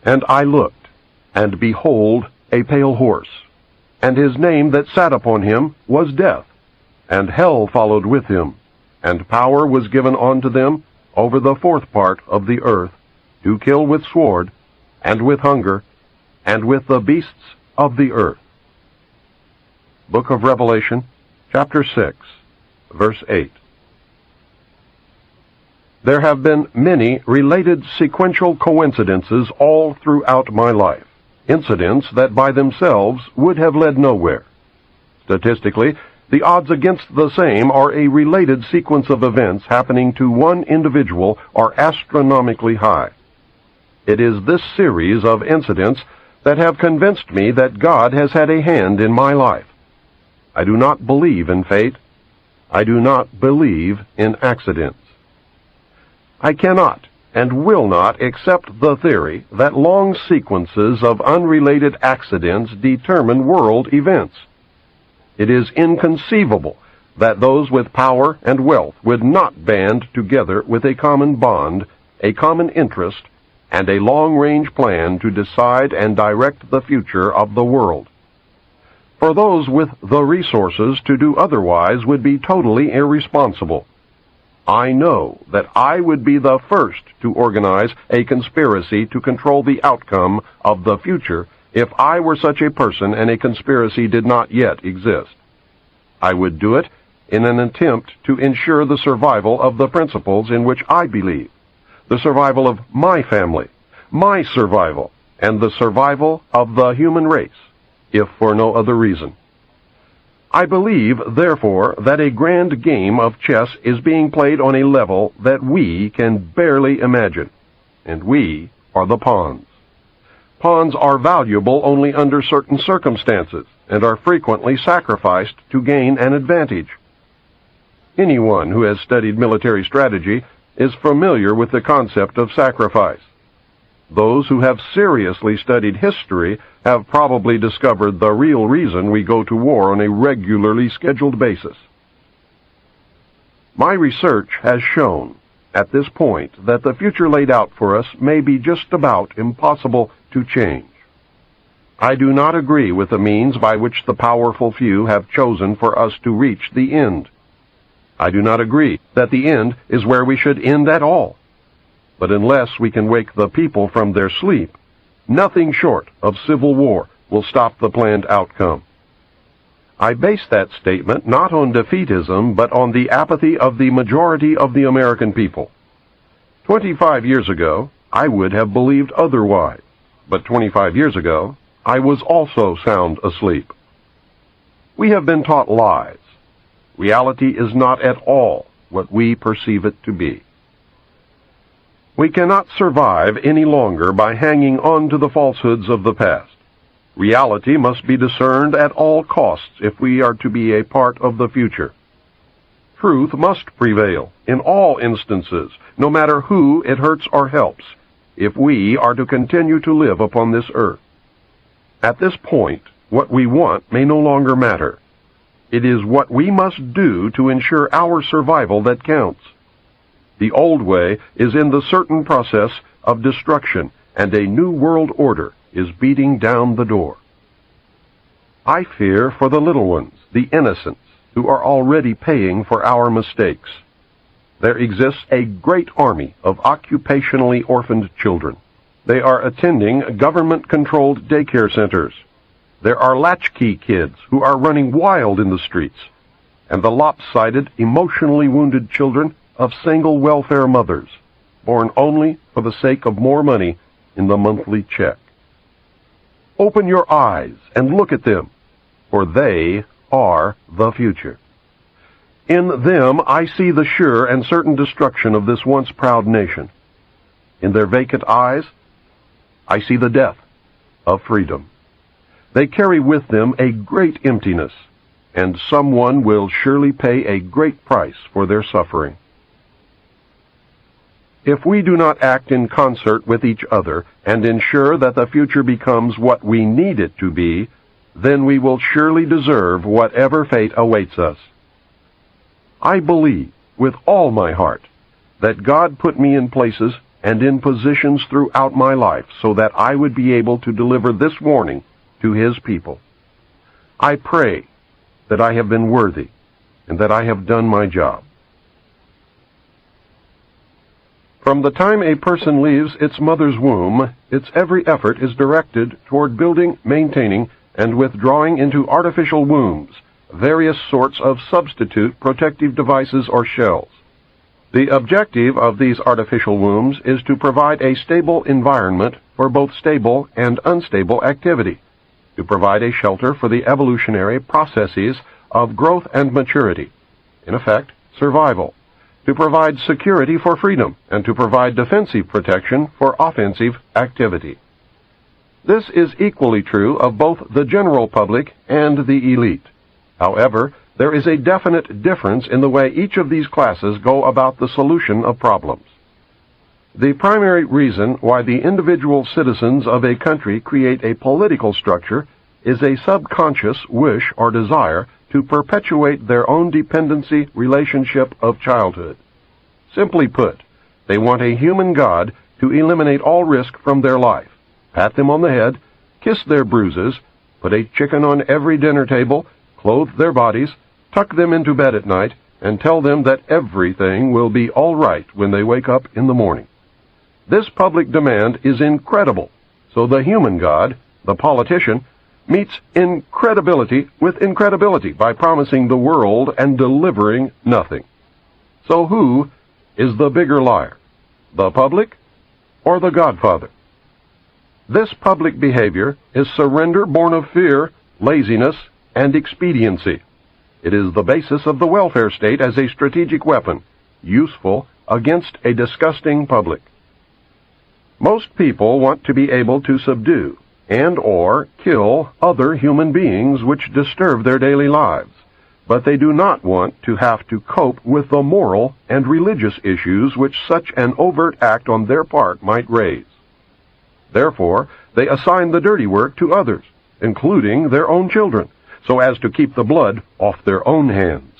And I looked, and behold, a pale horse, and his name that sat upon him was Death, and hell followed with him, and power was given unto them over the fourth part of the earth, to kill with sword, and with hunger, and with the beasts of the earth. Book of Revelation, chapter 6, verse 8. There have been many related sequential coincidences all throughout my life, incidents that by themselves would have led nowhere. Statistically, the odds against the same or a related sequence of events happening to one individual are astronomically high. It is this series of incidents that have convinced me that God has had a hand in my life. I do not believe in fate. I do not believe in accidents. I cannot and will not accept the theory that long sequences of unrelated accidents determine world events. It is inconceivable that those with power and wealth would not band together with a common bond, a common interest, and a long-range plan to decide and direct the future of the world. For those with the resources to do otherwise would be totally irresponsible. I know that I would be the first to organize a conspiracy to control the outcome of the future if I were such a person and a conspiracy did not yet exist. I would do it in an attempt to ensure the survival of the principles in which I believe, the survival of my family, my survival, and the survival of the human race, if for no other reason. I believe, therefore, that a grand game of chess is being played on a level that we can barely imagine, and we are the pawns. Pawns are valuable only under certain circumstances, and are frequently sacrificed to gain an advantage. Anyone who has studied military strategy is familiar with the concept of sacrifice. Those who have seriously studied history have probably discovered the real reason we go to war on a regularly scheduled basis. My research has shown, at this point, that the future laid out for us may be just about impossible to change. I do not agree with the means by which the powerful few have chosen for us to reach the end. I do not agree that the end is where we should end at all. But unless we can wake the people from their sleep, nothing short of civil war will stop the planned outcome. I base that statement not on defeatism, but on the apathy of the majority of the American people. 25 years ago, I would have believed otherwise, but 25 years ago, I was also sound asleep. We have been taught lies. Reality is not at all what we perceive it to be. We cannot survive any longer by hanging on to the falsehoods of the past. Reality must be discerned at all costs if we are to be a part of the future. Truth must prevail in all instances, no matter who it hurts or helps, if we are to continue to live upon this earth. At this point, what we want may no longer matter. It is what we must do to ensure our survival that counts. The old way is in the certain process of destruction, and a new world order is beating down the door. I fear for the little ones, the innocents, who are already paying for our mistakes. There exists a great army of occupationally orphaned children. They are attending government-controlled daycare centers. There are latchkey kids who are running wild in the streets, and the lopsided, emotionally wounded children of single welfare mothers, born only for the sake of more money in the monthly check. Open your eyes and look at them, for they are the future. In them I see the sure and certain destruction of this once proud nation. In their vacant eyes, I see the death of freedom. They carry with them a great emptiness, and someone will surely pay a great price for their suffering. If we do not act in concert with each other and ensure that the future becomes what we need it to be, then we will surely deserve whatever fate awaits us. I believe with all my heart that God put me in places and in positions throughout my life so that I would be able to deliver this warning to His people. I pray that I have been worthy and that I have done my job. From the time a person leaves its mother's womb, its every effort is directed toward building, maintaining, and withdrawing into artificial wombs various sorts of substitute protective devices or shells. The objective of these artificial wombs is to provide a stable environment for both stable and unstable activity, to provide a shelter for the evolutionary processes of growth and maturity, in effect, survival, to provide security for freedom, and to provide defensive protection for offensive activity. This is equally true of both the general public and the elite. However, there is a definite difference in the way each of these classes go about the solution of problems. The primary reason why the individual citizens of a country create a political structure is a subconscious wish or desire to perpetuate their own dependency relationship of childhood. Simply put, they want a human God to eliminate all risk from their life, pat them on the head, kiss their bruises, put a chicken on every dinner table, clothe their bodies, tuck them into bed at night, and tell them that everything will be all right when they wake up in the morning. This public demand is incredible, so the human God, the politician, meets incredibility with incredibility by promising the world and delivering nothing. So who is the bigger liar, the public or the Godfather? This public behavior is surrender born of fear, laziness, and expediency. It is the basis of the welfare state as a strategic weapon, useful against a disgusting public. Most people want to be able to subdue and or kill other human beings which disturb their daily lives, but they do not want to have to cope with the moral and religious issues which such an overt act on their part might raise. Therefore, they assign the dirty work to others, including their own children, so as to keep the blood off their own hands.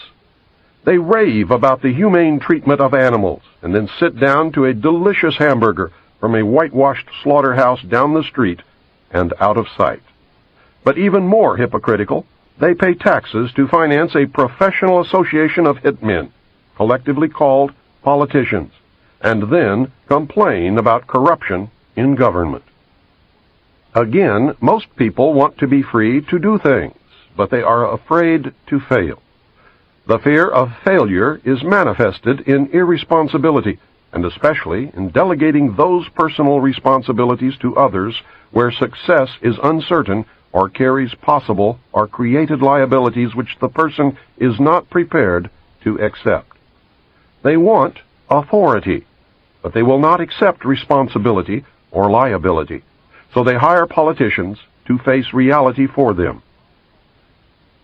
They rave about the humane treatment of animals, and then sit down to a delicious hamburger from a whitewashed slaughterhouse down the street and out of sight. But even more hypocritical, they pay taxes to finance a professional association of hitmen, collectively called politicians, and then complain about corruption in government. Again, most people want to be free to do things, but they are afraid to fail. The fear of failure is manifested in irresponsibility, and especially in delegating those personal responsibilities to others where success is uncertain or carries possible or created liabilities which the person is not prepared to accept. They want authority, but they will not accept responsibility or liability, so they hire politicians to face reality for them.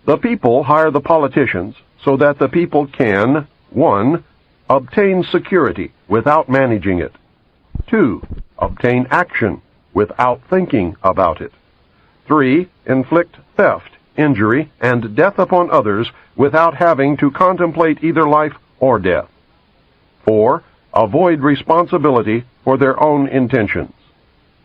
The people hire the politicians so that the people can, 1. Obtain security without managing it. 2. Obtain action without thinking about it. 3. Inflict theft, injury, and death upon others without having to contemplate either life or death. 4. Avoid responsibility for their own intentions.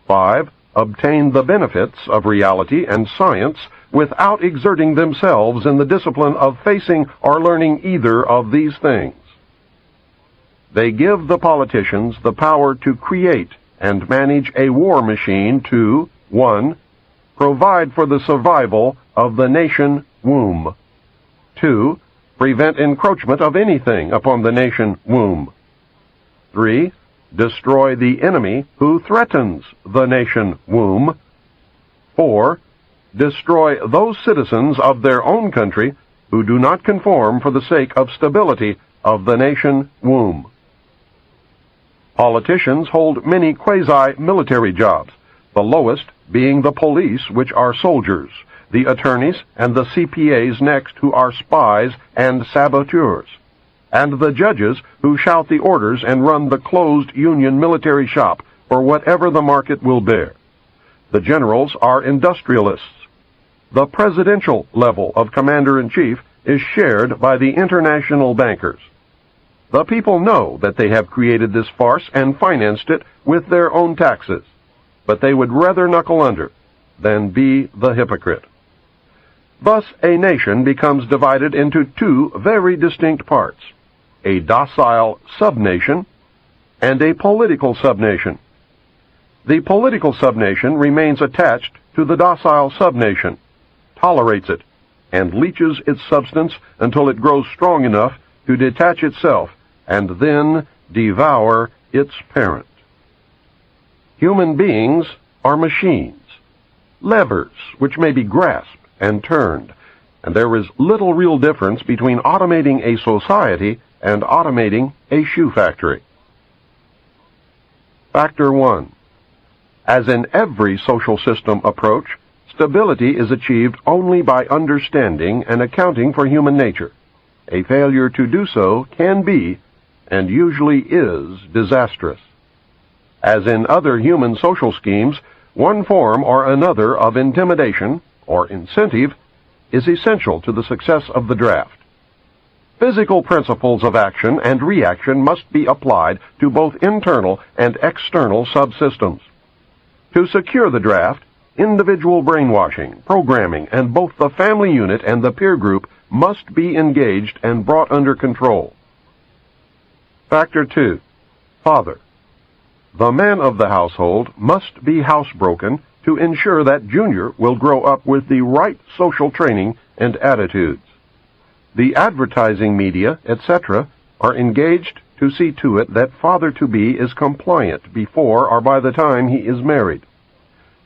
5. Obtain the benefits of reality and science without exerting themselves in the discipline of facing or learning either of these things. They give the politicians the power to create and manage a war machine to, 1. Provide for the survival of the nation womb. 2. Prevent encroachment of anything upon the nation womb. 3. Destroy the enemy who threatens the nation womb. 4. Destroy those citizens of their own country who do not conform for the sake of stability of the nation womb. Politicians hold many quasi-military jobs, the lowest being the police, which are soldiers, the attorneys and the CPAs next, who are spies and saboteurs, and the judges who shout the orders and run the closed union military shop for whatever the market will bear. The generals are industrialists. The presidential level of commander-in-chief is shared by the international bankers. The people know that they have created this farce and financed it with their own taxes, but they would rather knuckle under than be the hypocrite. Thus, a nation becomes divided into two very distinct parts, a docile subnation and a political subnation. The political subnation remains attached to the docile subnation, tolerates it, and leaches its substance until it grows strong enough to detach itself and then devour its parent. Human beings are machines, levers which may be grasped and turned, and there is little real difference between automating a society and automating a shoe factory. Factor 1. As in every social system approach, stability is achieved only by understanding and accounting for human nature. A failure to do so can be, and usually is, disastrous. As in other human social schemes, one form or another of intimidation, or incentive, is essential to the success of the draft. Physical principles of action and reaction must be applied to both internal and external subsystems. To secure the draft, individual brainwashing, programming, and both the family unit and the peer group must be engaged and brought under control. Factor 2. Father. The man of the household must be housebroken to ensure that Junior will grow up with the right social training and attitudes. The advertising media, etc., are engaged to see to it that father-to-be is compliant before or by the time he is married.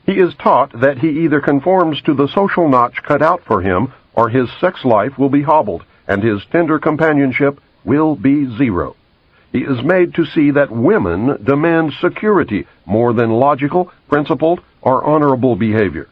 He is taught that he either conforms to the social notch cut out for him, or his sex life will be hobbled, and his tender companionship will be zero. He is made to see that women demand security more than logical, principled, or honorable behavior.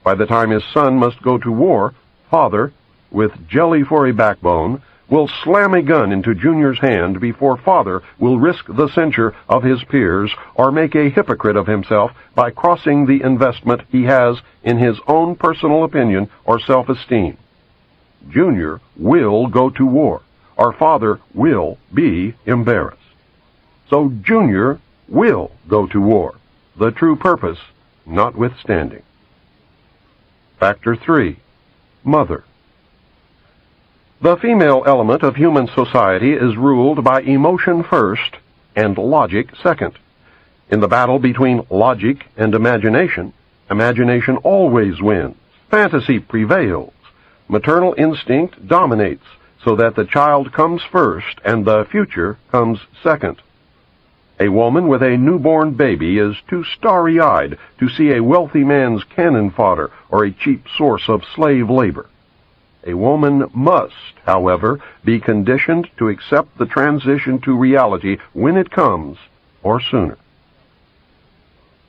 By the time his son must go to war, father, with jelly for a backbone, will slam a gun into Junior's hand before father will risk the censure of his peers or make a hypocrite of himself by crossing the investment he has in his own personal opinion or self-esteem. Junior will go to war, or father will be embarrassed. So Junior will go to war, the true purpose notwithstanding. Factor 3. Mother. The female element of human society is ruled by emotion first and logic second. In the battle between logic and imagination, imagination always wins. Fantasy prevails. Maternal instinct dominates, so that the child comes first and the future comes second. A woman with a newborn baby is too starry-eyed to see a wealthy man's cannon fodder or a cheap source of slave labor. A woman must, however, be conditioned to accept the transition to reality when it comes, or sooner.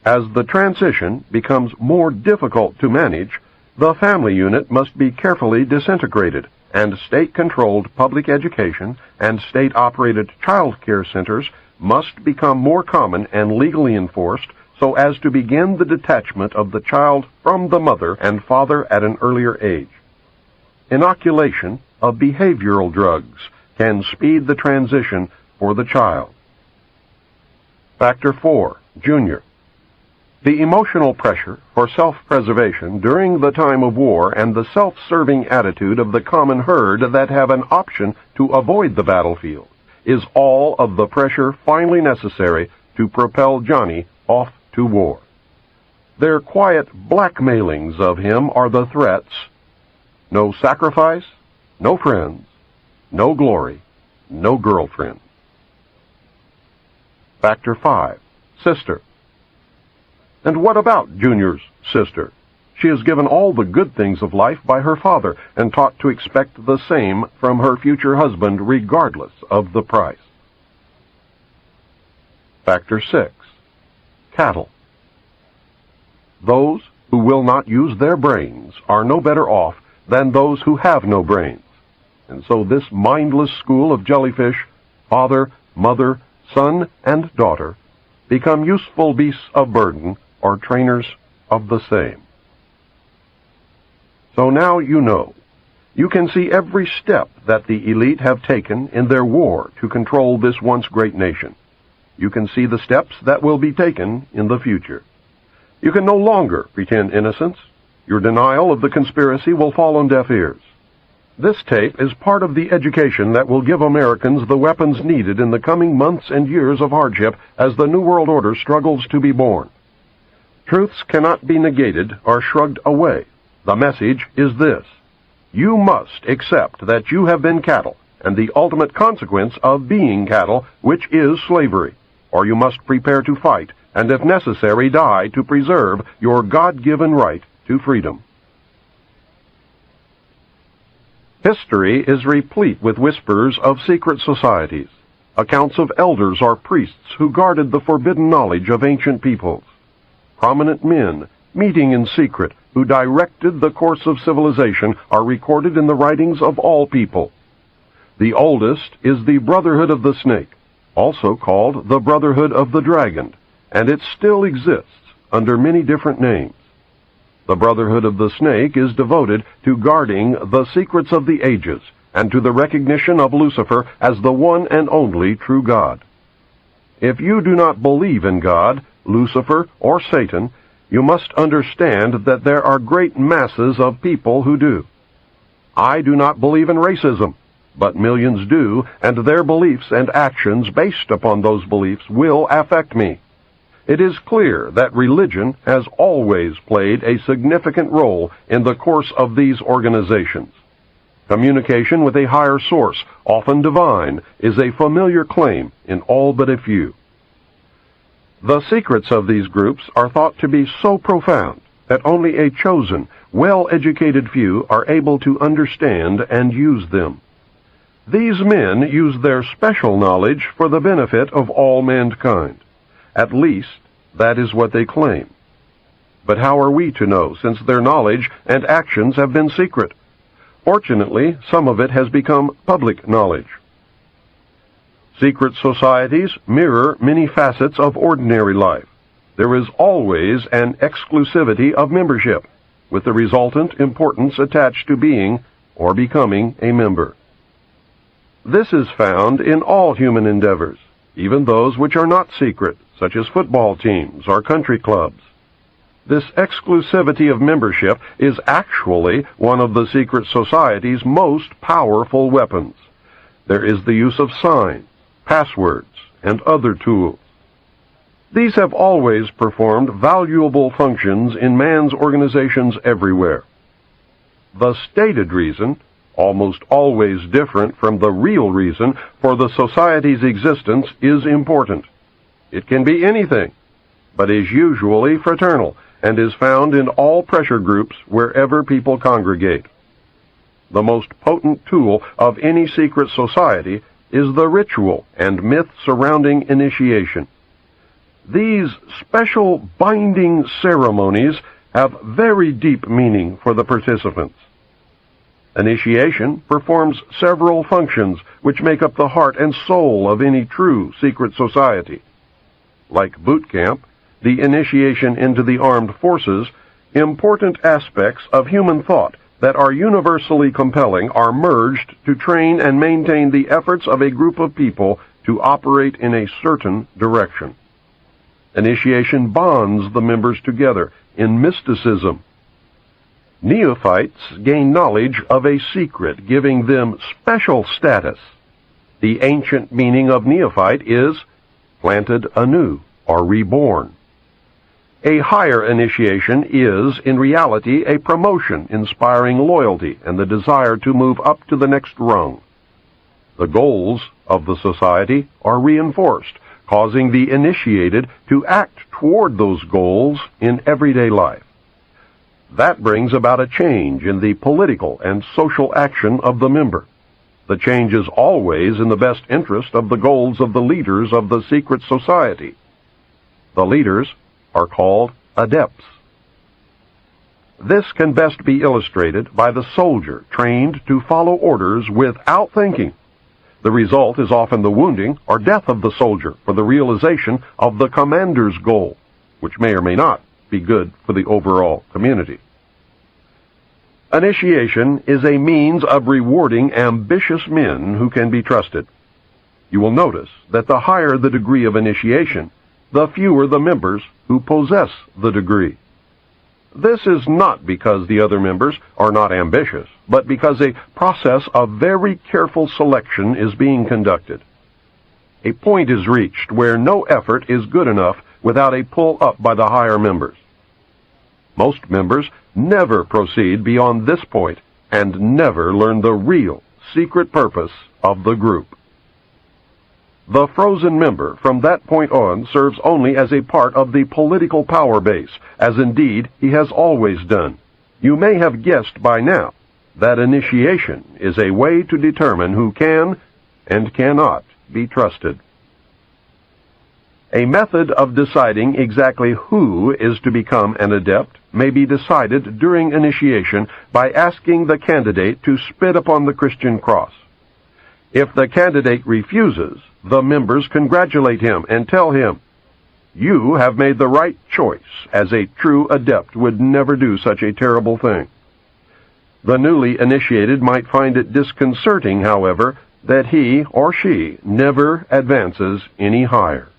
As the transition becomes more difficult to manage, the family unit must be carefully disintegrated, and state-controlled public education and state-operated child care centers must become more common and legally enforced so as to begin the detachment of the child from the mother and father at an earlier age. Inoculation of behavioral drugs can speed the transition for the child. Factor 4. Junior. The emotional pressure for self-preservation during the time of war and the self-serving attitude of the common herd that have an option to avoid the battlefield is all of the pressure finally necessary to propel Johnny off to war. Their quiet blackmailings of him are the threats: no sacrifice, no friends, no glory, no girlfriend. Factor 5. Sister. And what about Junior's sister? She is given all the good things of life by her father and taught to expect the same from her future husband regardless of the price. Factor 6. Cattle. Those who will not use their brains are no better off than those who have no brains. And so this mindless school of jellyfish, father, mother, son, and daughter, become useful beasts of burden or trainers of the same. So now you know. You can see every step that the elite have taken in their war to control this once great nation. You can see the steps that will be taken in the future. You can no longer pretend innocence. Your denial of the conspiracy will fall on deaf ears. This tape is part of the education that will give Americans the weapons needed in the coming months and years of hardship as the New World Order struggles to be born. Truths cannot be negated or shrugged away. The message is this: you must accept that you have been cattle, and the ultimate consequence of being cattle, which is slavery, or you must prepare to fight, and if necessary die to preserve your God-given right to freedom. History is replete with whispers of secret societies, accounts of elders or priests who guarded the forbidden knowledge of ancient peoples, prominent men meeting in secret who directed the course of civilization are recorded in the writings of all people. The oldest is the Brotherhood of the Snake, also called the Brotherhood of the Dragon, and it still exists under many different names. The Brotherhood of the Snake is devoted to guarding the secrets of the ages and to the recognition of Lucifer as the one and only true God. If you do not believe in God, Lucifer, or Satan, you must understand that there are great masses of people who do. I do not believe in racism, but millions do, and their beliefs and actions based upon those beliefs will affect me. It is clear that religion has always played a significant role in the course of these organizations. Communication with a higher source, often divine, is a familiar claim in all but a few. The secrets of these groups are thought to be so profound that only a chosen, well-educated few are able to understand and use them. These men use their special knowledge for the benefit of all mankind. At least, that is what they claim. But how are we to know, since their knowledge and actions have been secret? Fortunately, some of it has become public knowledge. Secret societies mirror many facets of ordinary life. There is always an exclusivity of membership, with the resultant importance attached to being or becoming a member. This is found in all human endeavors, even those which are not secret, such as football teams or country clubs. This exclusivity of membership is actually one of the secret society's most powerful weapons. There is the use of signs, passwords, and other tools. These have always performed valuable functions in man's organizations everywhere. The stated reason, almost always different from the real reason for the society's existence, is important. It can be anything, but is usually fraternal and is found in all pressure groups wherever people congregate. The most potent tool of any secret society is the ritual and myth surrounding initiation. These special binding ceremonies have very deep meaning for the participants. Initiation performs several functions which make up the heart and soul of any true secret society. Like boot camp, the initiation into the armed forces, important aspects of human thought that are universally compelling are merged to train and maintain the efforts of a group of people to operate in a certain direction. Initiation bonds the members together in mysticism. Neophytes gain knowledge of a secret, giving them special status. The ancient meaning of neophyte is planted anew or reborn. A higher initiation is, in reality, a promotion inspiring loyalty and the desire to move up to the next rung. The goals of the society are reinforced, causing the initiated to act toward those goals in everyday life. That brings about a change in the political and social action of the member. The change is always in the best interest of the goals of the leaders of the secret society. The leaders are called adepts. This can best be illustrated by the soldier trained to follow orders without thinking. The result is often the wounding or death of the soldier for the realization of the commander's goal, which may or may not be good for the overall community. Initiation is a means of rewarding ambitious men who can be trusted. You will notice that the higher the degree of initiation, the fewer the members who possess the degree. This is not because the other members are not ambitious, but because a process of very careful selection is being conducted. A point is reached where no effort is good enough without a pull up by the higher members. Most members never proceed beyond this point and never learn the real secret purpose of the group. The frozen member from that point on serves only as a part of the political power base, as indeed he has always done. You may have guessed by now that initiation is a way to determine who can and cannot be trusted. A method of deciding exactly who is to become an adept may be decided during initiation by asking the candidate to spit upon the Christian cross. If the candidate refuses, the members congratulate him and tell him, "You have made the right choice, as a true adept would never do such a terrible thing." The newly initiated might find it disconcerting, however, that he or she never advances any higher.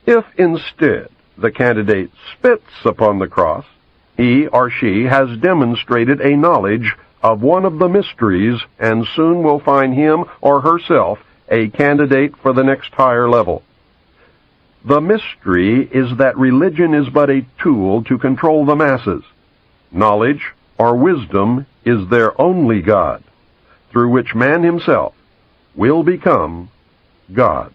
If instead the candidate spits upon the cross, he or she has demonstrated a knowledge of one of the mysteries and soon will find him or herself a candidate for the next higher level. The mystery is that religion is but a tool to control the masses. Knowledge or wisdom is their only God, through which man himself will become God.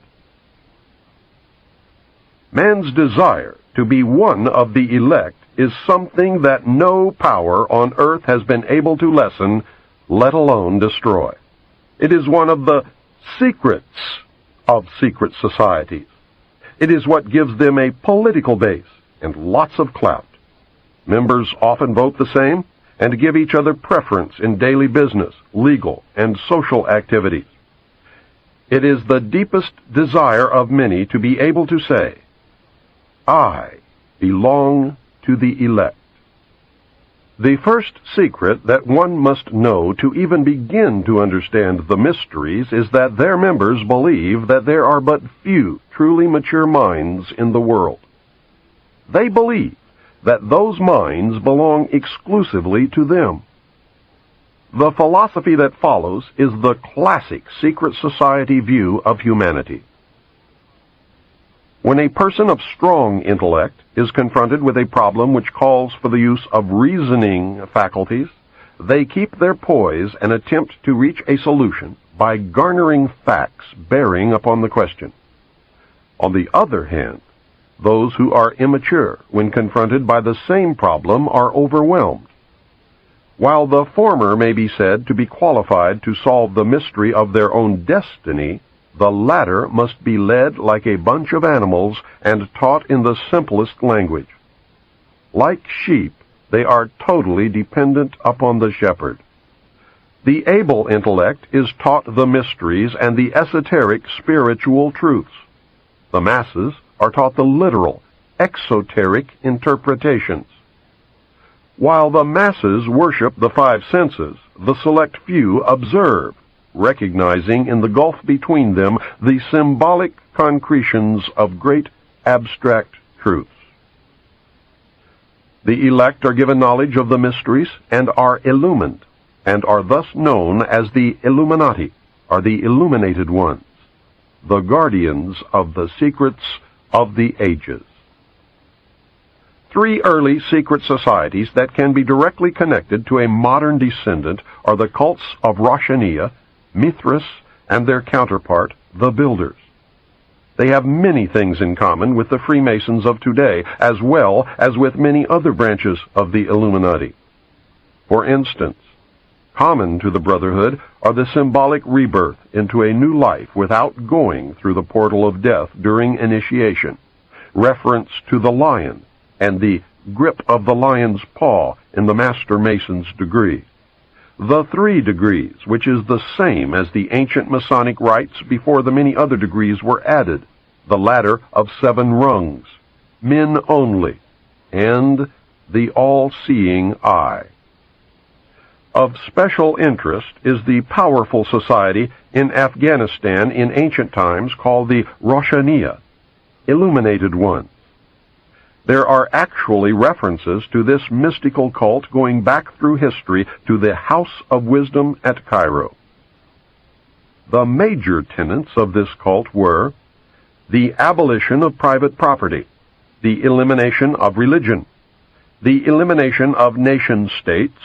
Man's desire to be one of the elect is something that no power on earth has been able to lessen, let alone destroy. It is one of the secrets of secret societies. It is what gives them a political base and lots of clout. Members often vote the same and give each other preference in daily business, legal, and social activities. It is the deepest desire of many to be able to say, "I belong to the elect." The first secret that one must know to even begin to understand the mysteries is that their members believe that there are but few truly mature minds in the world. They believe that those minds belong exclusively to them. The philosophy that follows is the classic secret society view of humanity. When a person of strong intellect is confronted with a problem which calls for the use of reasoning faculties, they keep their poise and attempt to reach a solution by garnering facts bearing upon the question. On the other hand, those who are immature when confronted by the same problem are overwhelmed. While the former may be said to be qualified to solve the mystery of their own destiny, the latter must be led like a bunch of animals and taught in the simplest language. Like sheep, they are totally dependent upon the shepherd. The able intellect is taught the mysteries and the esoteric spiritual truths. The masses are taught the literal, exoteric interpretations. While the masses worship the five senses, the select few observe, recognizing in the gulf between them the symbolic concretions of great abstract truths. The elect are given knowledge of the mysteries and are illumined, and are thus known as the Illuminati, or the illuminated ones, the guardians of the secrets of the ages. Three early secret societies that can be directly connected to a modern descendant are the cults of Roshaniya, Mithras, and their counterpart, the Builders. They have many things in common with the Freemasons of today, as well as with many other branches of the Illuminati. For instance, common to the Brotherhood are the symbolic rebirth into a new life without going through the portal of death during initiation, reference to the lion, and the grip of the lion's paw in the Master Mason's degree. The 3 degrees, which is the same as the ancient Masonic rites before the many other degrees were added, the ladder of 7 rungs, men only, and the all-seeing eye. Of special interest is the powerful society in Afghanistan in ancient times called the Roshaniya, Illuminated Ones. There are actually references to this mystical cult going back through history to the House of Wisdom at Cairo. The major tenets of this cult were the abolition of private property, the elimination of religion, the elimination of nation-states,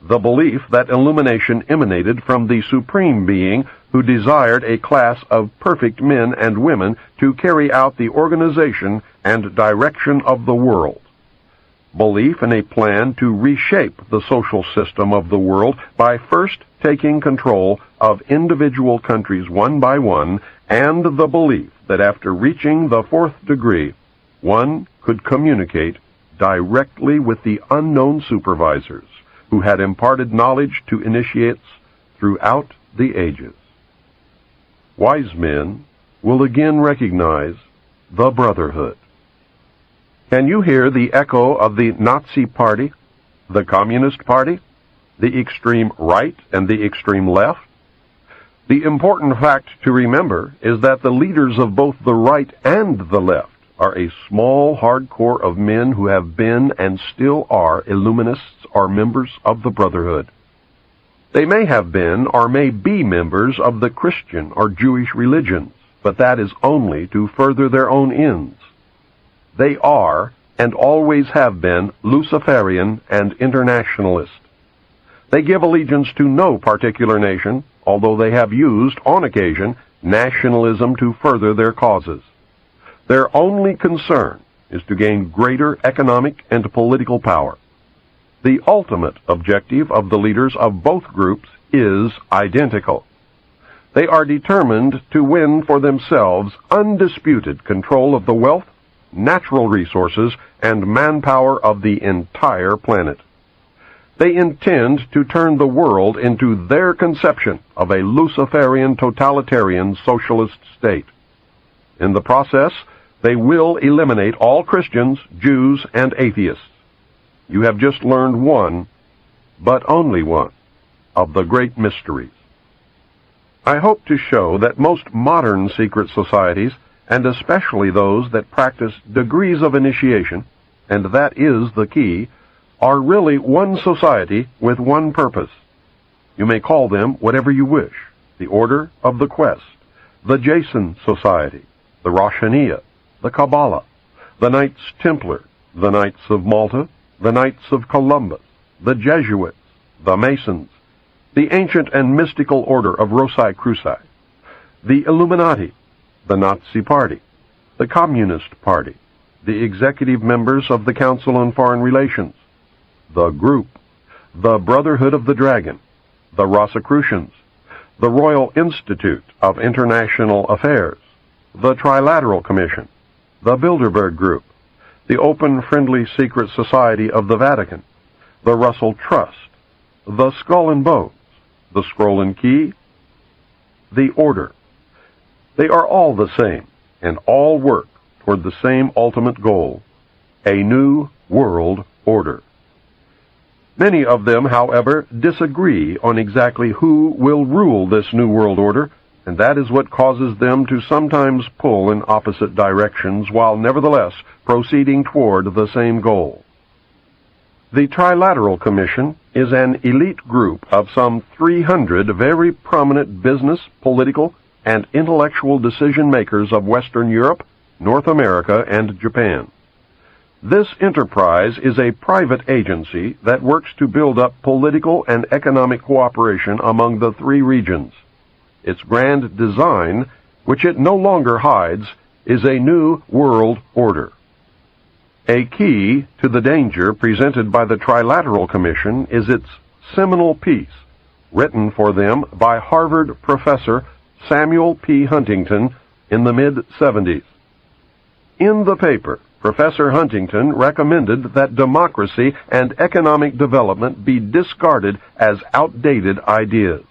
the belief that illumination emanated from the Supreme Being who desired a class of perfect men and women to carry out the organization and direction of the world, belief in a plan to reshape the social system of the world by first taking control of individual countries one by one, and the belief that after reaching the fourth degree, one could communicate directly with the unknown supervisors who had imparted knowledge to initiates throughout the ages. Wise men will again recognize the Brotherhood. Can you hear the echo of the Nazi Party, the Communist Party, the extreme right and the extreme left? The important fact to remember is that the leaders of both the right and the left are a small hardcore of men who have been and still are Illuminists or members of the Brotherhood. They may have been or may be members of the Christian or Jewish religions, but that is only to further their own ends. They are, and always have been, Luciferian and internationalist. They give allegiance to no particular nation, although they have used, on occasion, nationalism to further their causes. Their only concern is to gain greater economic and political power. The ultimate objective of the leaders of both groups is identical. They are determined to win for themselves undisputed control of the wealth, natural resources, and manpower of the entire planet. They intend to turn the world into their conception of a Luciferian totalitarian socialist state. In the process, they will eliminate all Christians, Jews, and atheists. You have just learned one, but only one, of the great mysteries. I hope to show that most modern secret societies, and especially those that practice degrees of initiation, and that is the key, are really one society with one purpose. You may call them whatever you wish: the Order of the Quest, the Jason Society, the Roshaniya, the Kabbalah, the Knights Templar, the Knights of Malta, the Knights of Columbus, the Jesuits, the Masons, the ancient and mystical order of Rosicruci, the Illuminati, the Nazi Party, the Communist Party, the executive members of the Council on Foreign Relations, the Group, the Brotherhood of the Dragon, the Rosicrucians, the Royal Institute of International Affairs, the Trilateral Commission, the Bilderberg Group, the Open Friendly Secret Society of the Vatican, the Russell Trust, the Skull and Bones, the Scroll and Key, the Order. They are all the same, and all work toward the same ultimate goal: a new world order. Many of them, however, disagree on exactly who will rule this new world order, and that is what causes them to sometimes pull in opposite directions while nevertheless proceeding toward the same goal. The Trilateral Commission is an elite group of some 300 very prominent business, political, and intellectual decision-makers of Western Europe, North America, and Japan. This enterprise is a private agency that works to build up political and economic cooperation among the three regions. Its grand design, which it no longer hides, is a new world order. A key to the danger presented by the Trilateral Commission is its seminal piece, written for them by Harvard professor Samuel P. Huntington in the mid-70s. In the paper, Professor Huntington recommended that democracy and economic development be discarded as outdated ideas.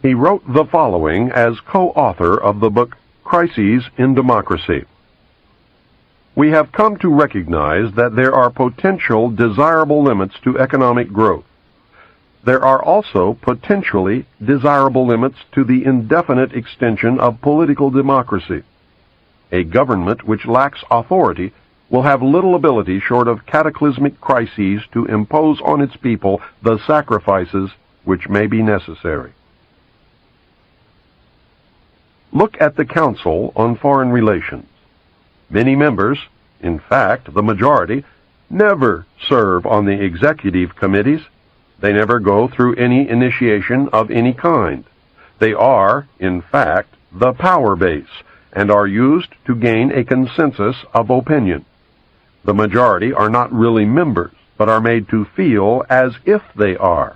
He wrote the following as co-author of the book Crises in Democracy. We have come to recognize that there are potential desirable limits to economic growth. There are also potentially desirable limits to the indefinite extension of political democracy. A government which lacks authority will have little ability short of cataclysmic crises to impose on its people the sacrifices which may be necessary. Look at the Council on Foreign Relations. Many members, in fact the majority, never serve on the executive committees. They never go through any initiation of any kind. They are, in fact, the power base, and are used to gain a consensus of opinion. The majority are not really members, but are made to feel as if they are.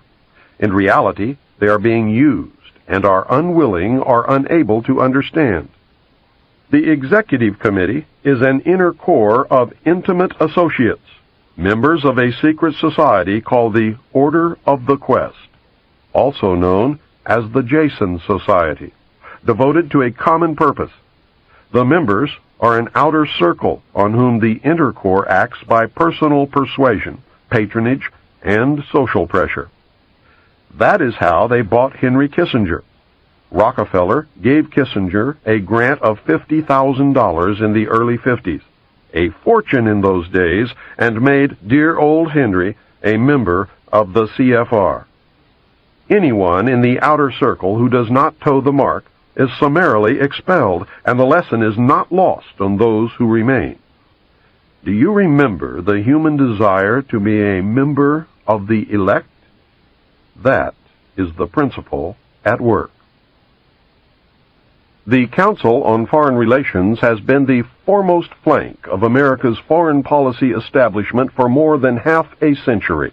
In reality, they are being used, and are unwilling or unable to understand. The Executive Committee is an inner core of intimate associates, members of a secret society called the Order of the Quest, also known as the Jason Society, devoted to a common purpose. The members are an outer circle on whom the inner core acts by personal persuasion, patronage, and social pressure. That is how they bought Henry Kissinger. Rockefeller gave Kissinger a grant of $50,000 in the early 50s, a fortune in those days, and made dear old Henry a member of the CFR. Anyone in the outer circle who does not toe the mark is summarily expelled, and the lesson is not lost on those who remain. Do you remember the human desire to be a member of the elect? That is the principle at work. The Council on Foreign Relations has been the foremost flank of America's foreign policy establishment for more than half a century.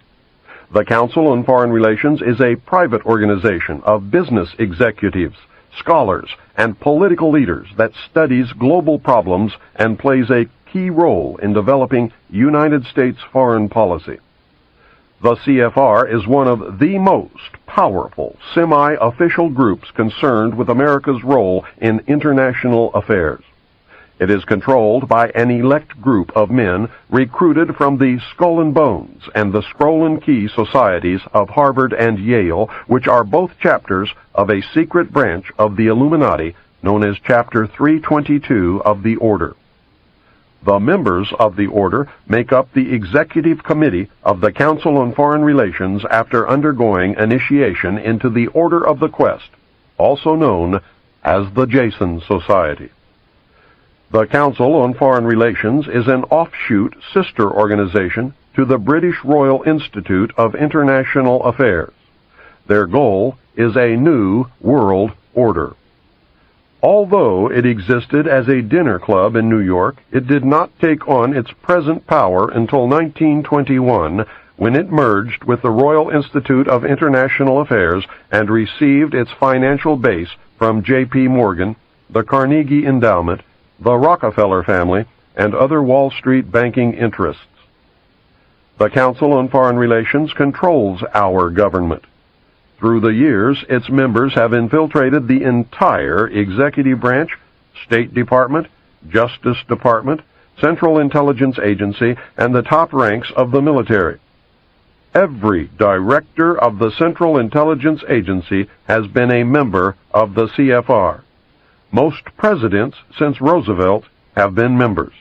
The Council on Foreign Relations is a private organization of business executives, scholars, and political leaders that studies global problems and plays a key role in developing United States foreign policy. The CFR is one of the most powerful semi-official groups concerned with America's role in international affairs. It is controlled by an elect group of men recruited from the Skull and Bones and the Scroll and Key societies of Harvard and Yale, which are both chapters of a secret branch of the Illuminati known as Chapter 322 of the Order. The members of the Order make up the Executive Committee of the Council on Foreign Relations after undergoing initiation into the Order of the Quest, also known as the Jason Society. The Council on Foreign Relations is an offshoot sister organization to the British Royal Institute of International Affairs. Their goal is a new world order. Although it existed as a dinner club in New York, it did not take on its present power until 1921, when it merged with the Royal Institute of International Affairs and received its financial base from J.P. Morgan, the Carnegie Endowment, the Rockefeller family, and other Wall Street banking interests. The Council on Foreign Relations controls our government. Through the years, its members have infiltrated the entire executive branch, State Department, Justice Department, Central Intelligence Agency, and the top ranks of the military. Every director of the Central Intelligence Agency has been a member of the CFR. Most presidents since Roosevelt have been members.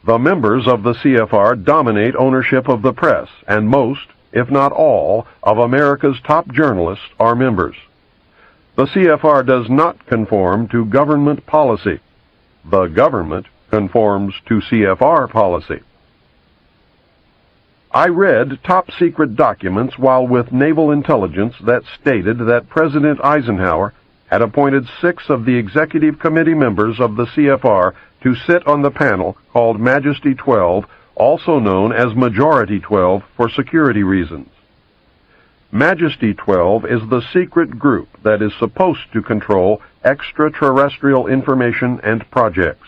The members of the CFR dominate ownership of the press, and most, if not all, of America's top journalists are members. The CFR does not conform to government policy. The government conforms to CFR policy. I read top-secret documents while with Naval Intelligence that stated that President Eisenhower had appointed 6 of the Executive Committee members of the CFR to sit on the panel called Majesty 12, also known as Majority 12 for security reasons. Majesty 12 is the secret group that is supposed to control extraterrestrial information and projects.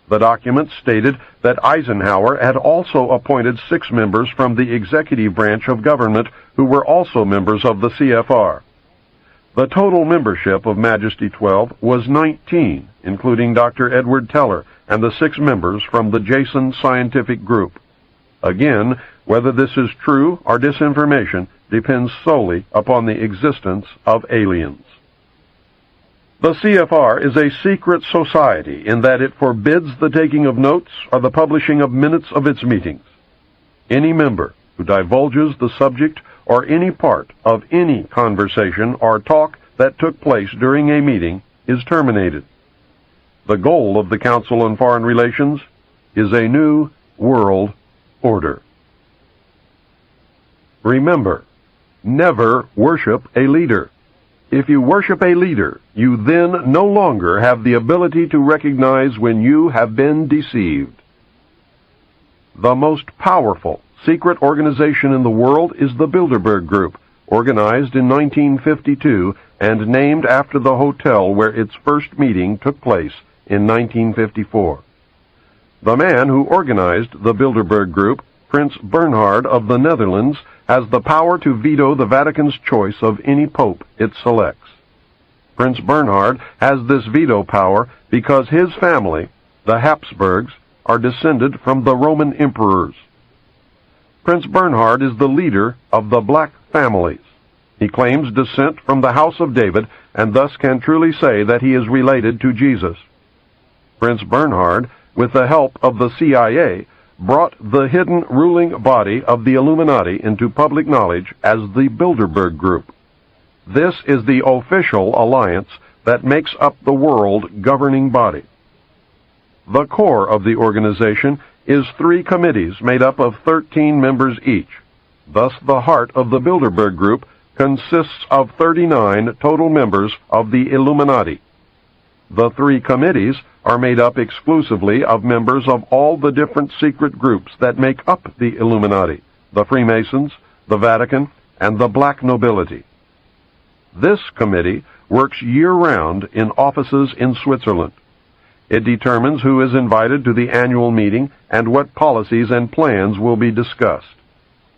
The document stated that Eisenhower had also appointed 6 members from the executive branch of government who were also members of the CFR. The total membership of Majesty 12 was 19, including Dr. Edward Teller and the 6 members from the Jason Scientific Group. Again, whether this is true or disinformation depends solely upon the existence of aliens. The CFR is a secret society in that it forbids the taking of notes or the publishing of minutes of its meetings. Any member who divulges the subject or any part of any conversation or talk that took place during a meeting is terminated. The goal of the Council on Foreign Relations is a new world order. Remember, never worship a leader. If you worship a leader, you then no longer have the ability to recognize when you have been deceived. The most powerful secret organization in the world is the Bilderberg Group, organized in 1952 and named after the hotel where its first meeting took place in 1954. The man who organized the Bilderberg Group, Prince Bernhard of the Netherlands, has the power to veto the Vatican's choice of any pope it selects. Prince Bernhard has this veto power because his family, the Habsburgs, are descended from the Roman emperors. Prince Bernhard is the leader of the black families. He claims descent from the house of David and thus can truly say that he is related to Jesus. Prince Bernhard, with the help of the CIA, brought the hidden ruling body of the Illuminati into public knowledge as the Bilderberg Group. This is the official alliance that makes up the world governing body. The core of the organization is 3 committees made up of 13 members each. Thus, the heart of the Bilderberg Group consists of 39 total members of the Illuminati. The 3 committees are made up exclusively of members of all the different secret groups that make up the Illuminati, the Freemasons, the Vatican, and the black nobility. This committee works year-round in offices in Switzerland. It determines who is invited to the annual meeting and what policies and plans will be discussed.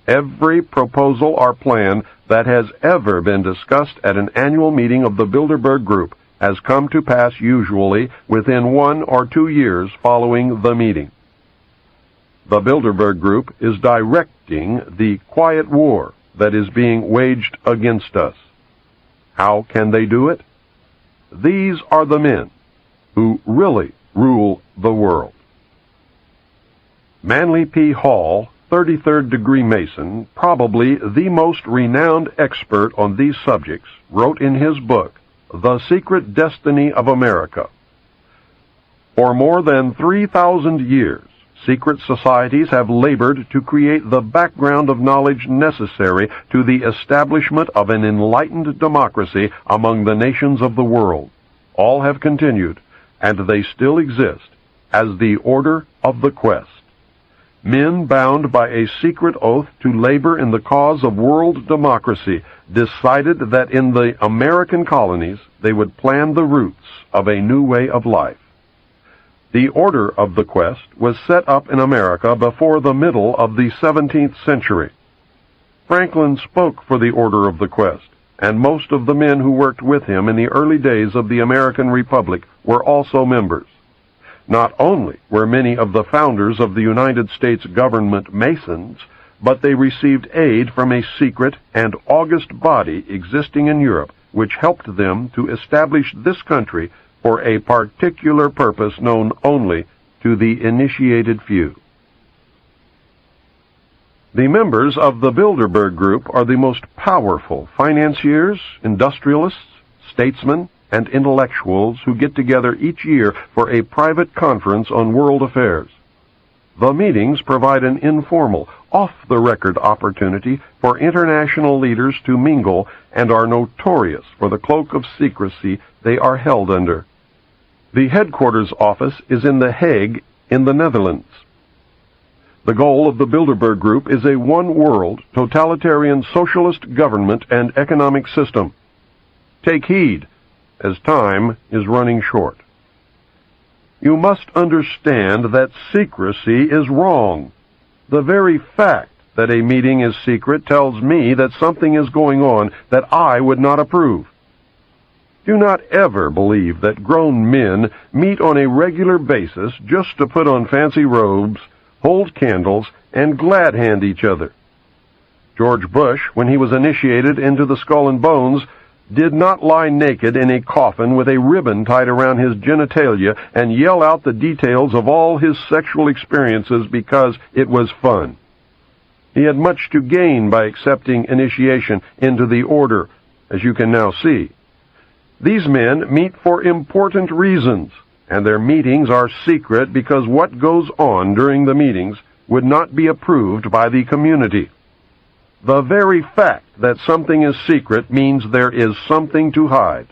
Every proposal or plan that has ever been discussed at an annual meeting of the Bilderberg Group has come to pass usually within 1 or 2 years following the meeting. The Bilderberg Group is directing the quiet war that is being waged against us. How can they do it? These are the men who really rule the world. Manly P. Hall, 33rd degree Mason, probably the most renowned expert on these subjects, wrote in his book, The Secret Destiny of America. For more than 3,000 years, secret societies have labored to create the background of knowledge necessary to the establishment of an enlightened democracy among the nations of the world. All have continued, and they still exist, as the Order of the Quest. Men bound by a secret oath to labor in the cause of world democracy decided that in the American colonies they would plan the roots of a new way of life. The Order of the Quest was set up in America before the middle of the 17th century. Franklin spoke for the Order of the Quest, and most of the men who worked with him in the early days of the American Republic were also members. Not only were many of the founders of the United States government Masons, but they received aid from a secret and august body existing in Europe, which helped them to establish this country for a particular purpose known only to the initiated few. The members of the Bilderberg Group are the most powerful financiers, industrialists, statesmen, and intellectuals who get together each year for a private conference on world affairs. The meetings provide an informal, off-the-record opportunity for international leaders to mingle and are notorious for the cloak of secrecy they are held under. The headquarters office is in The Hague in the Netherlands. The goal of the Bilderberg Group is a one-world, totalitarian socialist government and economic system. Take heed, as time is running short. You must understand that secrecy is wrong. The very fact that a meeting is secret tells me that something is going on that I would not approve. Do not ever believe that grown men meet on a regular basis just to put on fancy robes, hold candles, and glad-hand each other. George Bush, when he was initiated into the Skull and Bones, did not lie naked in a coffin with a ribbon tied around his genitalia and yell out the details of all his sexual experiences because it was fun. He had much to gain by accepting initiation into the order, as you can now see. These men meet for important reasons, and their meetings are secret because what goes on during the meetings would not be approved by the community. The very fact that something is secret means there is something to hide.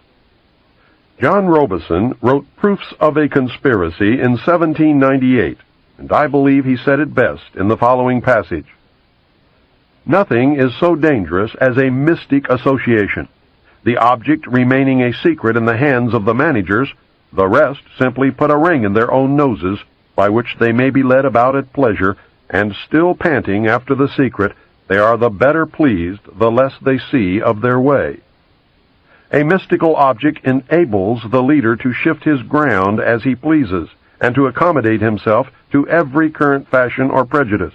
John Robeson wrote Proofs of a Conspiracy in 1798, and I believe he said it best in the following passage. Nothing is so dangerous as a mystic association. The object remaining a secret in the hands of the managers, the rest simply put a ring in their own noses, by which they may be led about at pleasure, and still panting after the secret, they are the better pleased the less they see of their way. A mystical object enables the leader to shift his ground as he pleases, and to accommodate himself to every current fashion or prejudice.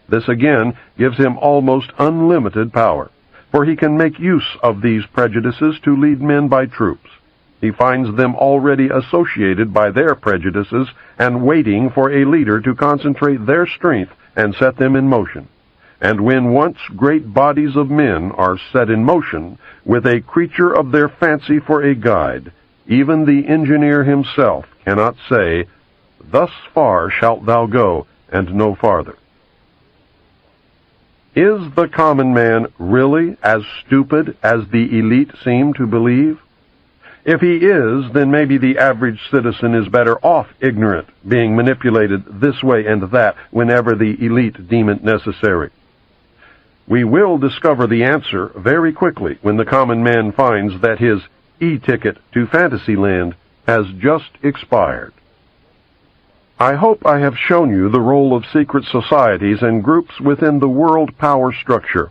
This again gives him almost unlimited power, for he can make use of these prejudices to lead men by troops. He finds them already associated by their prejudices and waiting for a leader to concentrate their strength and set them in motion. And when once great bodies of men are set in motion, with a creature of their fancy for a guide, even the engineer himself cannot say, "Thus far shalt thou go, and no farther." Is the common man really as stupid as the elite seem to believe? If he is, then maybe the average citizen is better off ignorant, being manipulated this way and that whenever the elite deem it necessary. We will discover the answer very quickly when the common man finds that his e-ticket to Fantasyland has just expired. I hope I have shown you the role of secret societies and groups within the world power structure.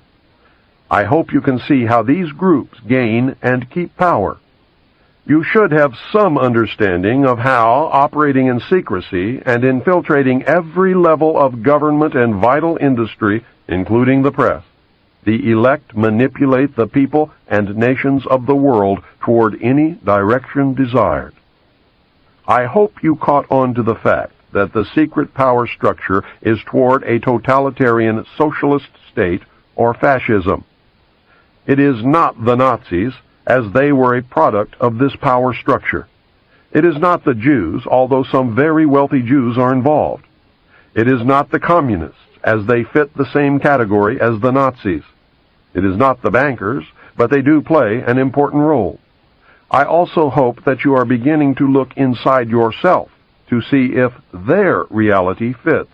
I hope you can see how these groups gain and keep power. You should have some understanding of how, operating in secrecy and infiltrating every level of government and vital industry, including the press, the elect manipulate the people and nations of the world toward any direction desired. I hope you caught on to the fact that the secret power structure is toward a totalitarian socialist state or fascism. It is not the Nazis, as they were a product of this power structure. It is not the Jews, although some very wealthy Jews are involved. It is not the communists, as they fit the same category as the Nazis. It is not the bankers, but they do play an important role. I also hope that you are beginning to look inside yourself to see if their reality fits.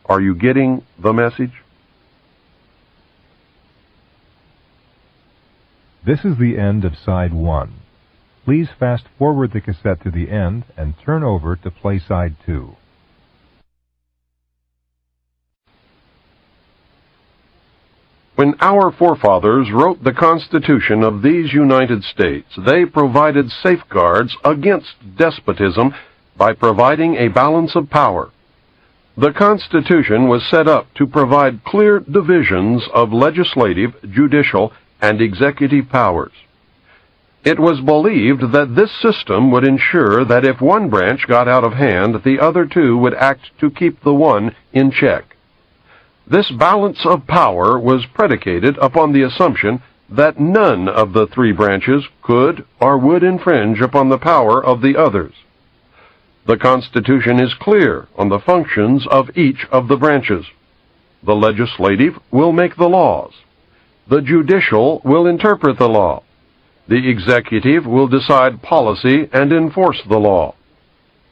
Are you getting the message? This is the end of Side 1. Please fast forward the cassette to the end and turn over to play Side 2. When our forefathers wrote the Constitution of these United States, they provided safeguards against despotism by providing a balance of power. The Constitution was set up to provide clear divisions of legislative, judicial, and executive powers. It was believed that this system would ensure that if one branch got out of hand, the other two would act to keep the one in check. This balance of power was predicated upon the assumption that none of the three branches could or would infringe upon the power of the others. The Constitution is clear on the functions of each of the branches. The legislative will make the laws. The judicial will interpret the law. The executive will decide policy and enforce the law.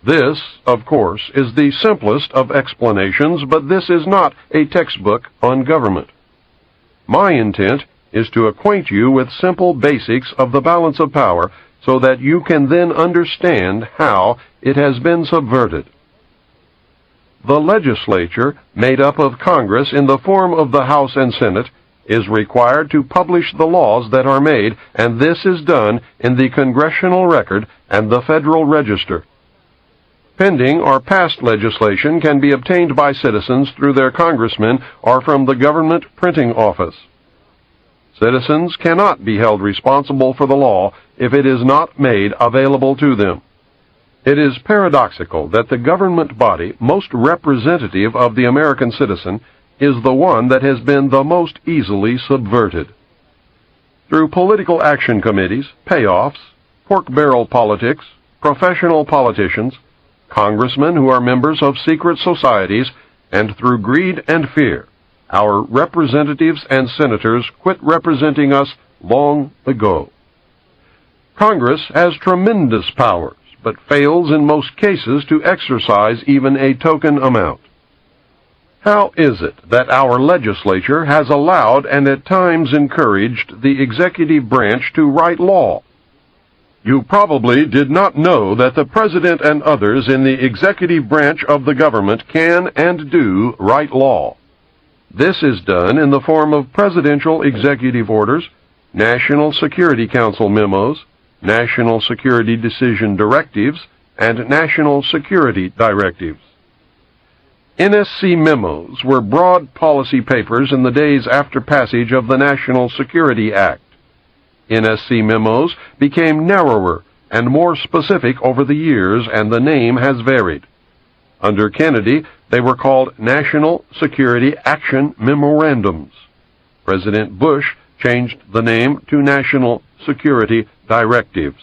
This, of course, is the simplest of explanations, but this is not a textbook on government. My intent is to acquaint you with simple basics of the balance of power so that you can then understand how it has been subverted. The legislature, made up of Congress in the form of the House and Senate, is required to publish the laws that are made, and this is done in the Congressional Record and the Federal Register. Pending or passed legislation can be obtained by citizens through their congressmen or from the government printing office. Citizens cannot be held responsible for the law if it is not made available to them. It is paradoxical that the government body most representative of the American citizen is the one that has been the most easily subverted. Through political action committees, payoffs, pork barrel politics, professional politicians, congressmen who are members of secret societies, and through greed and fear, our representatives and senators quit representing us long ago. Congress has tremendous powers, but fails in most cases to exercise even a token amount. How is it that our legislature has allowed and at times encouraged the executive branch to write law? You probably did not know that the President and others in the executive branch of the government can and do write law. This is done in the form of presidential executive orders, National Security Council memos, National Security Decision directives, and National Security directives. NSC memos were broad policy papers in the days after passage of the National Security Act. NSC memos became narrower and more specific over the years, and the name has varied. Under Kennedy, they were called National Security Action Memorandums. President Bush changed the name to National Security Directives.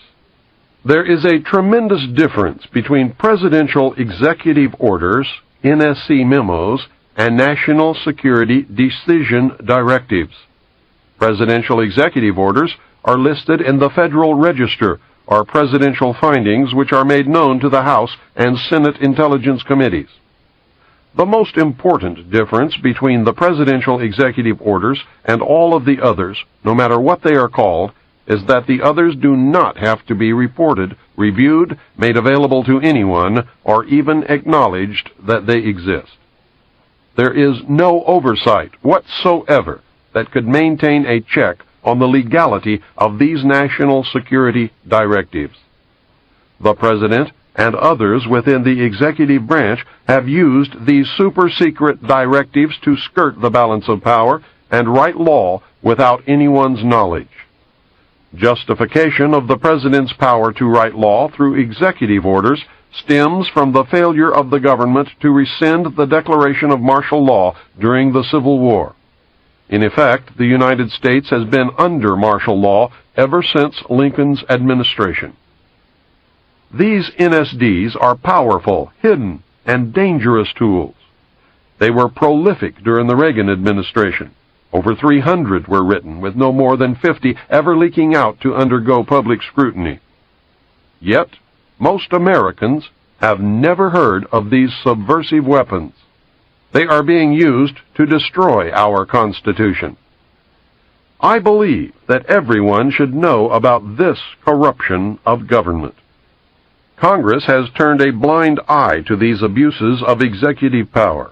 There is a tremendous difference between presidential executive orders, NSC memos, and National Security Decision directives. Presidential executive orders are listed in the Federal Register, or presidential findings which are made known to the House and Senate Intelligence Committees. The most important difference between the presidential executive orders and all of the others, no matter what they are called, is that the others do not have to be reported, reviewed, made available to anyone, or even acknowledged that they exist. There is no oversight whatsoever that could maintain a check on the legality of these national security directives. The President and others within the executive branch have used these super-secret directives to skirt the balance of power and write law without anyone's knowledge. Justification of the President's power to write law through executive orders stems from the failure of the government to rescind the declaration of martial law during the Civil War. In effect, the United States has been under martial law ever since Lincoln's administration. These NSDs are powerful, hidden, and dangerous tools. They were prolific during the Reagan administration. Over 300 were written, with no more than 50 ever leaking out to undergo public scrutiny. Yet, most Americans have never heard of these subversive weapons. They are being used to destroy our Constitution. I believe that everyone should know about this corruption of government. Congress has turned a blind eye to these abuses of executive power.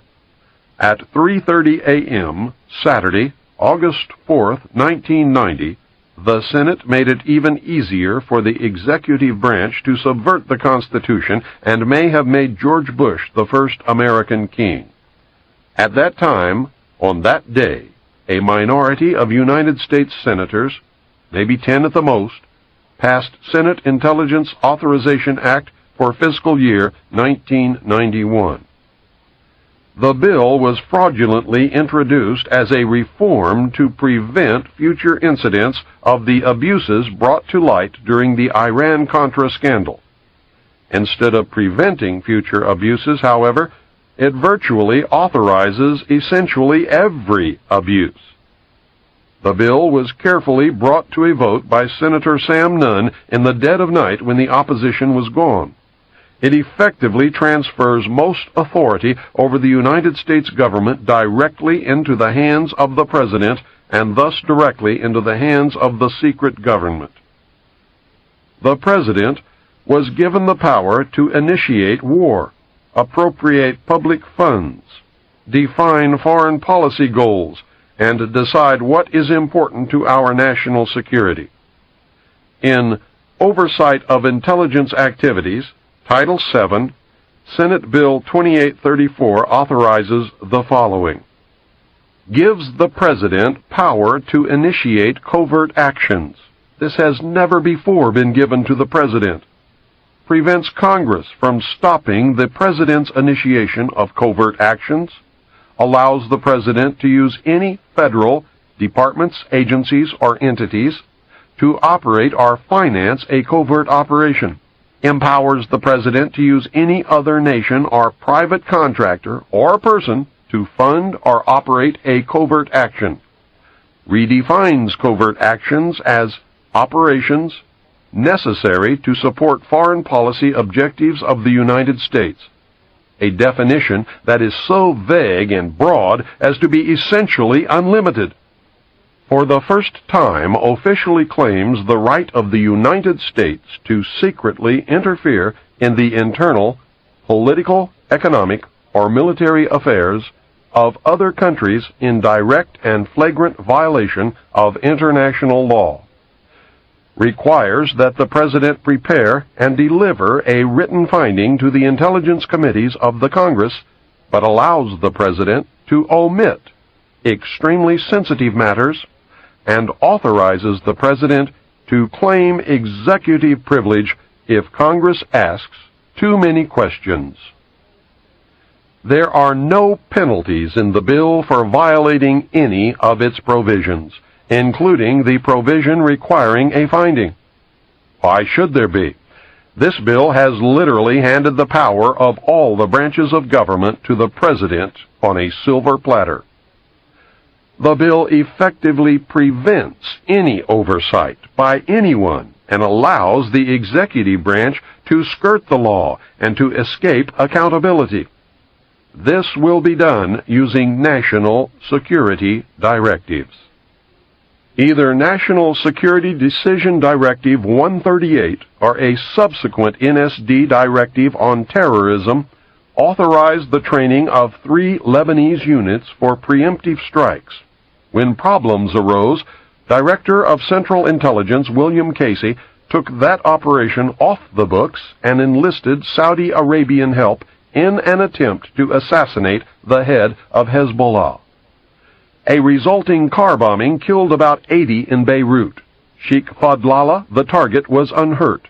At 3:30 a.m. Saturday, August 4th, 1990, the Senate made it even easier for the executive branch to subvert the Constitution and may have made George Bush the first American king. At that time, on that day, a minority of United States senators, maybe 10 at the most, passed Senate Intelligence Authorization Act for fiscal year 1991. The bill was fraudulently introduced as a reform to prevent future incidents of the abuses brought to light during the Iran-Contra scandal. Instead of preventing future abuses, however, it virtually authorizes essentially every abuse. The bill was carefully brought to a vote by Senator Sam Nunn in the dead of night when the opposition was gone. It effectively transfers most authority over the United States government directly into the hands of the President and thus directly into the hands of the secret government. The President was given the power to initiate war, appropriate public funds, define foreign policy goals, and decide what is important to our national security. In Oversight of Intelligence Activities, Title VII, Senate Bill 2834 authorizes the following. Gives the President power to initiate covert actions. This has never before been given to the President. Prevents Congress from stopping the President's initiation of covert actions. Allows the President to use any federal departments, agencies, or entities to operate or finance a covert operation. Empowers the President to use any other nation or private contractor or person to fund or operate a covert action. Redefines covert actions as operations necessary to support foreign policy objectives of the United States, a definition that is so vague and broad as to be essentially unlimited. For the first time officially claims the right of the United States to secretly interfere in the internal, political, economic, or military affairs of other countries in direct and flagrant violation of international law. Requires that the President prepare and deliver a written finding to the intelligence committees of the Congress, but allows the President to omit extremely sensitive matters and authorizes the President to claim executive privilege if Congress asks too many questions. There are no penalties in the bill for violating any of its provisions, including the provision requiring a finding. Why should there be? This bill has literally handed the power of all the branches of government to the President on a silver platter. The bill effectively prevents any oversight by anyone and allows the executive branch to skirt the law and to escape accountability. This will be done using national security directives. Either National Security Decision Directive 138 or a subsequent NSD directive on terrorism authorized the training of 3 Lebanese units for preemptive strikes. When problems arose, Director of Central Intelligence William Casey took that operation off the books and enlisted Saudi Arabian help in an attempt to assassinate the head of Hezbollah. A resulting car bombing killed about 80 in Beirut. Sheikh Fadlallah, the target, was unhurt.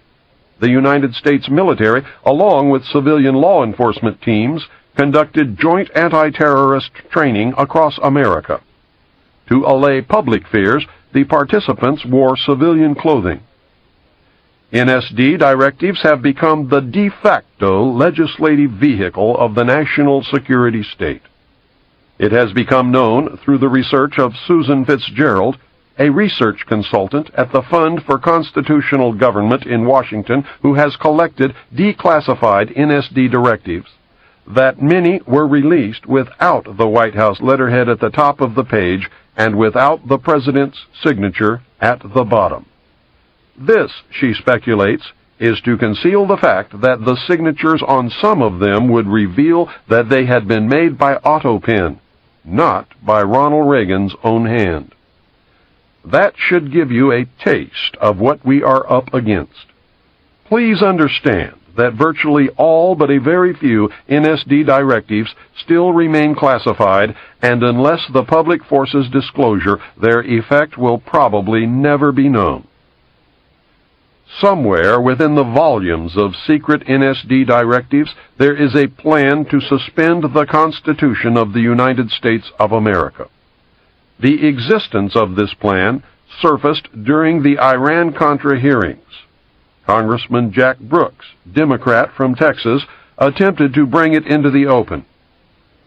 The United States military, along with civilian law enforcement teams, conducted joint anti-terrorist training across America. To allay public fears, the participants wore civilian clothing. NSD directives have become the de facto legislative vehicle of the national security state. It has become known through the research of Susan Fitzgerald, a research consultant at the Fund for Constitutional Government in Washington, who has collected declassified NSD directives, that many were released without the White House letterhead at the top of the page and without the President's signature at the bottom. This, she speculates, is to conceal the fact that the signatures on some of them would reveal that they had been made by autopen, not by Ronald Reagan's own hand. That should give you a taste of what we are up against. Please understand that virtually all but a very few NSD directives still remain classified, and unless the public forces disclosure, their effect will probably never be known. Somewhere within the volumes of secret NSD directives, there is a plan to suspend the Constitution of the United States of America. The existence of this plan surfaced during the Iran-Contra hearings. Congressman Jack Brooks, Democrat from Texas, attempted to bring it into the open.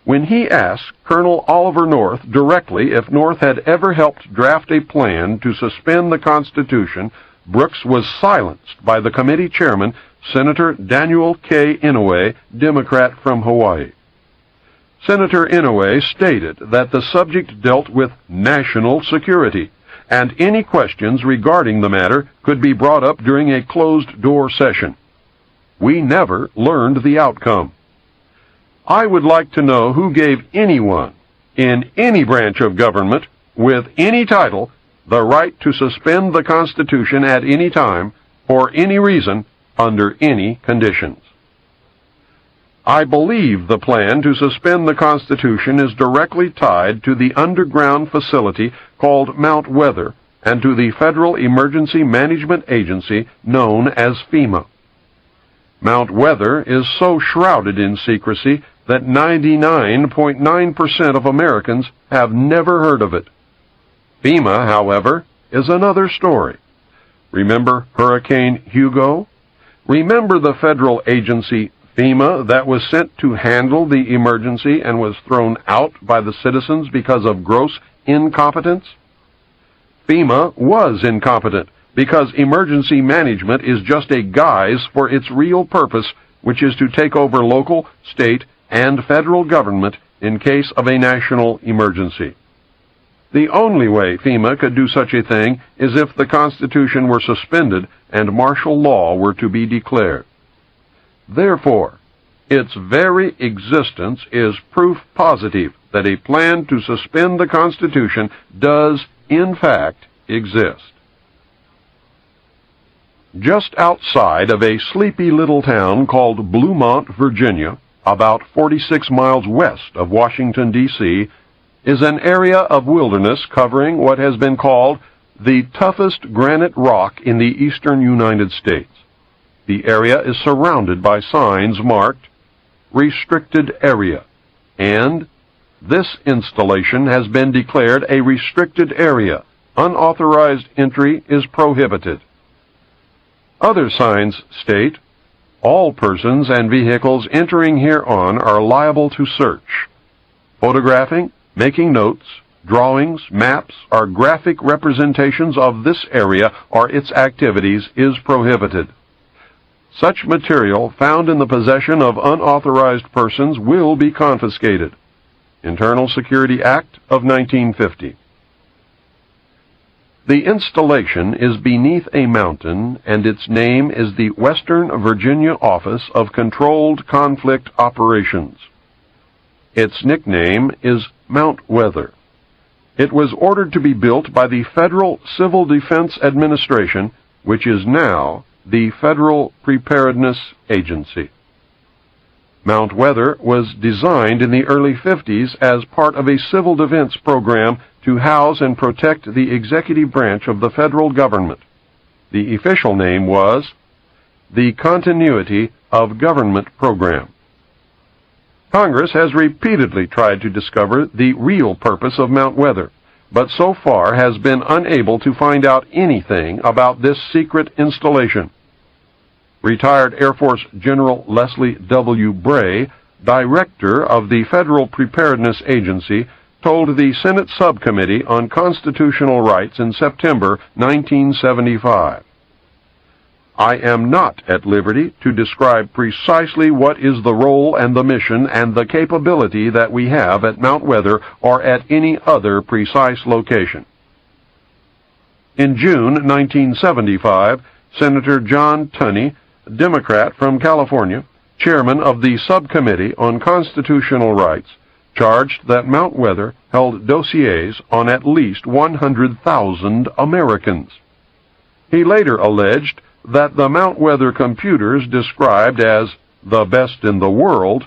When he asked Colonel Oliver North directly if North had ever helped draft a plan to suspend the Constitution, Brooks was silenced by the committee chairman, Senator Daniel K. Inouye, Democrat from Hawaii. Senator Inouye stated that the subject dealt with national security, and any questions regarding the matter could be brought up during a closed-door session. We never learned the outcome. I would like to know who gave anyone, in any branch of government, with any title, the right to suspend the Constitution at any time, for any reason, under any conditions. I believe the plan to suspend the Constitution is directly tied to the underground facility called Mount Weather and to the Federal Emergency Management Agency known as FEMA. Mount Weather is so shrouded in secrecy that 99.9% of Americans have never heard of it. FEMA, however, is another story. Remember Hurricane Hugo? Remember the federal agency FEMA that was sent to handle the emergency and was thrown out by the citizens because of gross incompetence? FEMA was incompetent because emergency management is just a guise for its real purpose, which is to take over local, state, and federal government in case of a national emergency. The only way FEMA could do such a thing is if the Constitution were suspended and martial law were to be declared. Therefore, its very existence is proof positive that a plan to suspend the Constitution does, in fact, exist. Just outside of a sleepy little town called Bluemont, Virginia, about 46 miles west of Washington, D.C., is an area of wilderness covering what has been called the toughest granite rock in the eastern United States. The area is surrounded by signs marked Restricted Area, and this installation has been declared a restricted area. Unauthorized entry is prohibited. Other signs state, all persons and vehicles entering hereon are liable to search. Photographing, making notes, drawings, maps, or graphic representations of this area or its activities is prohibited. Such material found in the possession of unauthorized persons will be confiscated. Internal Security Act of 1950. The installation is beneath a mountain, and its name is the Western Virginia Office of Controlled Conflict Operations. Its nickname is Mount Weather. It was ordered to be built by the Federal Civil Defense Administration, which is now the Federal Preparedness Agency. Mount Weather was designed in the early 50s as part of a civil defense program to house and protect the executive branch of the federal government. The official name was the Continuity of Government Program. Congress has repeatedly tried to discover the real purpose of Mount Weather, but so far has been unable to find out anything about this secret installation. Retired Air Force General Leslie W. Bray, director of the Federal Preparedness Agency, told the Senate Subcommittee on Constitutional Rights in September 1975, I am not at liberty to describe precisely what is the role and the mission and the capability that we have at Mount Weather or at any other precise location. In June 1975, Senator John Tunney, Democrat from California, chairman of the Subcommittee on Constitutional Rights, charged that Mount Weather held dossiers on at least 100,000 Americans. He later alleged that the Mount Weather computers, described as the best in the world,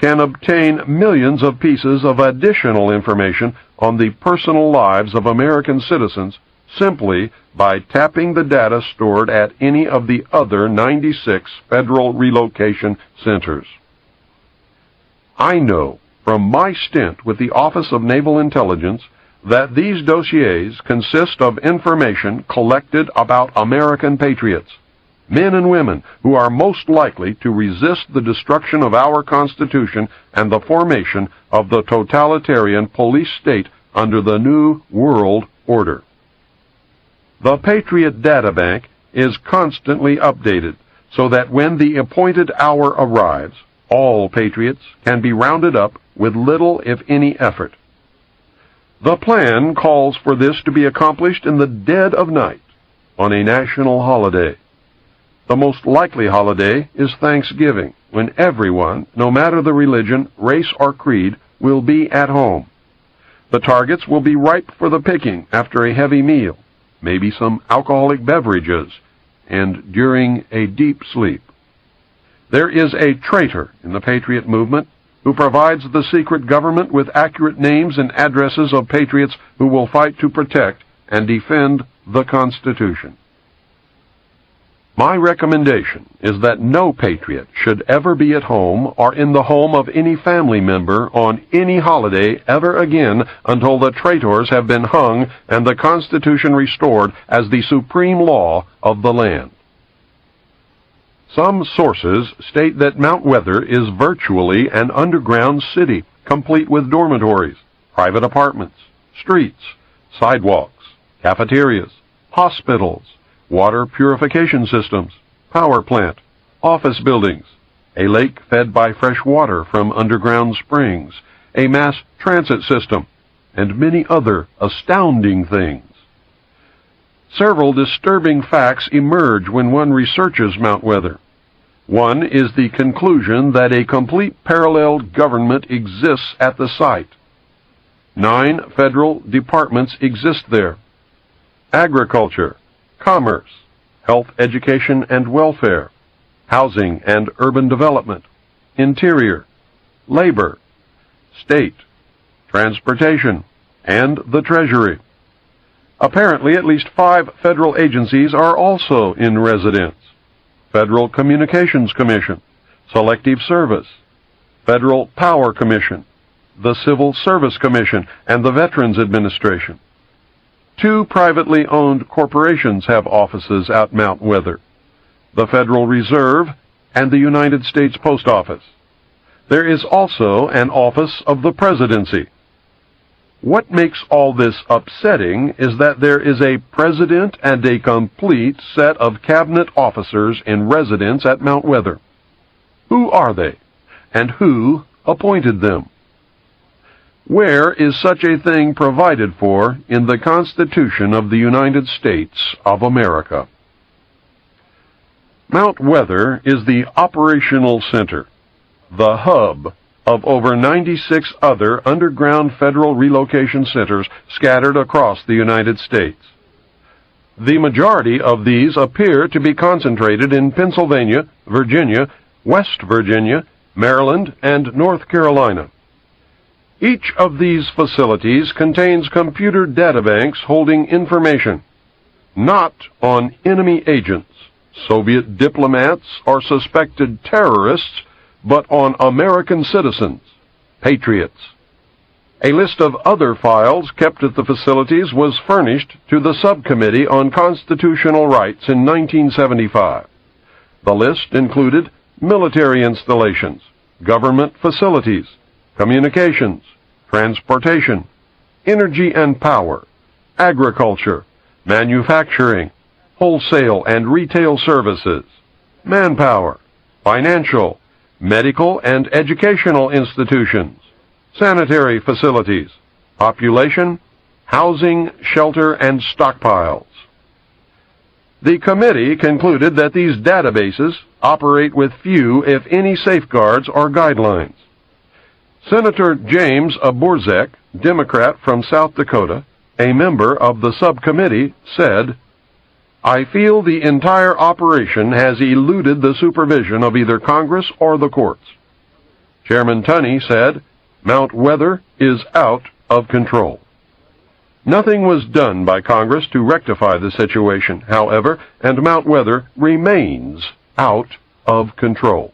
can obtain millions of pieces of additional information on the personal lives of American citizens simply by tapping the data stored at any of the other 96 federal relocation centers. I know from my stint with the Office of Naval Intelligence that these dossiers consist of information collected about American patriots, men and women who are most likely to resist the destruction of our Constitution and the formation of the totalitarian police state under the New World Order. The Patriot Data Bank is constantly updated so that when the appointed hour arrives, all patriots can be rounded up with little, if any, effort. The plan calls for this to be accomplished in the dead of night on a national holiday. The most likely holiday is Thanksgiving, when everyone, no matter the religion, race, or creed, will be at home. The targets will be ripe for the picking after a heavy meal, maybe some alcoholic beverages, and during a deep sleep. There is a traitor in the Patriot movement who provides the secret government with accurate names and addresses of patriots who will fight to protect and defend the Constitution. My recommendation is that no patriot should ever be at home or in the home of any family member on any holiday ever again until the traitors have been hung and the Constitution restored as the supreme law of the land. Some sources state that Mount Weather is virtually an underground city, complete with dormitories, private apartments, streets, sidewalks, cafeterias, hospitals, water purification systems, power plant, office buildings, a lake fed by fresh water from underground springs, a mass transit system, and many other astounding things. Several disturbing facts emerge when one researches Mount Weather. One is the conclusion that a complete parallel government exists at the site. 9 federal departments exist there: agriculture, commerce, health, education, and welfare, housing and urban development, interior, labor, state, transportation, and the Treasury. Apparently, at least 5 federal agencies are also in residence: Federal Communications Commission, Selective Service, Federal Power Commission, the Civil Service Commission, and the Veterans Administration. 2 privately owned corporations have offices at Mount Weather: the Federal Reserve and the United States Post Office. There is also an office of the Presidency. What makes all this upsetting is that there is a president and a complete set of cabinet officers in residence at Mount Weather. Who are they, and who appointed them? Where is such a thing provided for in the Constitution of the United States of America? Mount Weather is the operational center, the hub of over 96 other underground federal relocation centers scattered across the United States. The majority of these appear to be concentrated in Pennsylvania, Virginia, West Virginia, Maryland, and North Carolina. Each of these facilities contains computer databanks holding information, not on enemy agents, Soviet diplomats, or suspected terrorists, but on American citizens, patriots. A list of other files kept at the facilities was furnished to the Subcommittee on Constitutional Rights in 1975. The list included military installations, government facilities, communications, transportation, energy and power, agriculture, manufacturing, wholesale and retail services, manpower, financial, medical and educational institutions, sanitary facilities, population, housing, shelter, and stockpiles. The committee concluded that these databases operate with few, if any, safeguards or guidelines. Senator James Borzek, Democrat from South Dakota, a member of the subcommittee, said, "I feel the entire operation has eluded the supervision of either Congress or the courts." Chairman Tunney said, "Mount Weather is out of control." Nothing was done by Congress to rectify the situation, however, and Mount Weather remains out of control.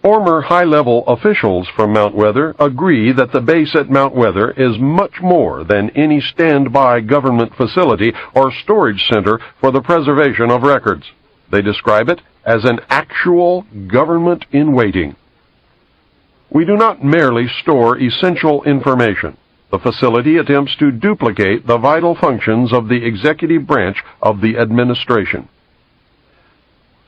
Former high-level officials from Mount Weather agree that the base at Mount Weather is much more than any standby government facility or storage center for the preservation of records. They describe it as an actual government in waiting. We do not merely store essential information. The facility attempts to duplicate the vital functions of the executive branch of the administration.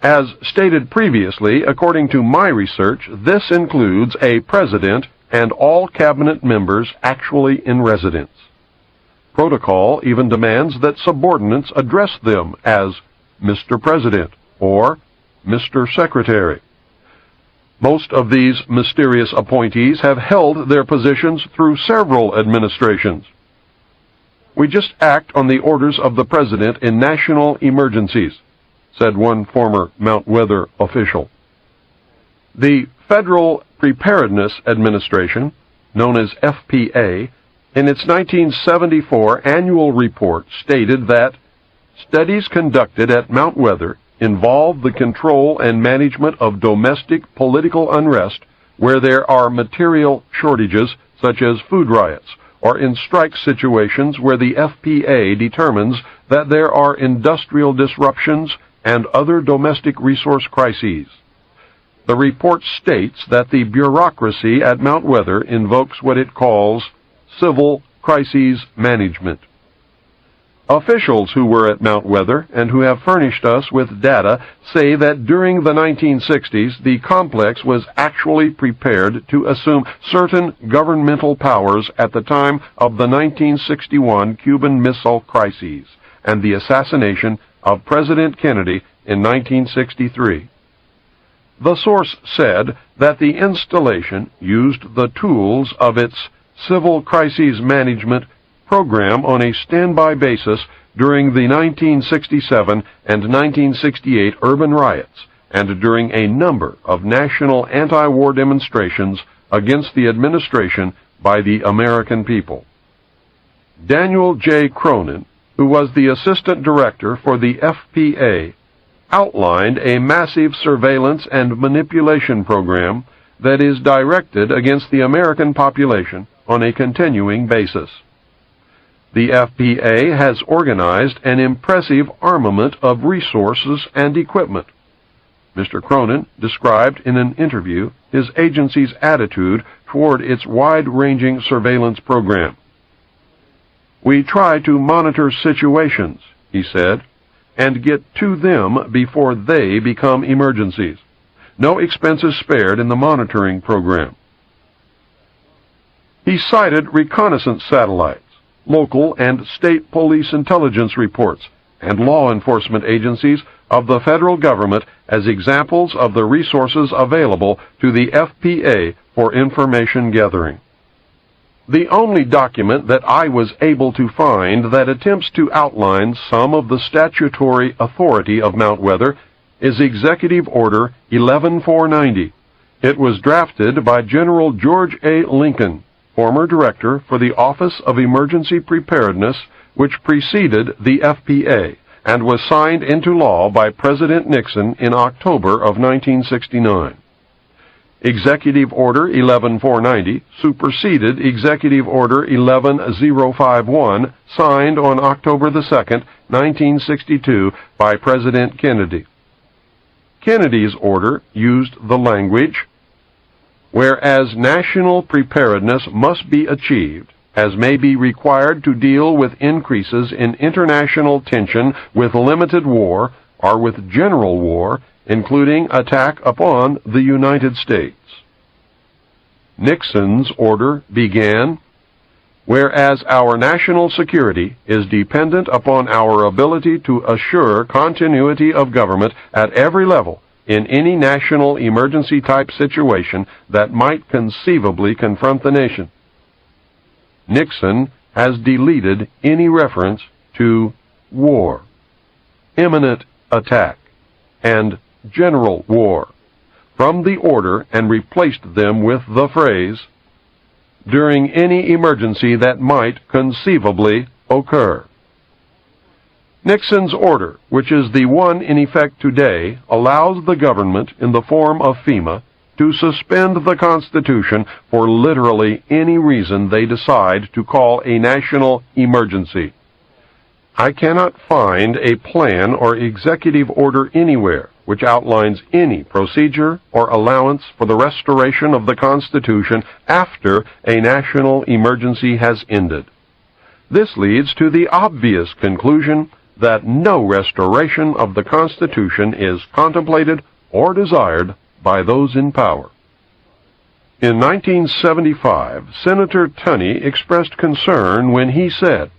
As stated previously, according to my research, this includes a president and all cabinet members actually in residence. Protocol even demands that subordinates address them as Mr. President or Mr. Secretary. Most of these mysterious appointees have held their positions through several administrations. "We just act on the orders of the President in national emergencies," said one former Mount Weather official. The Federal Preparedness Administration, known as FPA, in its 1974 annual report stated that studies conducted at Mount Weather involve the control and management of domestic political unrest where there are material shortages such as food riots, or in strike situations where the FPA determines that there are industrial disruptions and other domestic resource crises. The report states that the bureaucracy at Mount Weather invokes what it calls civil crises management. Officials who were at Mount Weather and who have furnished us with data say that during the 1960s, the complex was actually prepared to assume certain governmental powers at the time of the 1961 Cuban Missile Crisis and the assassination of President Kennedy in 1963. The source said that the installation used the tools of its Civil Crises Management program on a standby basis during the 1967 and 1968 urban riots and during a number of national anti-war demonstrations against the administration by the American people. Daniel J. Cronin, who was the assistant director for the FPA, outlined a massive surveillance and manipulation program that is directed against the American population on a continuing basis. The FPA has organized an impressive armament of resources and equipment. Mr. Cronin described in an interview his agency's attitude toward its wide-ranging surveillance program. "We try to monitor situations," he said, "and get to them before they become emergencies. No expense is spared in the monitoring program." He cited reconnaissance satellites, local and state police intelligence reports, and law enforcement agencies of the federal government as examples of the resources available to the FPA for information gathering. The only document that I was able to find that attempts to outline some of the statutory authority of Mount Weather is Executive Order 11490. It was drafted by General George A. Lincoln, former director for the Office of Emergency Preparedness, which preceded the FPA, and was signed into law by President Nixon in October of 1969. Executive Order 11490 superseded Executive Order 11051, signed on October 2, 1962, by President Kennedy. Kennedy's order used the language, "Whereas national preparedness must be achieved, as may be required to deal with increases in international tension with limited war or with general war, including attack upon the United States." Nixon's order began, "Whereas our national security is dependent upon our ability to assure continuity of government at every level in any national emergency-type situation that might conceivably confront the nation." Nixon has deleted any reference to war, imminent attack, and general war from the order and replaced them with the phrase, "during any emergency that might conceivably occur." Nixon's order, which is the one in effect today, allows the government, in the form of FEMA, to suspend the Constitution for literally any reason they decide to call a national emergency. I cannot find a plan or executive order anywhere which outlines any procedure or allowance for the restoration of the Constitution after a national emergency has ended. This leads to the obvious conclusion that no restoration of the Constitution is contemplated or desired by those in power. In 1975, Senator Tunney expressed concern when he said,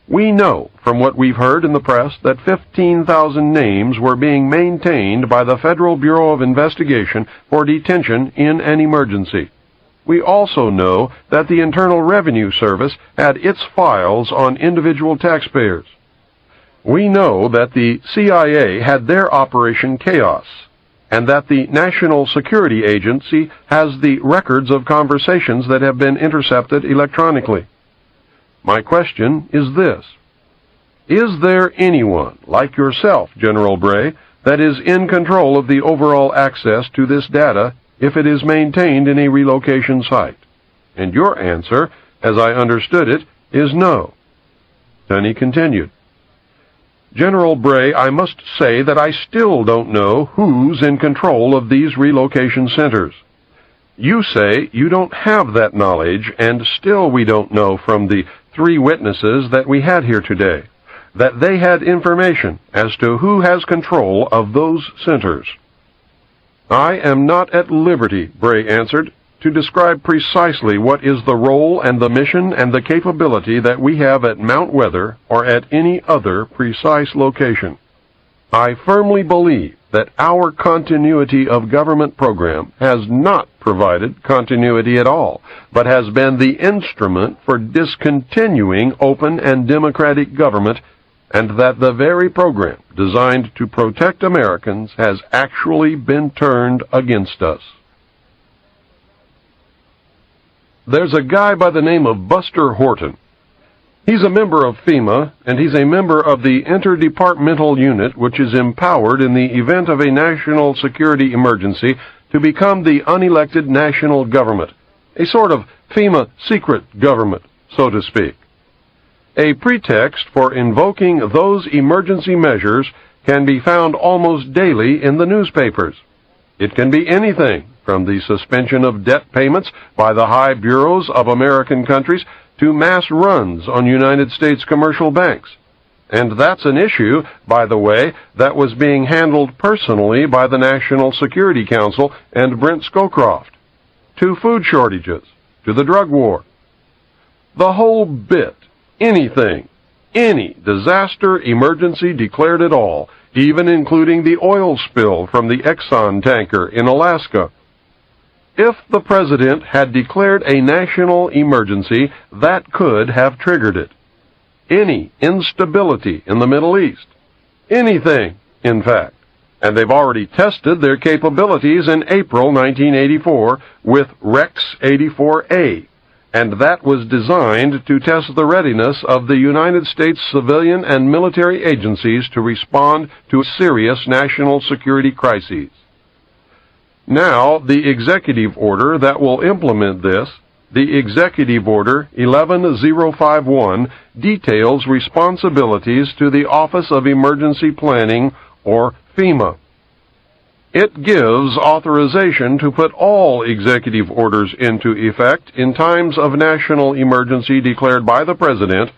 "We know from what we've heard in the press that 15,000 names were being maintained by the Federal Bureau of Investigation for detention in an emergency. We also know that the Internal Revenue Service had its files on individual taxpayers. We know that the CIA had their Operation Chaos, and that the National Security Agency has the records of conversations that have been intercepted electronically. My question is this: is there anyone like yourself, General Bray, that is in control of the overall access to this data if it is maintained in a relocation site? And your answer, as I understood it, is no. Then he continued, General Bray, I must say that I still don't know who's in control of these relocation centers. You say you don't have that knowledge, and still we don't know from the 3 witnesses that we had here today that they had information as to who has control of those centers. I am not at liberty, Bray answered, to describe precisely what is the role and the mission and the capability that we have at Mount Weather or at any other precise location. I firmly believe that our continuity of government program has not provided continuity at all, but has been the instrument for discontinuing open and democratic government, and that the very program designed to protect Americans has actually been turned against us. There's a guy by the name of Buster Horton. He's a member of FEMA, and he's a member of the interdepartmental unit which is empowered in the event of a national security emergency to become the unelected national government, a sort of FEMA secret government, so to speak. A pretext for invoking those emergency measures can be found almost daily in the newspapers. It can be anything from the suspension of debt payments by the high bureaus of American countries to mass runs on United States commercial banks. And that's an issue, by the way, that was being handled personally by the National Security Council and Brent Scowcroft. To food shortages, to the drug war. The whole bit, anything, any disaster emergency declared at all, even including the oil spill from the Exxon tanker in Alaska. If the President had declared a national emergency, that could have triggered it. Any instability in the Middle East. Anything, in fact. And they've already tested their capabilities in April 1984 with Rex 84A, and that was designed to test the readiness of the United States civilian and military agencies to respond to serious national security crises. Now, the executive order that will implement this, the Executive Order 11051, details responsibilities to the Office of Emergency Planning, or FEMA. It gives authorization to put all executive orders into effect in times of national emergency declared by the President,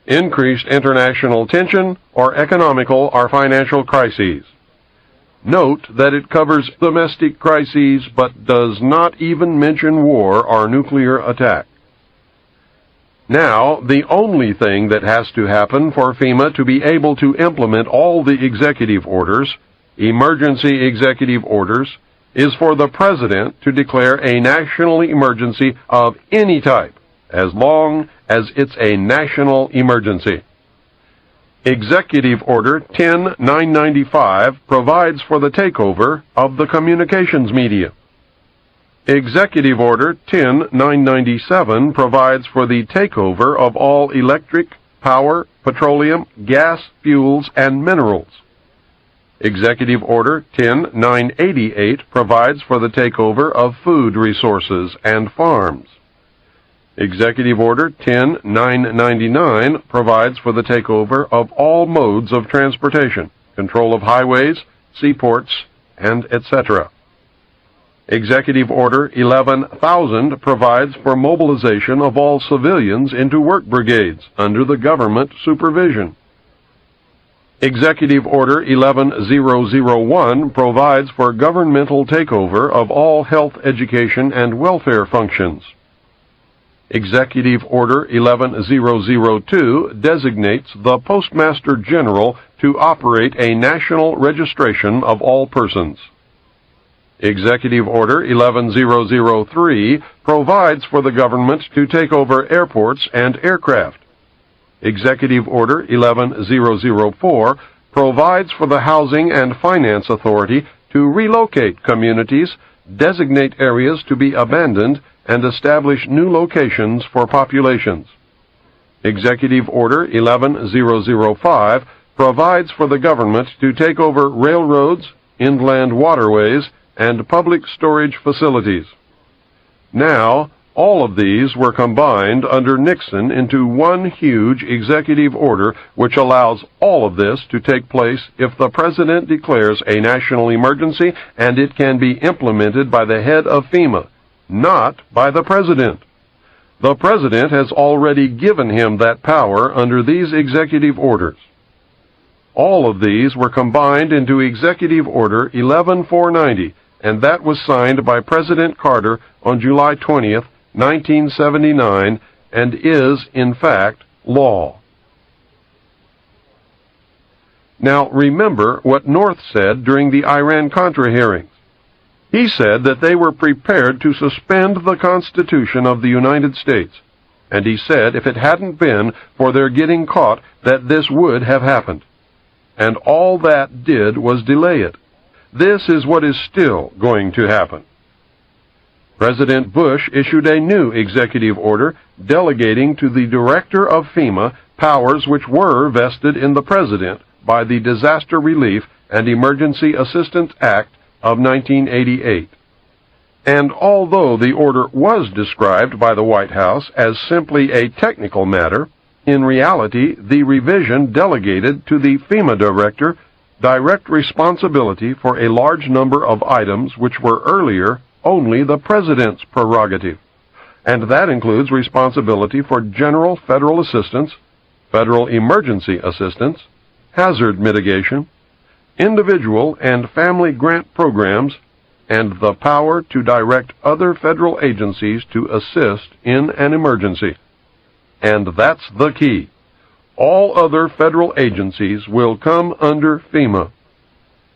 increased international tension, or economical or financial crises. Note that it covers domestic crises but does not even mention war or nuclear attack. Now, the only thing that has to happen for FEMA to be able to implement all the executive orders, emergency executive orders, is for the President to declare a national emergency of any type, as long as it's a national emergency. Executive Order 10995 provides for the takeover of the communications media. Executive Order 10997 provides for the takeover of all electric, power, petroleum, gas, fuels, and minerals. Executive Order 10988 provides for the takeover of food resources and farms. Executive Order 10999 provides for the takeover of all modes of transportation, control of highways, seaports, and etc. Executive Order 11000 provides for mobilization of all civilians into work brigades under the government supervision. Executive Order 11001 provides for governmental takeover of all health, education, and welfare functions. Executive Order 11002 designates the Postmaster General to operate a national registration of all persons. Executive Order 11003 provides for the government to take over airports and aircraft. Executive Order 11004 provides for the Housing and Finance Authority to relocate communities, designate areas to be abandoned, and establish new locations for populations. Executive Order 11005 provides for the government to take over railroads, inland waterways, and public storage facilities. Now, all of these were combined under Nixon into one huge executive order which allows all of this to take place if the President declares a national emergency, and it can be implemented by the head of FEMA, not by the President. The President has already given him that power under these executive orders. All of these were combined into Executive Order 11490, and that was signed by President Carter on July 20th, 1979, and is, in fact, law. Now, remember what North said during the Iran-Contra hearings. He said that they were prepared to suspend the Constitution of the United States, and he said if it hadn't been for their getting caught that this would have happened. And all that did was delay it. This is what is still going to happen. President Bush issued a new executive order delegating to the director of FEMA powers which were vested in the President by the Disaster Relief and Emergency Assistance Act of 1988. And although the order was described by the White House as simply a technical matter, in reality the revision delegated to the FEMA director direct responsibility for a large number of items which were earlier only the President's prerogative, and that includes responsibility for general federal assistance, federal emergency assistance, hazard mitigation, individual and family grant programs, and the power to direct other federal agencies to assist in an emergency. And that's the key. All other federal agencies will come under FEMA.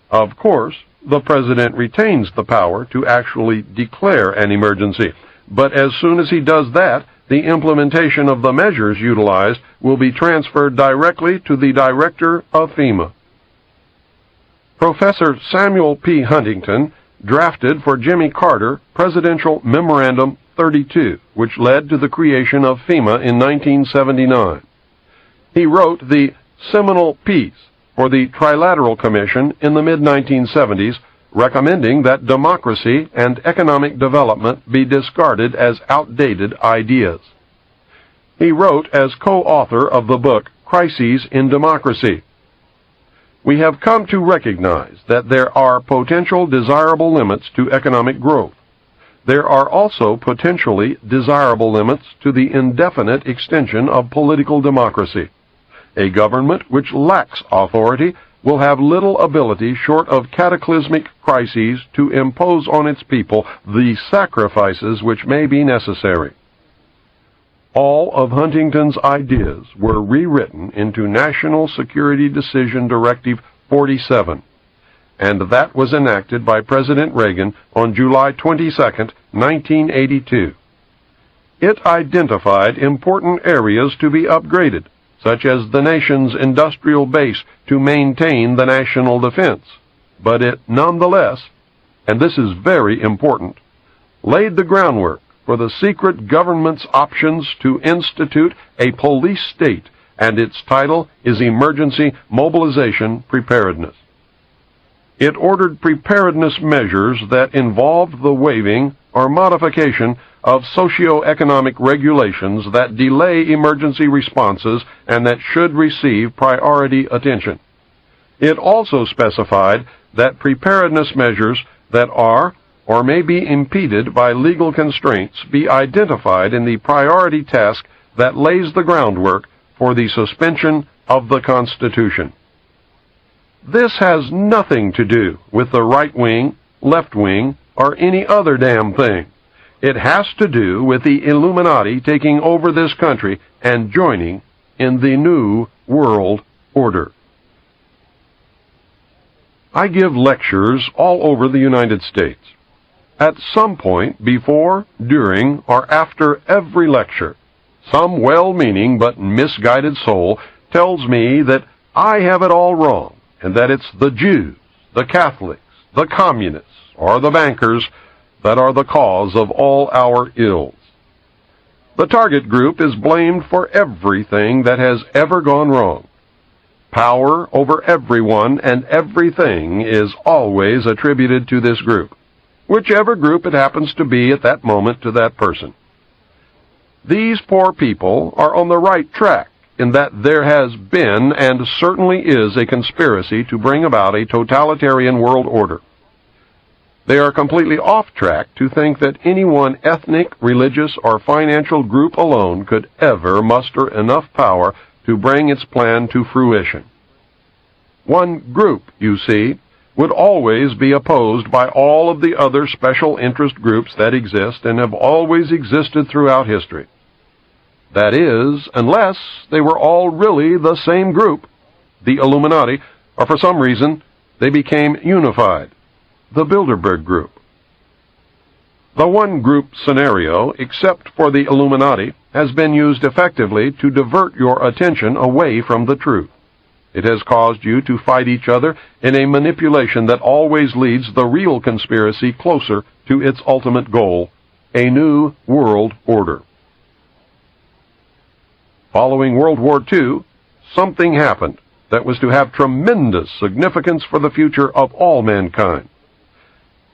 Of course, the President retains the power to actually declare an emergency, but as soon as he does that, the implementation of the measures utilized will be transferred directly to the director of FEMA. Professor Samuel P. Huntington drafted for Jimmy Carter Presidential Memorandum 32, which led to the creation of FEMA in 1979. He wrote the seminal piece for the Trilateral Commission in the mid-1970s, recommending that democracy and economic development be discarded as outdated ideas. He wrote as co-author of the book Crises in Democracy. We have come to recognize that there are potential desirable limits to economic growth. There are also potentially desirable limits to the indefinite extension of political democracy. A government which lacks authority will have little ability short of cataclysmic crises to impose on its people the sacrifices which may be necessary. All of Huntington's ideas were rewritten into National Security Decision Directive 47, and that was enacted by President Reagan on July 22, 1982. It identified important areas to be upgraded, such as the nation's industrial base to maintain the national defense, but it nonetheless, and this is very important, laid the groundwork for the secret government's options to institute a police state, and its title is Emergency Mobilization Preparedness. It ordered preparedness measures that involved the waiving or modification of socio-economic regulations that delay emergency responses and that should receive priority attention. It also specified that preparedness measures that are or may be impeded by legal constraints be identified in the priority task that lays the groundwork for the suspension of the Constitution. This has nothing to do with the right wing, left wing, or any other damn thing. It has to do with the Illuminati taking over this country and joining in the New World Order. I give lectures all over the United States. At some point before, during, or after every lecture, some well-meaning but misguided soul tells me that I have it all wrong, and that it's the Jews, the Catholics, the communists, or the bankers that are the cause of all our ills. The target group is blamed for everything that has ever gone wrong. Power over everyone and everything is always attributed to this group, whichever group it happens to be at that moment to that person. These poor people are on the right track in that there has been and certainly is a conspiracy to bring about a totalitarian world order. They are completely off track to think that any one ethnic, religious, or financial group alone could ever muster enough power to bring its plan to fruition. One group, you see, would always be opposed by all of the other special interest groups that exist and have always existed throughout history. That is, unless they were all really the same group, the Illuminati, or for some reason they became unified, the Bilderberg Group. The one-group scenario, except for the Illuminati, has been used effectively to divert your attention away from the truth. It has caused you to fight each other in a manipulation that always leads the real conspiracy closer to its ultimate goal, a new world order. Following World War II, something happened that was to have tremendous significance for the future of all mankind.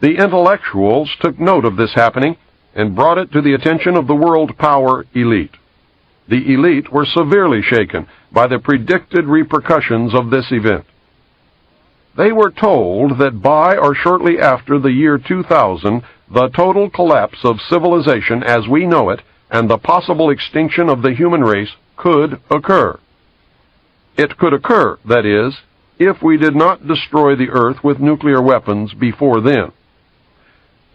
The intellectuals took note of this happening and brought it to the attention of the world power elite. The elite were severely shaken by the predicted repercussions of this event. They were told that by or shortly after the year 2000, the total collapse of civilization as we know it and the possible extinction of the human race could occur. It could occur, that is, if we did not destroy the earth with nuclear weapons before then.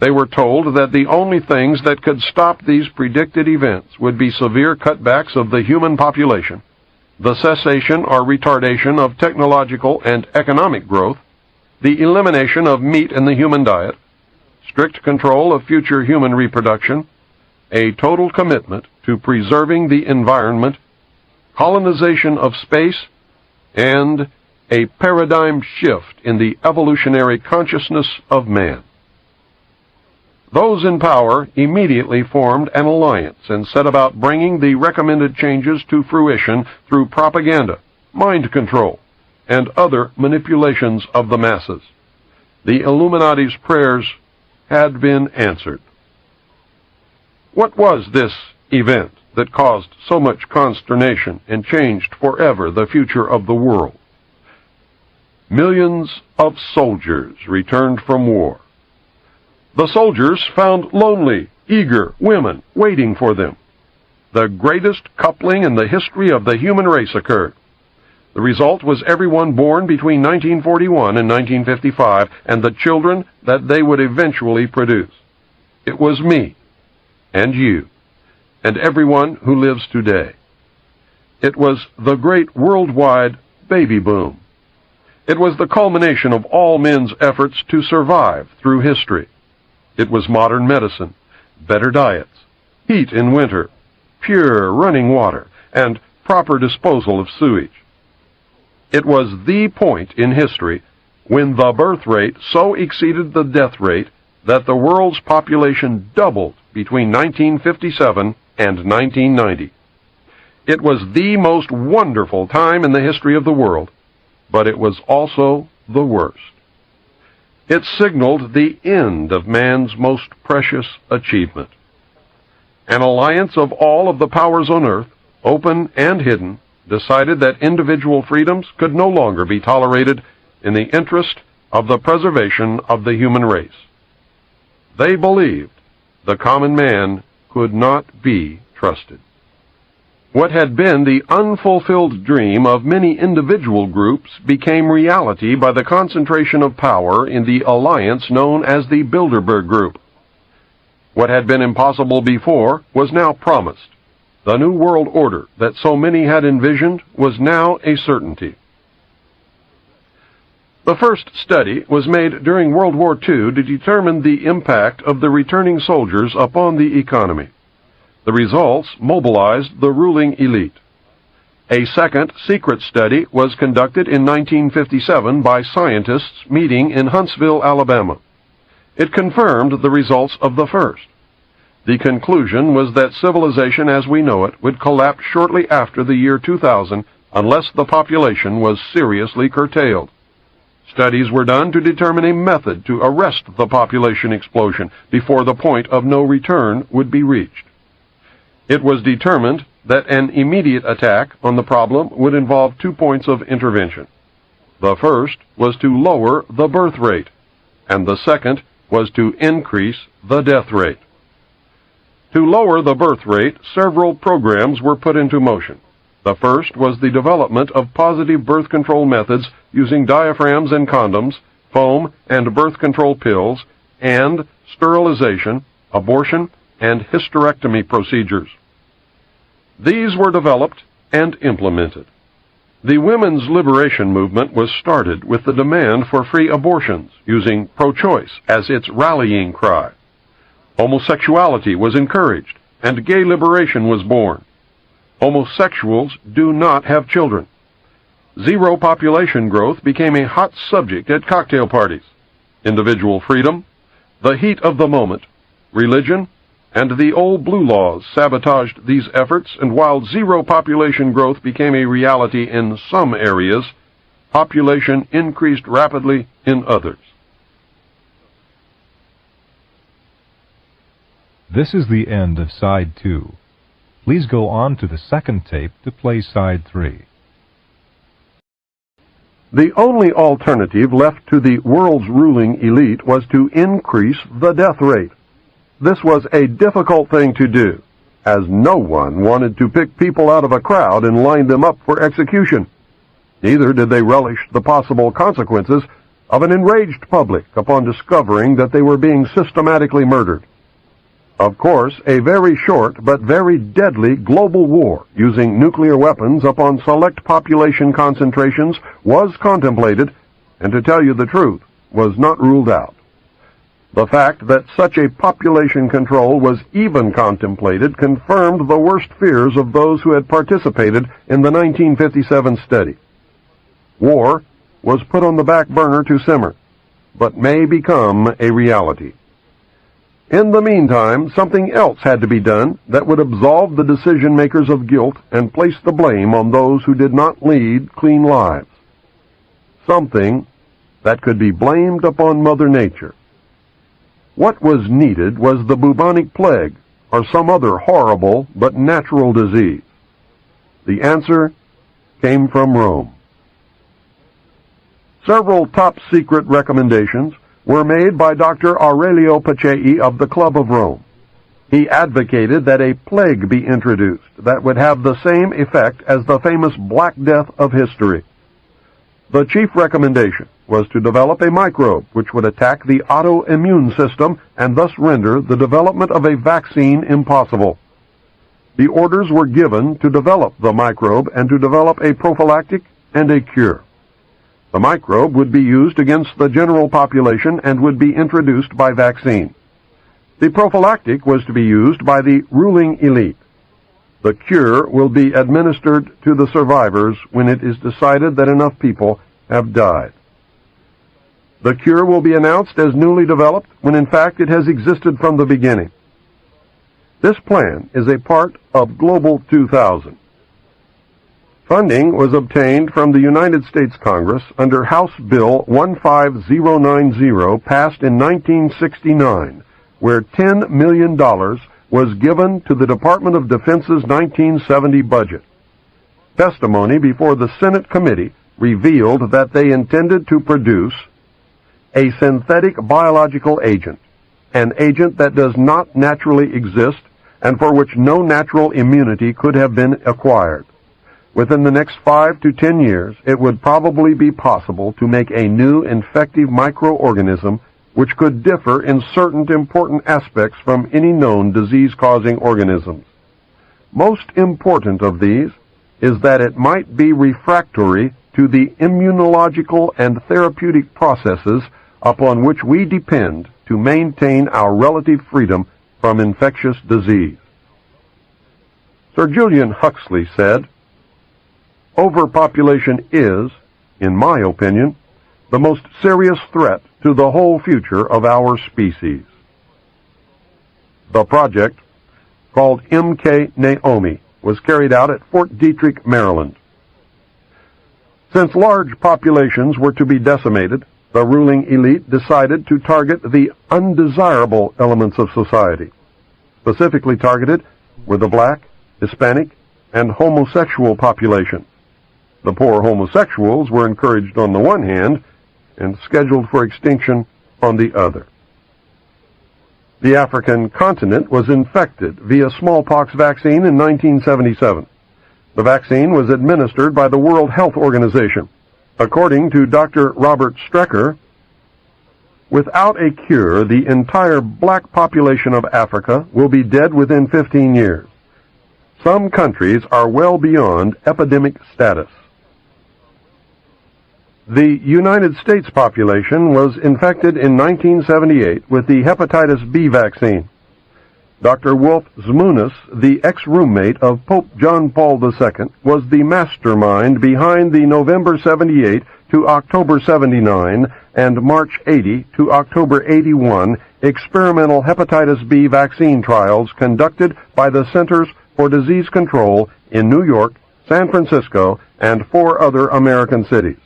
They were told that the only things that could stop these predicted events would be severe cutbacks of the human population, the cessation or retardation of technological and economic growth, the elimination of meat in the human diet, strict control of future human reproduction, a total commitment to preserving the environment, colonization of space, and a paradigm shift in the evolutionary consciousness of man. Those in power immediately formed an alliance and set about bringing the recommended changes to fruition through propaganda, mind control, and other manipulations of the masses. The Illuminati's prayers had been answered. What was this event that caused so much consternation and changed forever the future of the world? Millions of soldiers returned from war. The soldiers found lonely, eager women waiting for them. The greatest coupling in the history of the human race occurred. The result was everyone born between 1941 and 1955 and the children that they would eventually produce. It was me, and you, and everyone who lives today. It was the great worldwide baby boom. It was the culmination of all men's efforts to survive through history. It was modern medicine, better diets, heat in winter, pure running water, and proper disposal of sewage. It was the point in history when the birth rate so exceeded the death rate that the world's population doubled between 1957 and 1990. It was the most wonderful time in the history of the world, but it was also the worst. It signaled the end of man's most precious achievement. An alliance of all of the powers on earth, open and hidden, decided that individual freedoms could no longer be tolerated in the interest of the preservation of the human race. They believed the common man could not be trusted. What had been the unfulfilled dream of many individual groups became reality by the concentration of power in the alliance known as the Bilderberg Group. What had been impossible before was now promised. The new world order that so many had envisioned was now a certainty. The first study was made during World War II to determine the impact of the returning soldiers upon the economy. The results mobilized the ruling elite. A second secret study was conducted in 1957 by scientists meeting in Huntsville, Alabama. It confirmed the results of the first. The conclusion was that civilization as we know it would collapse shortly after the year 2000 unless the population was seriously curtailed. Studies were done to determine a method to arrest the population explosion before the point of no return would be reached. It was determined that an immediate attack on the problem would involve 2 points of intervention. The first was to lower the birth rate, and the second was to increase the death rate. To lower the birth rate, several programs were put into motion. The first was the development of positive birth control methods using diaphragms and condoms, foam and birth control pills, and sterilization, abortion, and hysterectomy procedures. These were developed and implemented. The women's liberation movement was started with the demand for free abortions, using pro-choice as its rallying cry. Homosexuality was encouraged, and gay liberation was born. Homosexuals do not have children. Zero population growth became a hot subject at cocktail parties. Individual freedom, the heat of the moment, religion, and the old blue laws sabotaged these efforts, and while zero population growth became a reality in some areas, population increased rapidly in others. This is the end of Side 2. Please go on to the second tape to play Side 3. The only alternative left to the world's ruling elite was to increase the death rate. This was a difficult thing to do, as no one wanted to pick people out of a crowd and line them up for execution. Neither did they relish the possible consequences of an enraged public upon discovering that they were being systematically murdered. Of course, a very short but very deadly global war using nuclear weapons upon select population concentrations was contemplated, and to tell you the truth, was not ruled out. The fact that such a population control was even contemplated confirmed the worst fears of those who had participated in the 1957 study. War was put on the back burner to simmer, but may become a reality. In the meantime, something else had to be done that would absolve the decision-makers of guilt and place the blame on those who did not lead clean lives. Something that could be blamed upon Mother Nature. What was needed was the bubonic plague or some other horrible but natural disease. The answer came from Rome. Several top-secret recommendations were made by Dr. Aurelio Pacelli of the Club of Rome. He advocated that a plague be introduced that would have the same effect as the famous Black Death of history. The chief recommendation was to develop a microbe which would attack the autoimmune system and thus render the development of a vaccine impossible. The orders were given to develop the microbe and to develop a prophylactic and a cure. The microbe would be used against the general population and would be introduced by vaccine. The prophylactic was to be used by the ruling elite. The cure will be administered to the survivors when it is decided that enough people have died. The cure will be announced as newly developed when in fact it has existed from the beginning. This plan is a part of Global 2000. Funding was obtained from the United States Congress under House Bill 15090 passed in 1969, where $10 million was given to the Department of Defense's 1970 budget. Testimony before the Senate committee revealed that they intended to produce a synthetic biological agent, an agent that does not naturally exist and for which no natural immunity could have been acquired. Within the next 5 to 10 years, it would probably be possible to make a new infective microorganism which could differ in certain important aspects from any known disease-causing organisms. Most important of these is that it might be refractory to the immunological and therapeutic processes upon which we depend to maintain our relative freedom from infectious disease. Sir Julian Huxley said, overpopulation is, in my opinion, the most serious threat to the whole future of our species. The project, called M.K. Naomi, was carried out at Fort Detrick, Maryland. Since large populations were to be decimated, the ruling elite decided to target the undesirable elements of society. Specifically targeted were the black, Hispanic, and homosexual population. The poor homosexuals were encouraged on the one hand and scheduled for extinction on the other. The African continent was infected via smallpox vaccine in 1977. The vaccine was administered by the World Health Organization. According to Dr. Robert Strecker, without a cure, the entire black population of Africa will be dead within 15 years. Some countries are well beyond epidemic status. The United States population was infected in 1978 with the hepatitis B vaccine. Dr. Wolf Zmunis, the ex-roommate of Pope John Paul II, was the mastermind behind the November 78 to October 79 and March 80 to October 81 experimental hepatitis B vaccine trials conducted by the Centers for Disease Control in New York, San Francisco, and 4 other American cities.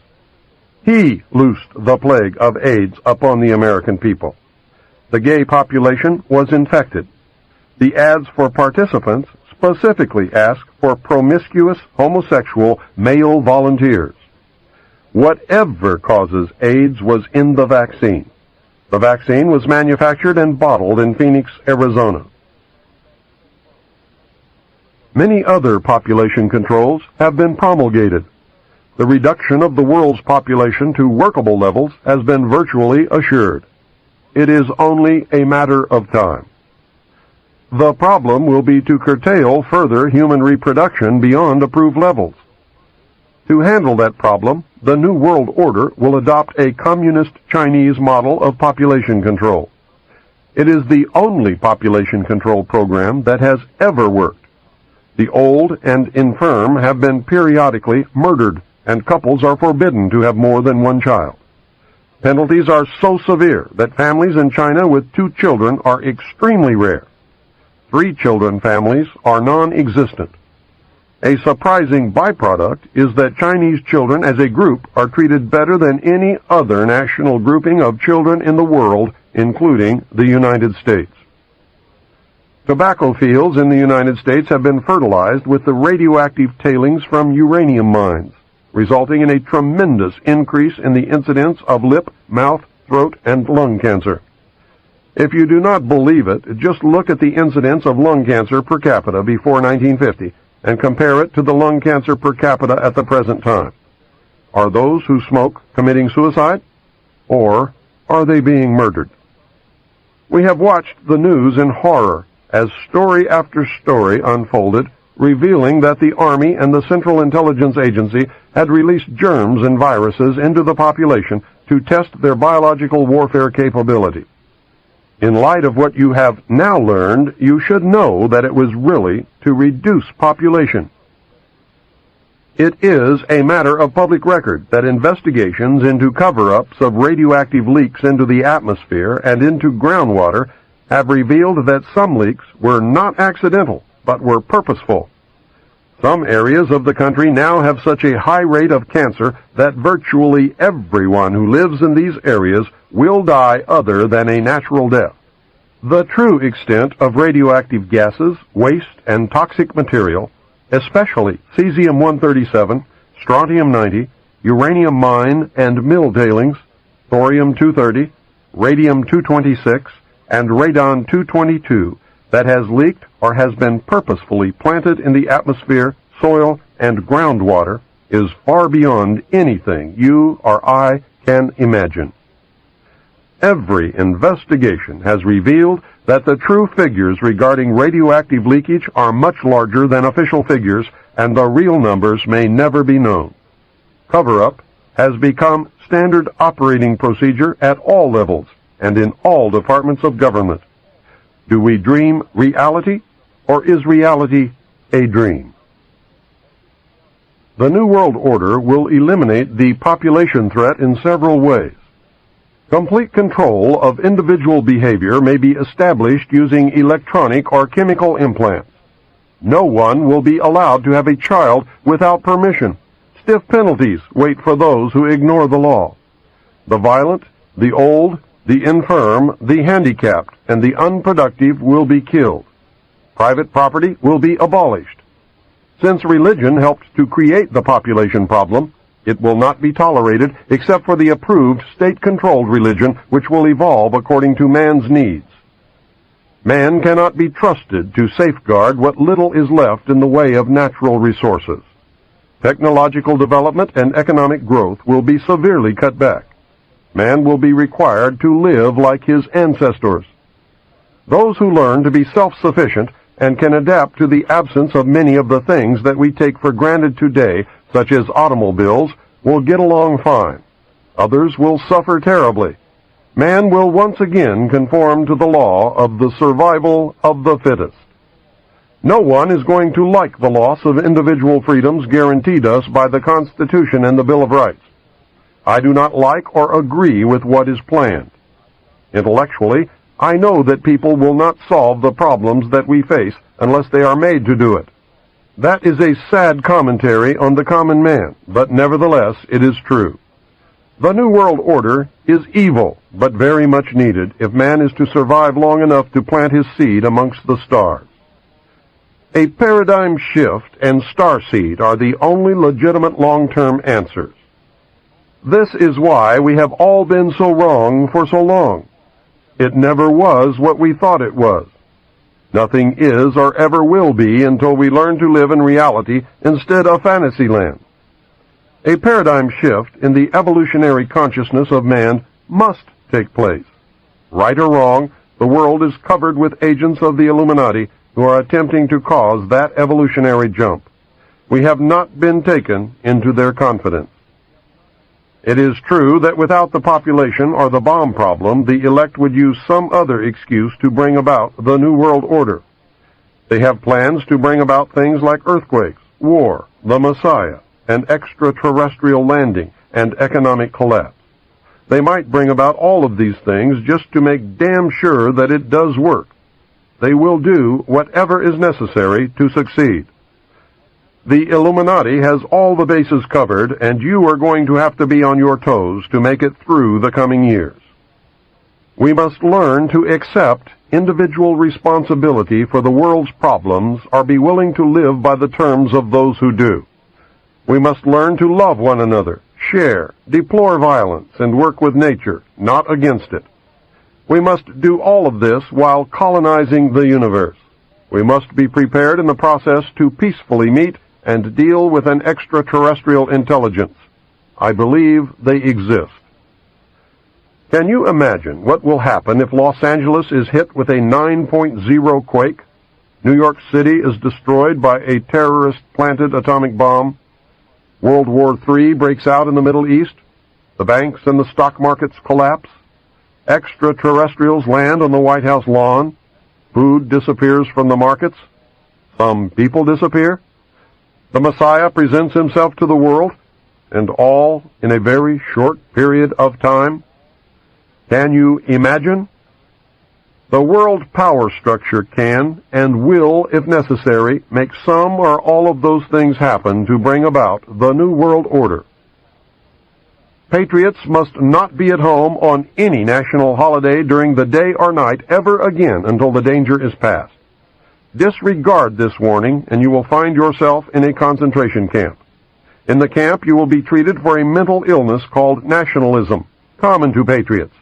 He loosed the plague of AIDS upon the American people. The gay population was infected. The ads for participants specifically ask for promiscuous homosexual male volunteers. Whatever causes AIDS was in the vaccine. The vaccine was manufactured and bottled in Phoenix, Arizona. Many other population controls have been promulgated. The reduction of the world's population to workable levels has been virtually assured. It is only a matter of time. The problem will be to curtail further human reproduction beyond approved levels. To handle that problem, the New World Order will adopt a communist Chinese model of population control. It is the only population control program that has ever worked. The old and infirm have been periodically murdered, and couples are forbidden to have more than one child. Penalties are so severe that families in China with 2 children are extremely rare. 3 children families are non-existent. A surprising byproduct is that Chinese children as a group are treated better than any other national grouping of children in the world, including the United States. Tobacco fields in the United States have been fertilized with the radioactive tailings from uranium mines, resulting in a tremendous increase in the incidence of lip, mouth, throat, and lung cancer. If you do not believe it, just look at the incidence of lung cancer per capita before 1950 and compare it to the lung cancer per capita at the present time. Are those who smoke committing suicide? Or are they being murdered? We have watched the news in horror as story after story unfolded, revealing that the Army and the Central Intelligence Agency had released germs and viruses into the population to test their biological warfare capability. In light of what you have now learned, you should know that it was really to reduce population. It is a matter of public record that investigations into cover-ups of radioactive leaks into the atmosphere and into groundwater have revealed that some leaks were not accidental, but were purposeful. Some areas of the country now have such a high rate of cancer that virtually everyone who lives in these areas will die other than a natural death. The true extent of radioactive gases, waste, and toxic material, especially cesium-137, strontium-90, uranium mine and mill tailings, thorium-230, radium-226, and radon-222, that has leaked or has been purposefully planted in the atmosphere, soil, and groundwater is far beyond anything you or I can imagine. Every investigation has revealed that the true figures regarding radioactive leakage are much larger than official figures, and the real numbers may never be known. Cover-up has become standard operating procedure at all levels and in all departments of government. Do we dream reality, or is reality a dream? The New World Order will eliminate the population threat in several ways. Complete control of individual behavior may be established using electronic or chemical implants. No one will be allowed to have a child without permission. Stiff penalties wait for those who ignore the law. The violent, the old, the infirm, the handicapped, and the unproductive will be killed. Private property will be abolished. Since religion helped to create the population problem, it will not be tolerated except for the approved state-controlled religion which will evolve according to man's needs. Man cannot be trusted to safeguard what little is left in the way of natural resources. Technological development and economic growth will be severely cut back. Man will be required to live like his ancestors. Those who learn to be self-sufficient and can adapt to the absence of many of the things that we take for granted today, such as automobiles, will get along fine. Others will suffer terribly. Man will once again conform to the law of the survival of the fittest. No one is going to like the loss of individual freedoms guaranteed us by the Constitution and the Bill of Rights. I do not like or agree with what is planned. Intellectually, I know that people will not solve the problems that we face unless they are made to do it. That is a sad commentary on the common man, but nevertheless it is true. The New World Order is evil, but very much needed if man is to survive long enough to plant his seed amongst the stars. A paradigm shift and starseed are the only legitimate long-term answers. This is why we have all been so wrong for so long. It never was what we thought it was. Nothing is or ever will be until we learn to live in reality instead of fantasyland. A paradigm shift in the evolutionary consciousness of man must take place. Right or wrong, the world is covered with agents of the Illuminati who are attempting to cause that evolutionary jump. We have not been taken into their confidence. It is true that without the population or the bomb problem, the elect would use some other excuse to bring about the New World Order. They have plans to bring about things like earthquakes, war, the Messiah, an extraterrestrial landing, and economic collapse. They might bring about all of these things just to make damn sure that it does work. They will do whatever is necessary to succeed. The Illuminati has all the bases covered, and you are going to have to be on your toes to make it through the coming years. We must learn to accept individual responsibility for the world's problems or be willing to live by the terms of those who do. We must learn to love one another, share, deplore violence, and work with nature, not against it. We must do all of this while colonizing the universe. We must be prepared in the process to peacefully meet and deal with an extraterrestrial intelligence. I believe they exist. Can you imagine what will happen if Los Angeles is hit with a 9.0 quake? New York City is destroyed by a terrorist-planted atomic bomb? World War III breaks out in the Middle East? The banks and the stock markets collapse? Extraterrestrials land on the White House lawn? Food disappears from the markets? Some people disappear? The Messiah presents himself to the world, and all in a very short period of time? Can you imagine? The world power structure can, and will, if necessary, make some or all of those things happen to bring about the New World Order. Patriots must not be at home on any national holiday during the day or night ever again until the danger is past. Disregard this warning, and you will find yourself in a concentration camp. In the camp, you will be treated for a mental illness called nationalism, common to patriots.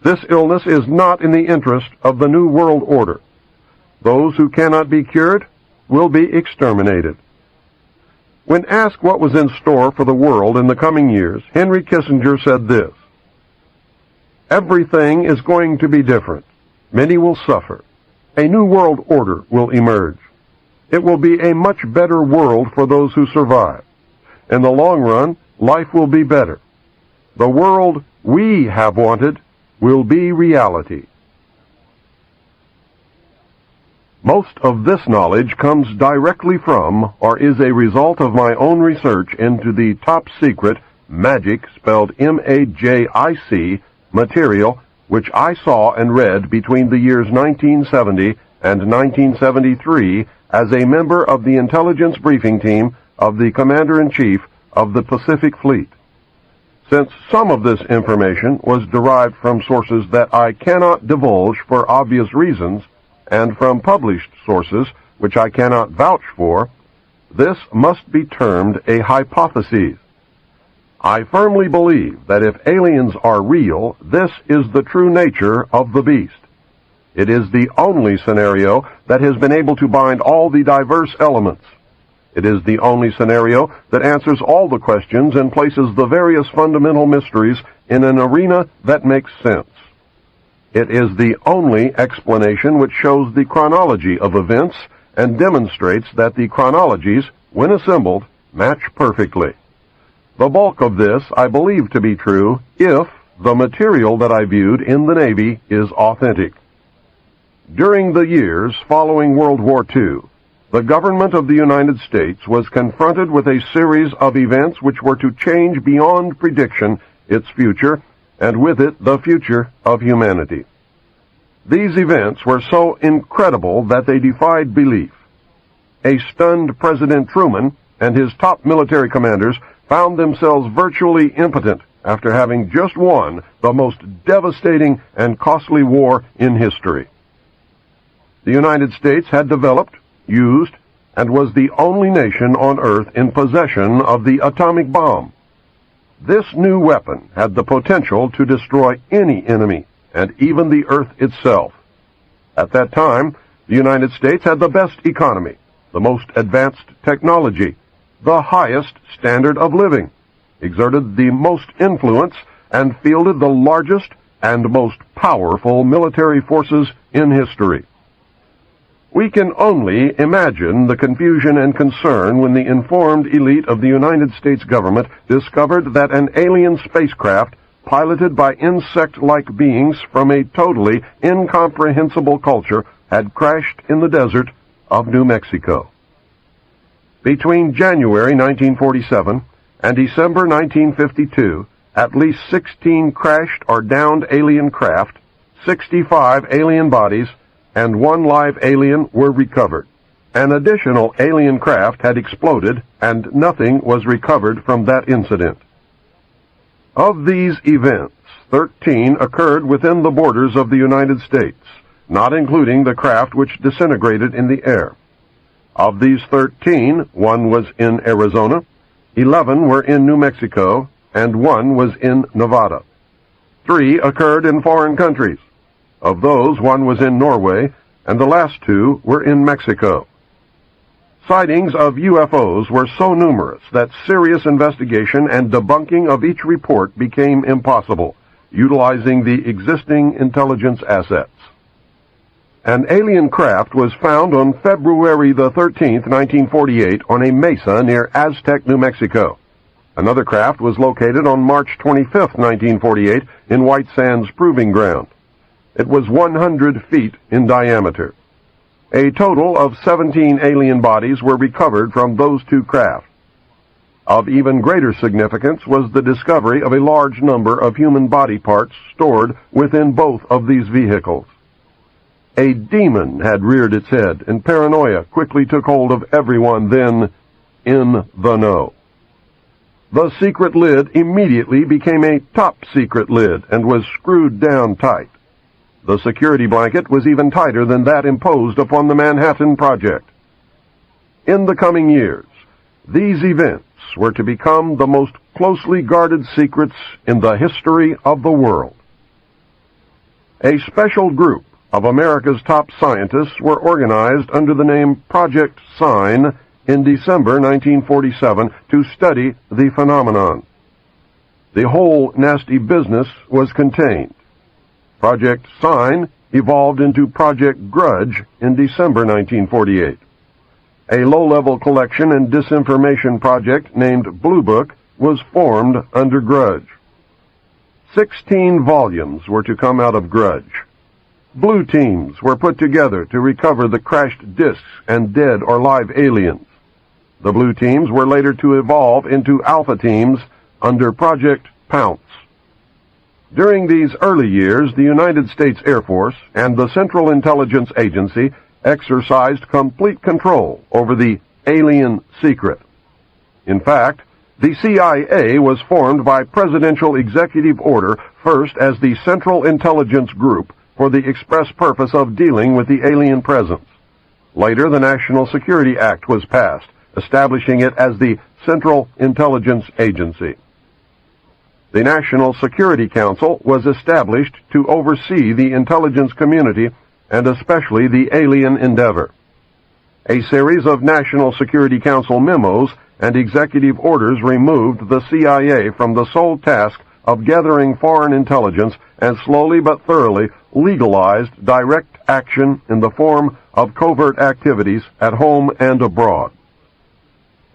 This illness is not in the interest of the New World Order. Those who cannot be cured will be exterminated. When asked what was in store for the world in the coming years, Henry Kissinger said this: "Everything is going to be different. Many will suffer. A new world order will emerge. It will be a much better world for those who survive. In the long run, life will be better. The world we have wanted will be reality." Most of this knowledge comes directly from or is a result of my own research into the top-secret MAGIC, spelled M-A-J-I-C, material which I saw and read between the years 1970 and 1973 as a member of the intelligence briefing team of the Commander-in-Chief of the Pacific Fleet. Since some of this information was derived from sources that I cannot divulge for obvious reasons, and from published sources which I cannot vouch for, this must be termed a hypothesis. I firmly believe that if aliens are real, this is the true nature of the beast. It is the only scenario that has been able to bind all the diverse elements. It is the only scenario that answers all the questions and places the various fundamental mysteries in an arena that makes sense. It is the only explanation which shows the chronology of events and demonstrates that the chronologies, when assembled, match perfectly. The bulk of this I believe to be true if the material that I viewed in the Navy is authentic. During the years following World War II, the government of the United States was confronted with a series of events which were to change beyond prediction its future, and with it the future of humanity. These events were so incredible that they defied belief. A stunned President Truman and his top military commanders found themselves virtually impotent after having just won the most devastating and costly war in history. The United States had developed, used, and was the only nation on Earth in possession of the atomic bomb. This new weapon had the potential to destroy any enemy, and even the Earth itself. At that time, the United States had the best economy, the most advanced technology, the highest standard of living, exerted the most influence, and fielded the largest and most powerful military forces in history. We can only imagine the confusion and concern when the informed elite of the United States government discovered that an alien spacecraft piloted by insect-like beings from a totally incomprehensible culture had crashed in the desert of New Mexico. Between January 1947 and December 1952, at least 16 crashed or downed alien craft, 65 alien bodies, and 1 live alien were recovered. An additional alien craft had exploded, and nothing was recovered from that incident. Of these events, 13 occurred within the borders of the United States, not including the craft which disintegrated in the air. Of these 13, 1 was in Arizona, 11 were in New Mexico, and 1 was in Nevada. 3 occurred in foreign countries. Of those, 1 was in Norway, and the last 2 were in Mexico. Sightings of UFOs were so numerous that serious investigation and debunking of each report became impossible, utilizing the existing intelligence assets. An alien craft was found on February the 13th, 1948, on a mesa near Aztec, New Mexico. Another craft was located on March 25th, 1948, in White Sands Proving Ground. It was 100 feet in diameter. A total of 17 alien bodies were recovered from those 2 craft. Of even greater significance was the discovery of a large number of human body parts stored within both of these vehicles. A demon had reared its head, and paranoia quickly took hold of everyone then in the know. The secret lid immediately became a top-secret lid and was screwed down tight. The security blanket was even tighter than that imposed upon the Manhattan Project. In the coming years, these events were to become the most closely guarded secrets in the history of the world. A special group of America's top scientists were organized under the name Project Sign in December 1947 to study the phenomenon. The whole nasty business was contained. Project Sign evolved into Project Grudge in December 1948. A low-level collection and disinformation project named Blue Book was formed under Grudge. 16 volumes were to come out of Grudge. Blue teams were put together to recover the crashed discs and dead or live aliens. The blue teams were later to evolve into alpha teams under Project Pounce. During these early years, the United States Air Force and the Central Intelligence Agency exercised complete control over the alien secret. In fact, the CIA was formed by presidential executive order first as the Central Intelligence Group for the express purpose of dealing with the alien presence. Later, the National Security Act was passed, establishing it as the Central Intelligence Agency. The National Security Council was established to oversee the intelligence community and especially the alien endeavor. A series of National Security Council memos and executive orders removed the CIA from the sole task of gathering foreign intelligence and slowly but thoroughly legalized direct action in the form of covert activities at home and abroad.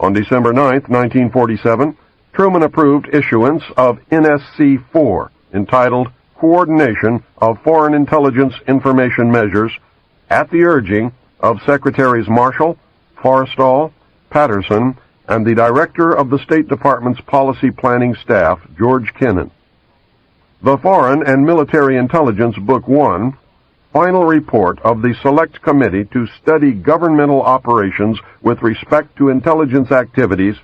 On December 9, 1947, Truman approved issuance of NSC-4, entitled Coordination of Foreign Intelligence Information Measures, at the urging of Secretaries Marshall, Forrestal, Patterson, and the Director of the State Department's Policy Planning Staff, George Kennan. The Foreign and Military Intelligence Book 1, Final Report of the Select Committee to Study Governmental Operations with Respect to Intelligence Activities,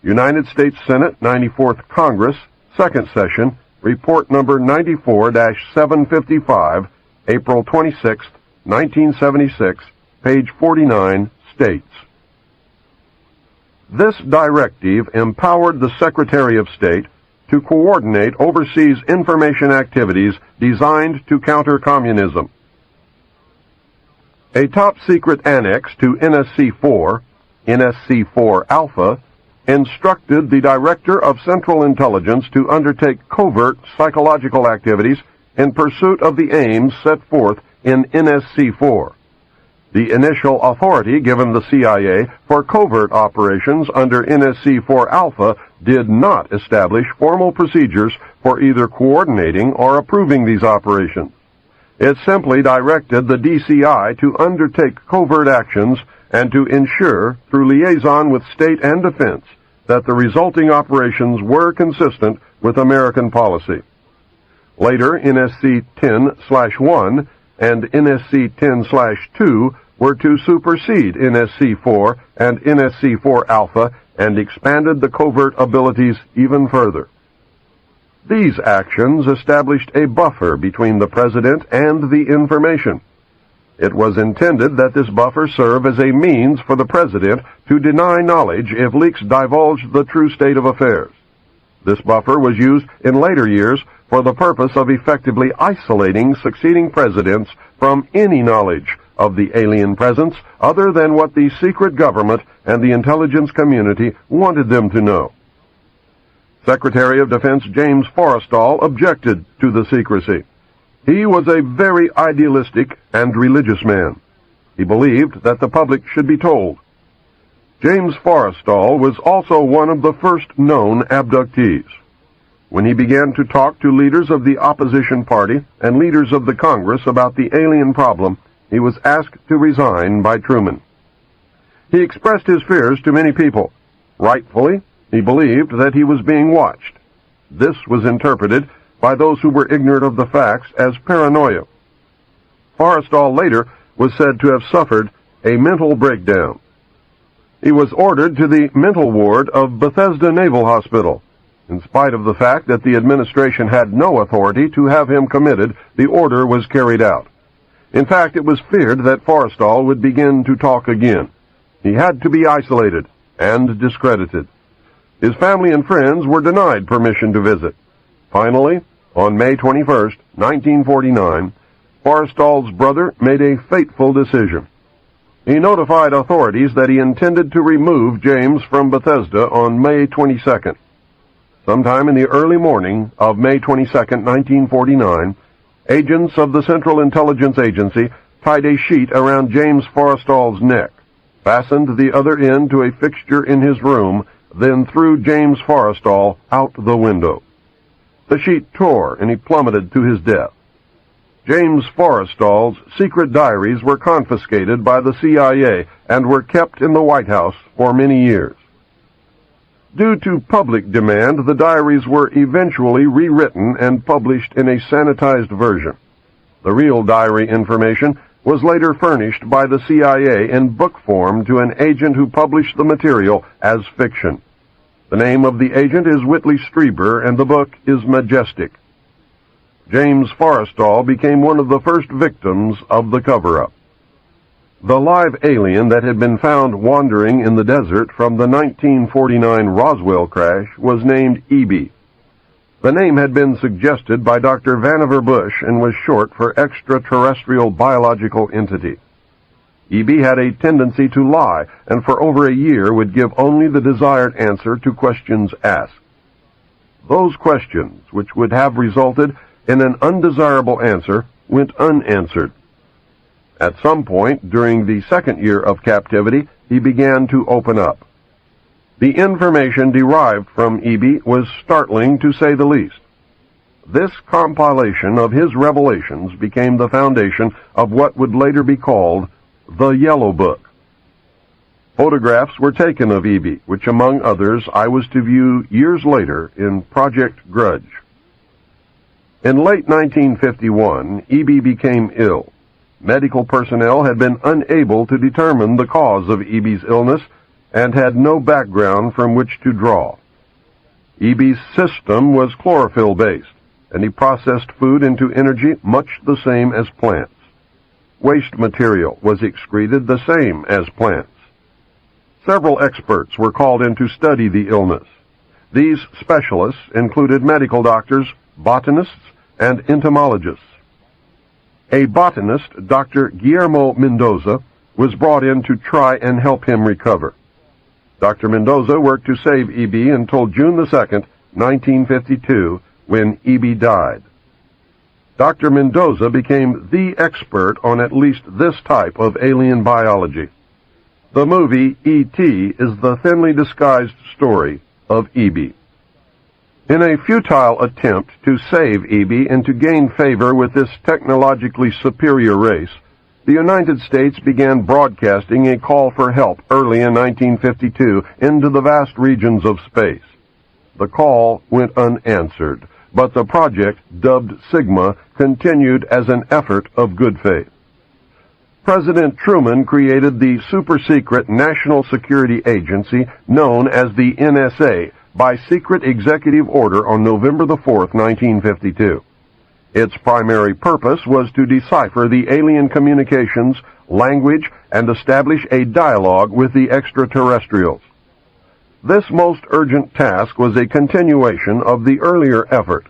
United States Senate 94th Congress, Second Session, Report Number 94-755, April 26, 1976, page 49, states, "This directive empowered the Secretary of State to coordinate overseas information activities designed to counter communism." A top-secret annex to NSC-4, NSC-4 Alpha, instructed the Director of Central Intelligence to undertake covert psychological activities in pursuit of the aims set forth in NSC-4. The initial authority given the CIA for covert operations under NSC-4 Alpha did not establish formal procedures for either coordinating or approving these operations. It simply directed the DCI to undertake covert actions and to ensure, through liaison with state and defense, that the resulting operations were consistent with American policy. Later, NSC-10/1 and NSC-10/2 were to supersede NSC-4 and NSC-4 Alpha and expanded the covert abilities even further. These actions established a buffer between the President and the information. It was intended that this buffer serve as a means for the President to deny knowledge if leaks divulged the true state of affairs. This buffer was used in later years for the purpose of effectively isolating succeeding presidents from any knowledge of the alien presence other than what the secret government and the intelligence community wanted them to know. Secretary of Defense James Forrestal objected to the secrecy. He was a very idealistic and religious man. He believed that the public should be told. James Forrestal was also one of the first known abductees. When he began to talk to leaders of the opposition party and leaders of the Congress about the alien problem, he was asked to resign by Truman. He expressed his fears to many people. Rightfully, he believed that he was being watched. This was interpreted by those who were ignorant of the facts as paranoia. Forrestal later was said to have suffered a mental breakdown. He was ordered to the mental ward of Bethesda Naval Hospital. In spite of the fact that the administration had no authority to have him committed, the order was carried out. In fact, it was feared that Forrestal would begin to talk again. He had to be isolated and discredited. His family and friends were denied permission to visit. Finally, on May 21, 1949, Forrestal's brother made a fateful decision. He notified authorities that he intended to remove James from Bethesda on May 22nd. Sometime in the early morning of May 22, 1949, agents of the Central Intelligence Agency tied a sheet around James Forrestal's neck, fastened the other end to a fixture in his room, then threw James Forrestal out the window. The sheet tore and he plummeted to his death. James Forrestal's secret diaries were confiscated by the CIA and were kept in the White House for many years. Due to public demand, the diaries were eventually rewritten and published in a sanitized version. The real diary information was later furnished by the CIA in book form to an agent who published the material as fiction. The name of the agent is Whitley Strieber, and the book is Majestic. James Forrestal became one of the first victims of the cover-up. The live alien that had been found wandering in the desert from the 1949 Roswell crash was named EB. The name had been suggested by Dr. Vannevar Bush and was short for Extraterrestrial Biological Entity. EB had a tendency to lie, and for over a year would give only the desired answer to questions asked. Those questions, which would have resulted in an undesirable answer, went unanswered. At some point during the second year of captivity, he began to open up. The information derived from EB was startling, to say the least. This compilation of his revelations became the foundation of what would later be called the Yellow Book. Photographs were taken of EB, which among others I was to view years later in Project Grudge. In late 1951, EB became ill. Medical personnel had been unable to determine the cause of EB's illness and had no background from which to draw. EB's system was chlorophyll-based, and he processed food into energy much the same as plants. Waste material was excreted the same as plants. Several experts were called in to study the illness. These specialists included medical doctors, botanists, and entomologists. A botanist, Dr. Guillermo Mendoza, was brought in to try and help him recover. Dr. Mendoza worked to save EB until June the 2nd, 1952, when EB died. Dr. Mendoza became the expert on at least this type of alien biology. The movie E.T. is the thinly disguised story of EB. In a futile attempt to save EB and to gain favor with this technologically superior race, the United States began broadcasting a call for help early in 1952 into the vast regions of space. The call went unanswered, but the project, dubbed Sigma, continued as an effort of good faith. President Truman created the super-secret National Security Agency known as the NSA by secret executive order on November the 4th, 1952. Its primary purpose was to decipher the alien communications, language, and establish a dialogue with the extraterrestrials. This most urgent task was a continuation of the earlier effort.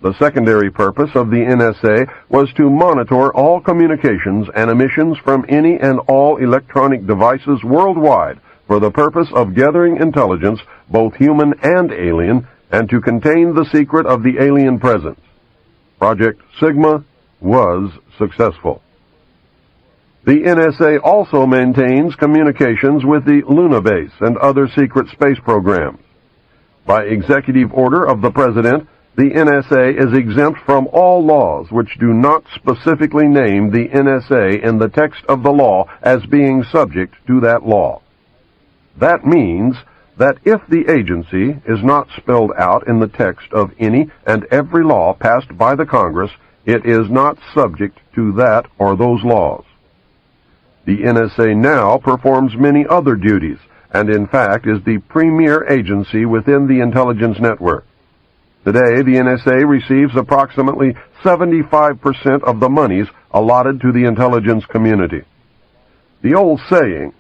The secondary purpose of the NSA was to monitor all communications and emissions from any and all electronic devices worldwide for the purpose of gathering intelligence, both human and alien, and to contain the secret of the alien presence. Project Sigma was successful. The NSA also maintains communications with the Luna base and other secret space programs. By executive order of the President, the NSA is exempt from all laws which do not specifically name the NSA in the text of the law as being subject to that law. That means that if the agency is not spelled out in the text of any and every law passed by the Congress, it is not subject to that or those laws. The NSA now performs many other duties, and in fact is the premier agency within the intelligence network. Today, the NSA receives approximately 75% of the monies allotted to the intelligence community. The old saying,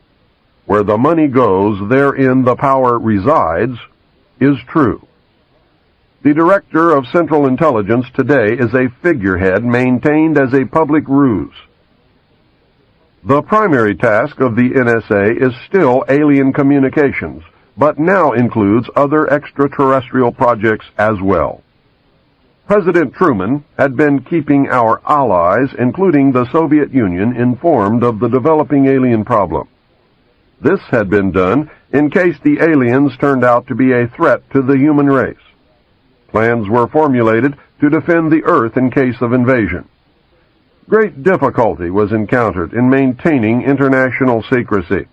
"Where the money goes, therein the power resides," is true. The Director of Central Intelligence today is a figurehead maintained as a public ruse. The primary task of the NSA is still alien communications, but now includes other extraterrestrial projects as well. President Truman had been keeping our allies, including the Soviet Union, informed of the developing alien problem. This had been done in case the aliens turned out to be a threat to the human race. Plans were formulated to defend the Earth in case of invasion. Great difficulty was encountered in maintaining international secrecy.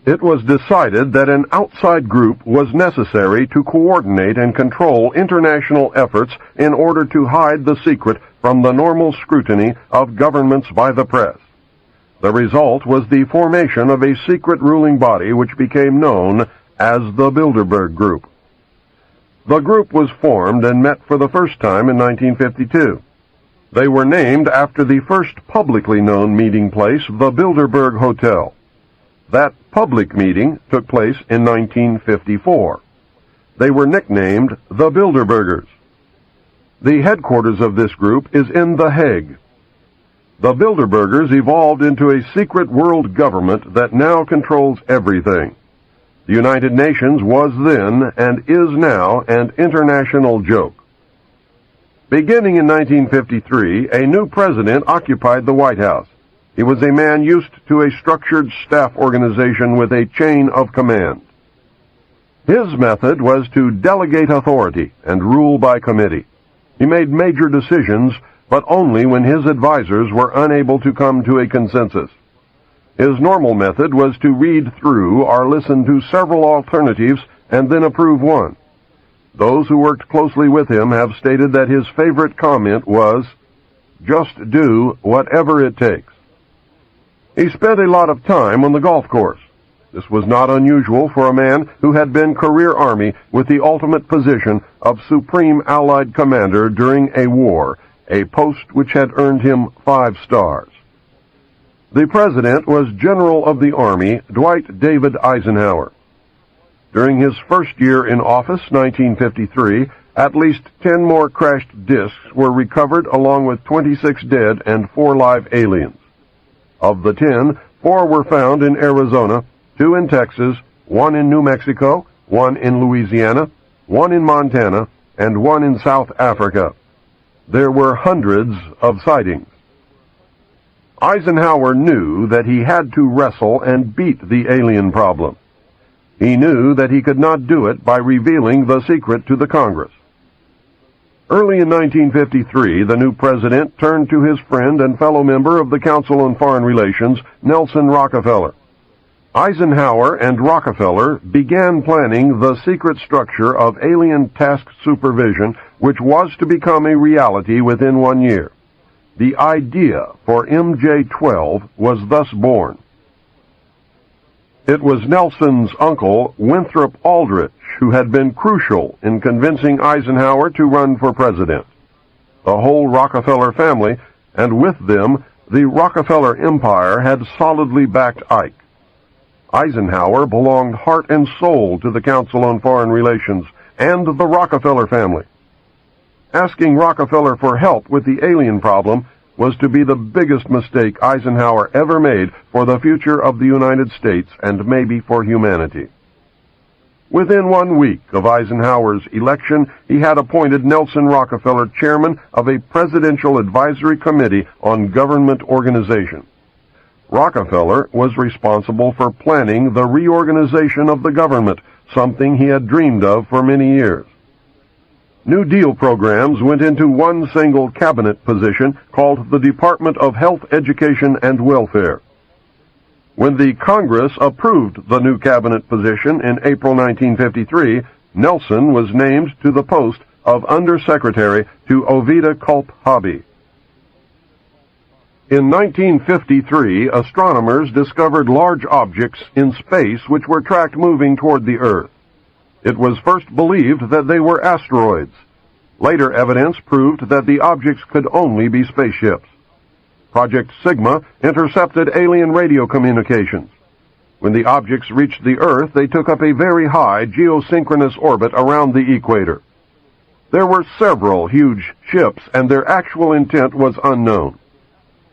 It was decided that an outside group was necessary to coordinate and control international efforts in order to hide the secret from the normal scrutiny of governments by the press. The result was the formation of a secret ruling body which became known as the Bilderberg Group. The group was formed and met for the first time in 1952. They were named after the first publicly known meeting place, the Bilderberg Hotel. That public meeting took place in 1954. They were nicknamed the Bilderbergers. The headquarters of this group is in The Hague. The Bilderbergers evolved into a secret world government that now controls everything. The United Nations was then and is now an international joke. Beginning in 1953, a new president occupied the White House. He was a man used to a structured staff organization with a chain of command. His method was to delegate authority and rule by committee. He made major decisions, but only when his advisors were unable to come to a consensus. His normal method was to read through or listen to several alternatives and then approve one. Those who worked closely with him have stated that his favorite comment was, "Just do whatever it takes." He spent a lot of time on the golf course. This was not unusual for a man who had been career Army with the ultimate position of Supreme Allied Commander during a war, a post which had earned him 5 stars. The President was General of the Army Dwight David Eisenhower. During his first year in office, 1953, at least 10 more crashed discs were recovered along with 26 dead and 4 live aliens. Of the 10, 4 were found in Arizona, 2 in Texas, 1 in New Mexico, 1 in Louisiana, 1 in Montana, and 1 in South Africa. There were hundreds of sightings. Eisenhower knew that he had to wrestle and beat the alien problem. He knew that he could not do it by revealing the secret to the Congress. Early in 1953, the new president turned to his friend and fellow member of the Council on Foreign Relations, Nelson Rockefeller. Eisenhower and Rockefeller began planning the secret structure of alien task supervision, which was to become a reality within 1 year. The idea for MJ-12 was thus born. It was Nelson's uncle, Winthrop Aldrich, who had been crucial in convincing Eisenhower to run for president. The whole Rockefeller family, and with them, the Rockefeller empire, had solidly backed Ike. Eisenhower belonged heart and soul to the Council on Foreign Relations and the Rockefeller family. Asking Rockefeller for help with the alien problem was to be the biggest mistake Eisenhower ever made for the future of the United States and maybe for humanity. Within 1 week of Eisenhower's election, he had appointed Nelson Rockefeller chairman of a Presidential Advisory Committee on Government Organization. Rockefeller was responsible for planning the reorganization of the government, something he had dreamed of for many years. New Deal programs went into one single cabinet position called the Department of Health, Education, and Welfare. When the Congress approved the new cabinet position in April 1953, Nelson was named to the post of Undersecretary to Ovida Culp Hobby. In 1953, astronomers discovered large objects in space which were tracked moving toward the Earth. It was first believed that they were asteroids. Later evidence proved that the objects could only be spaceships. Project Sigma intercepted alien radio communications. When the objects reached the Earth, they took up a very high geosynchronous orbit around the equator. There were several huge ships, and their actual intent was unknown.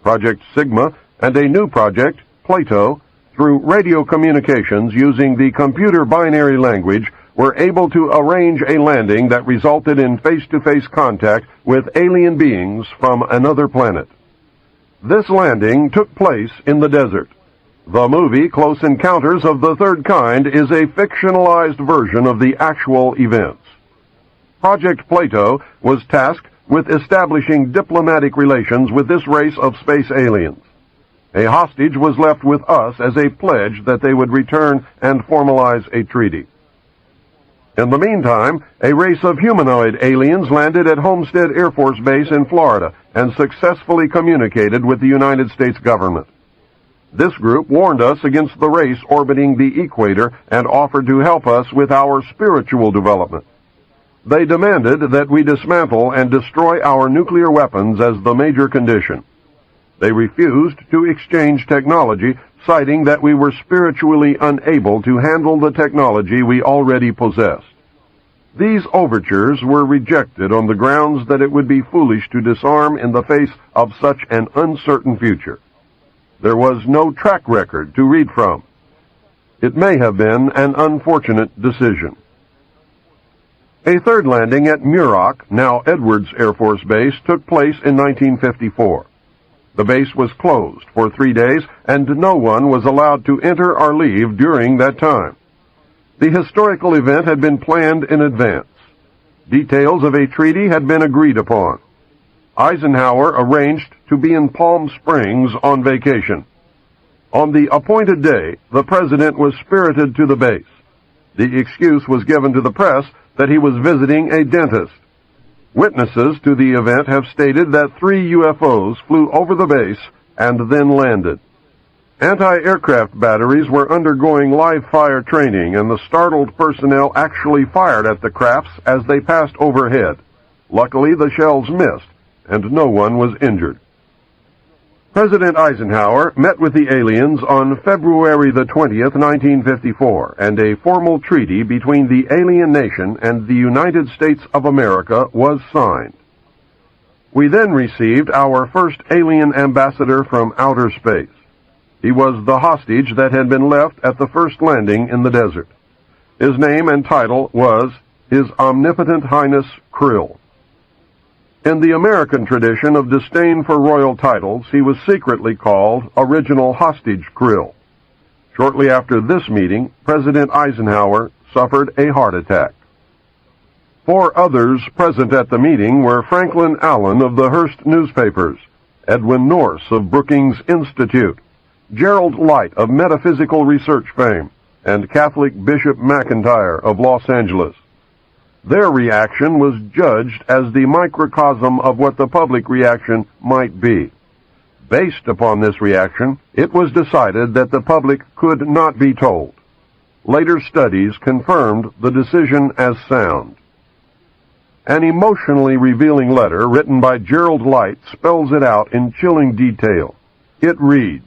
Project Sigma and a new project, Plato, through radio communications using the computer binary language, were able to arrange a landing that resulted in face-to-face contact with alien beings from another planet. This landing took place in the desert. The movie Close Encounters of the Third Kind is a fictionalized version of the actual events. Project Plato was tasked with establishing diplomatic relations with this race of space aliens. A hostage was left with us as a pledge that they would return and formalize a treaty. In the meantime, a race of humanoid aliens landed at Homestead Air Force Base in Florida and successfully communicated with the United States government. This group warned us against the race orbiting the equator and offered to help us with our spiritual development. They demanded that we dismantle and destroy our nuclear weapons as the major condition. They refused to exchange technology, citing that we were spiritually unable to handle the technology we already possessed. These overtures were rejected on the grounds that it would be foolish to disarm in the face of such an uncertain future. There was no track record to read from. It may have been an unfortunate decision. A third landing at Muroc, now Edwards Air Force Base, took place in 1954. The base was closed for 3 days, and no one was allowed to enter or leave during that time. The historical event had been planned in advance. Details of a treaty had been agreed upon. Eisenhower arranged to be in Palm Springs on vacation. On the appointed day, the president was spirited to the base. The excuse was given to the press that he was visiting a dentist. Witnesses to the event have stated that 3 UFOs flew over the base and then landed. Anti-aircraft batteries were undergoing live-fire training, and the startled personnel actually fired at the crafts as they passed overhead. Luckily, the shells missed, and no one was injured. President Eisenhower met with the aliens on February the 20th, 1954, and a formal treaty between the alien nation and the United States of America was signed. We then received our first alien ambassador from outer space. He was the hostage that had been left at the first landing in the desert. His name and title was His Omnipotent Highness Krill. In the American tradition of disdain for royal titles, he was secretly called Original Hostage Krill. Shortly after this meeting, President Eisenhower suffered a heart attack. 4 others present at the meeting were Franklin Allen of the Hearst newspapers, Edwin Norse of Brookings Institute, Gerald Light of Metaphysical Research fame, and Catholic Bishop McIntyre of Los Angeles. Their reaction was judged as the microcosm of what the public reaction might be. Based upon this reaction, it was decided that the public could not be told. Later studies confirmed the decision as sound. An emotionally revealing letter written by Gerald Light spells it out in chilling detail. It reads,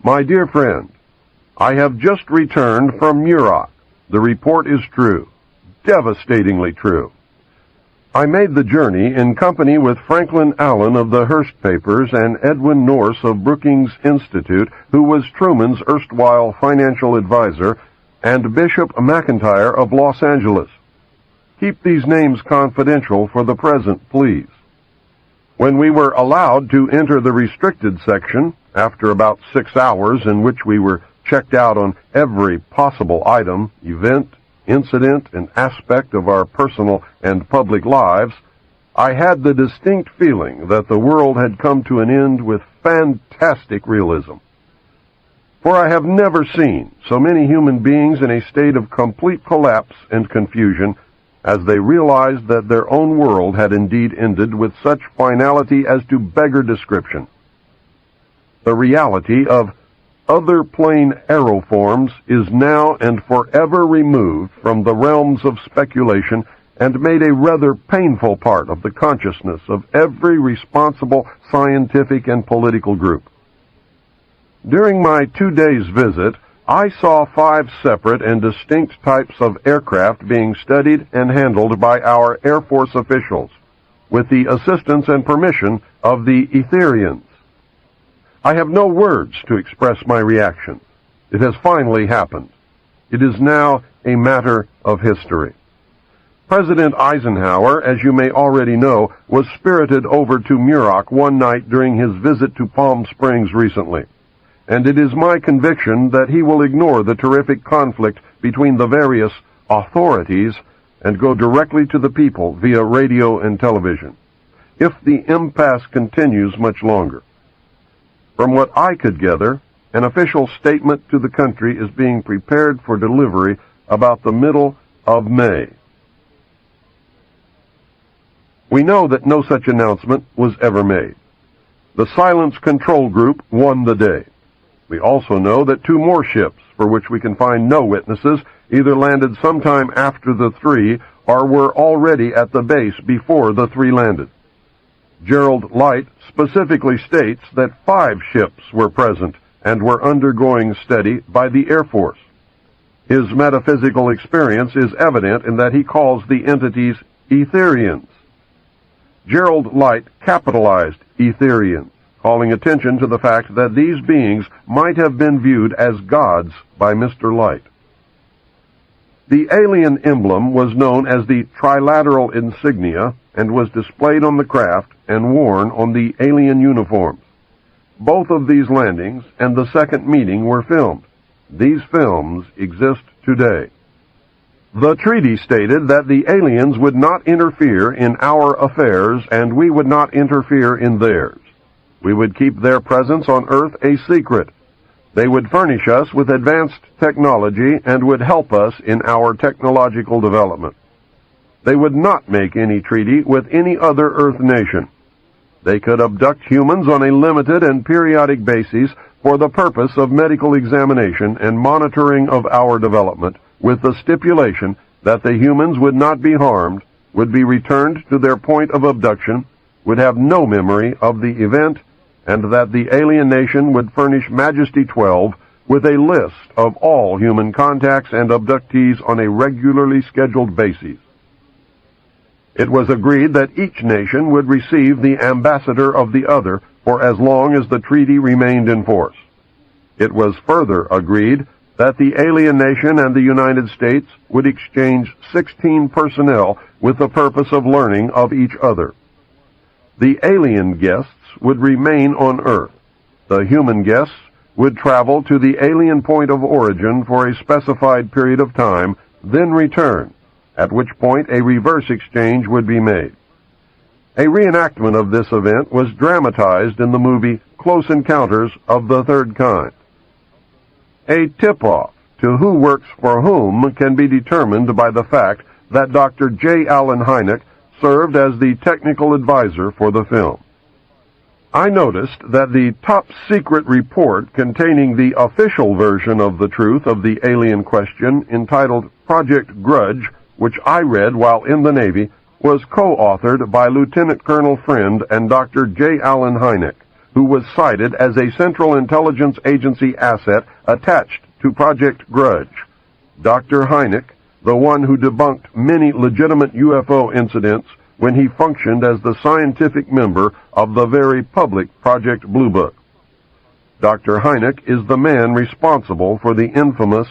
"My dear friend, I have just returned from Muroc. The report is true. Devastatingly true. I made the journey in company with Franklin Allen of the Hearst papers and Edwin Norse of Brookings Institute, who was Truman's erstwhile financial advisor, and Bishop McIntyre of Los Angeles. Keep these names confidential for the present, please. When we were allowed to enter the restricted section, after about 6 hours in which we were checked out on every possible item, event, incident, and aspect of our personal and public lives, I had the distinct feeling that the world had come to an end with fantastic realism. For I have never seen so many human beings in a state of complete collapse and confusion as they realized that their own world had indeed ended with such finality as to beggar description. The reality of other plane aeroforms is now and forever removed from the realms of speculation and made a rather painful part of the consciousness of every responsible scientific and political group. During my 2 days' visit, I saw 5 separate and distinct types of aircraft being studied and handled by our Air Force officials, with the assistance and permission of the Etherians. I have no words to express my reaction. It has finally happened. It is now a matter of history. President Eisenhower, as you may already know, was spirited over to Muroc one night during his visit to Palm Springs recently, and it is my conviction that he will ignore the terrific conflict between the various authorities and go directly to the people via radio and television, if the impasse continues much longer. From what I could gather, an official statement to the country is being prepared for delivery about the middle of May. We know that no such announcement was ever made. The Silence Control Group won the day. We also know that 2 more ships, for which we can find no witnesses, either landed sometime after the 3 or were already at the base before the 3 landed. Gerald Light specifically states that 5 ships were present and were undergoing study by the Air Force. His metaphysical experience is evident in that he calls the entities Etherians. Gerald Light capitalized Etherians, calling attention to the fact that these beings might have been viewed as gods by Mr. Light. The alien emblem was known as the trilateral insignia and was displayed on the craft and worn on the alien uniforms. Both of these landings and the second meeting were filmed. These films exist today. The treaty stated that the aliens would not interfere in our affairs and we would not interfere in theirs. We would keep their presence on Earth a secret. They would furnish us with advanced technology and would help us in our technological development. They would not make any treaty with any other Earth nation. They could abduct humans on a limited and periodic basis for the purpose of medical examination and monitoring of our development, with the stipulation that the humans would not be harmed, would be returned to their point of abduction, would have no memory of the event, and that the alien nation would furnish Majesty 12 with a list of all human contacts and abductees on a regularly scheduled basis. It was agreed that each nation would receive the ambassador of the other for as long as the treaty remained in force. It was further agreed that the alien nation and the United States would exchange 16 personnel with the purpose of learning of each other. The alien guests would remain on Earth. The human guests would travel to the alien point of origin for a specified period of time, then return, at which point a reverse exchange would be made. A reenactment of this event was dramatized in the movie Close Encounters of the Third Kind. A tip-off to who works for whom can be determined by the fact that Dr. J. Allen Hynek served as the technical advisor for the film. I noticed that the top-secret report containing the official version of the truth of the alien question, entitled Project Grudge, which I read while in the Navy, was co-authored by Lieutenant Colonel Friend and Dr. J. Allen Hynek, who was cited as a Central Intelligence Agency asset attached to Project Grudge. Dr. Hynek, the one who debunked many legitimate UFO incidents when he functioned as the scientific member of the very public Project Blue Book. Dr. Hynek is the man responsible for the infamous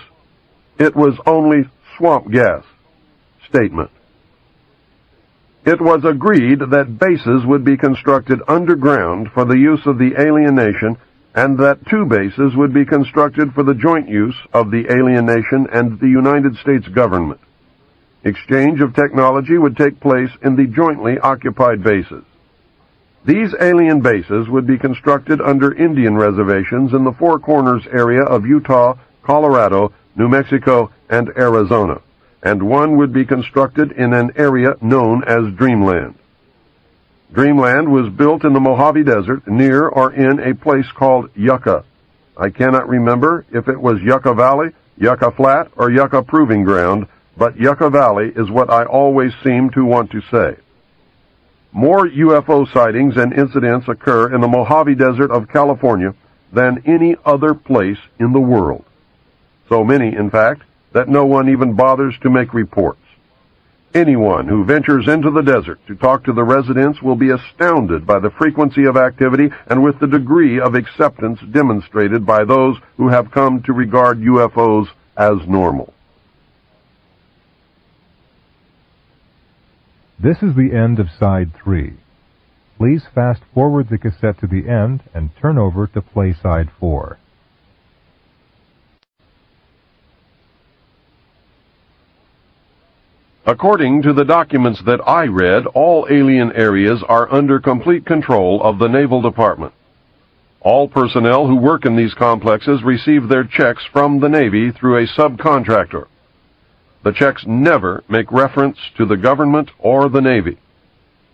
"it was only swamp gas" statement. It was agreed that bases would be constructed underground for the use of the alien nation, and that 2 bases would be constructed for the joint use of the alien nation and the United States government. Exchange of technology would take place in the jointly occupied bases. These alien bases would be constructed under Indian reservations in the Four Corners area of Utah, Colorado, New Mexico, and Arizona, and one would be constructed in an area known as Dreamland. Dreamland was built in the Mojave Desert near or in a place called Yucca. I cannot remember if it was Yucca Valley, Yucca Flat, or Yucca Proving Ground, but Yucca Valley is what I always seem to want to say. More UFO sightings and incidents occur in the Mojave Desert of California than any other place in the world. So many, in fact, that no one even bothers to make reports. Anyone who ventures into the desert to talk to the residents will be astounded by the frequency of activity and with the degree of acceptance demonstrated by those who have come to regard UFOs as normal. This is the end of Side 3. Please fast forward the cassette to the end and turn over to play Side 4. According to the documents that I read, all alien areas are under complete control of the Naval Department. All personnel who work in these complexes receive their checks from the Navy through a subcontractor. The checks never make reference to the government or the Navy.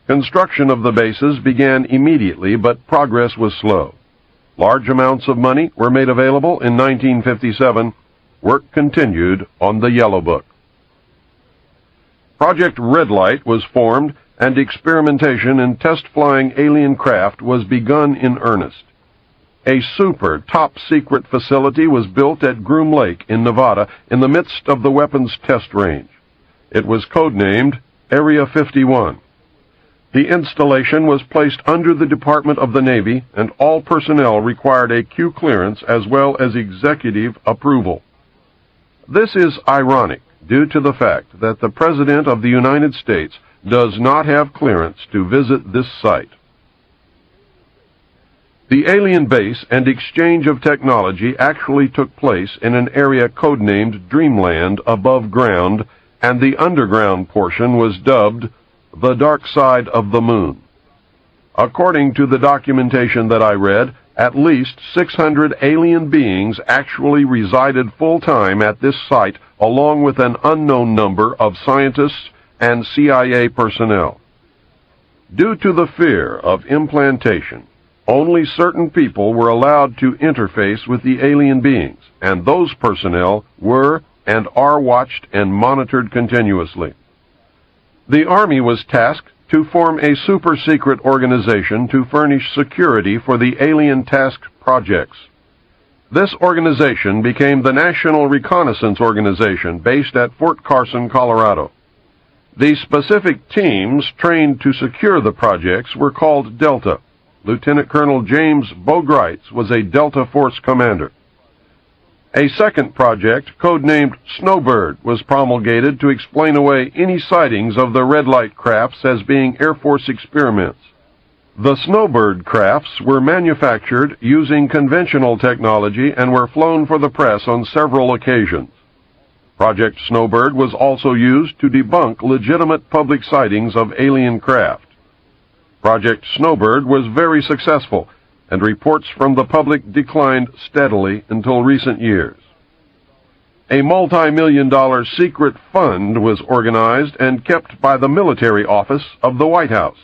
Construction of the bases began immediately, but progress was slow. Large amounts of money were made available in 1957. Work continued on the Yellow Book. Project Red Light was formed, and experimentation in test-flying alien craft was begun in earnest. A super top-secret facility was built at Groom Lake in Nevada in the midst of the weapons test range. It was codenamed Area 51. The installation was placed under the Department of the Navy, and all personnel required a Q clearance as well as executive approval. This is ironic due to the fact that the President of the United States does not have clearance to visit this site. The alien base and exchange of technology actually took place in an area codenamed Dreamland above ground, and the underground portion was dubbed the Dark Side of the Moon. According to the documentation that I read, at least 600 alien beings actually resided full-time at this site, along with an unknown number of scientists and CIA personnel. Due to the fear of implantation, only certain people were allowed to interface with the alien beings, and those personnel were and are watched and monitored continuously. The Army was tasked to form a super-secret organization to furnish security for the alien task projects. This organization became the National Reconnaissance Organization based at Fort Carson, Colorado. The specific teams trained to secure the projects were called Delta. Lieutenant Colonel James Bogreitz was a Delta Force commander. A second project, codenamed Snowbird, was promulgated to explain away any sightings of the red light crafts as being Air Force experiments. The Snowbird crafts were manufactured using conventional technology and were flown for the press on several occasions. Project Snowbird was also used to debunk legitimate public sightings of alien craft. Project Snowbird was very successful, and reports from the public declined steadily until recent years. A multi-million-dollar secret fund was organized and kept by the military office of the White House.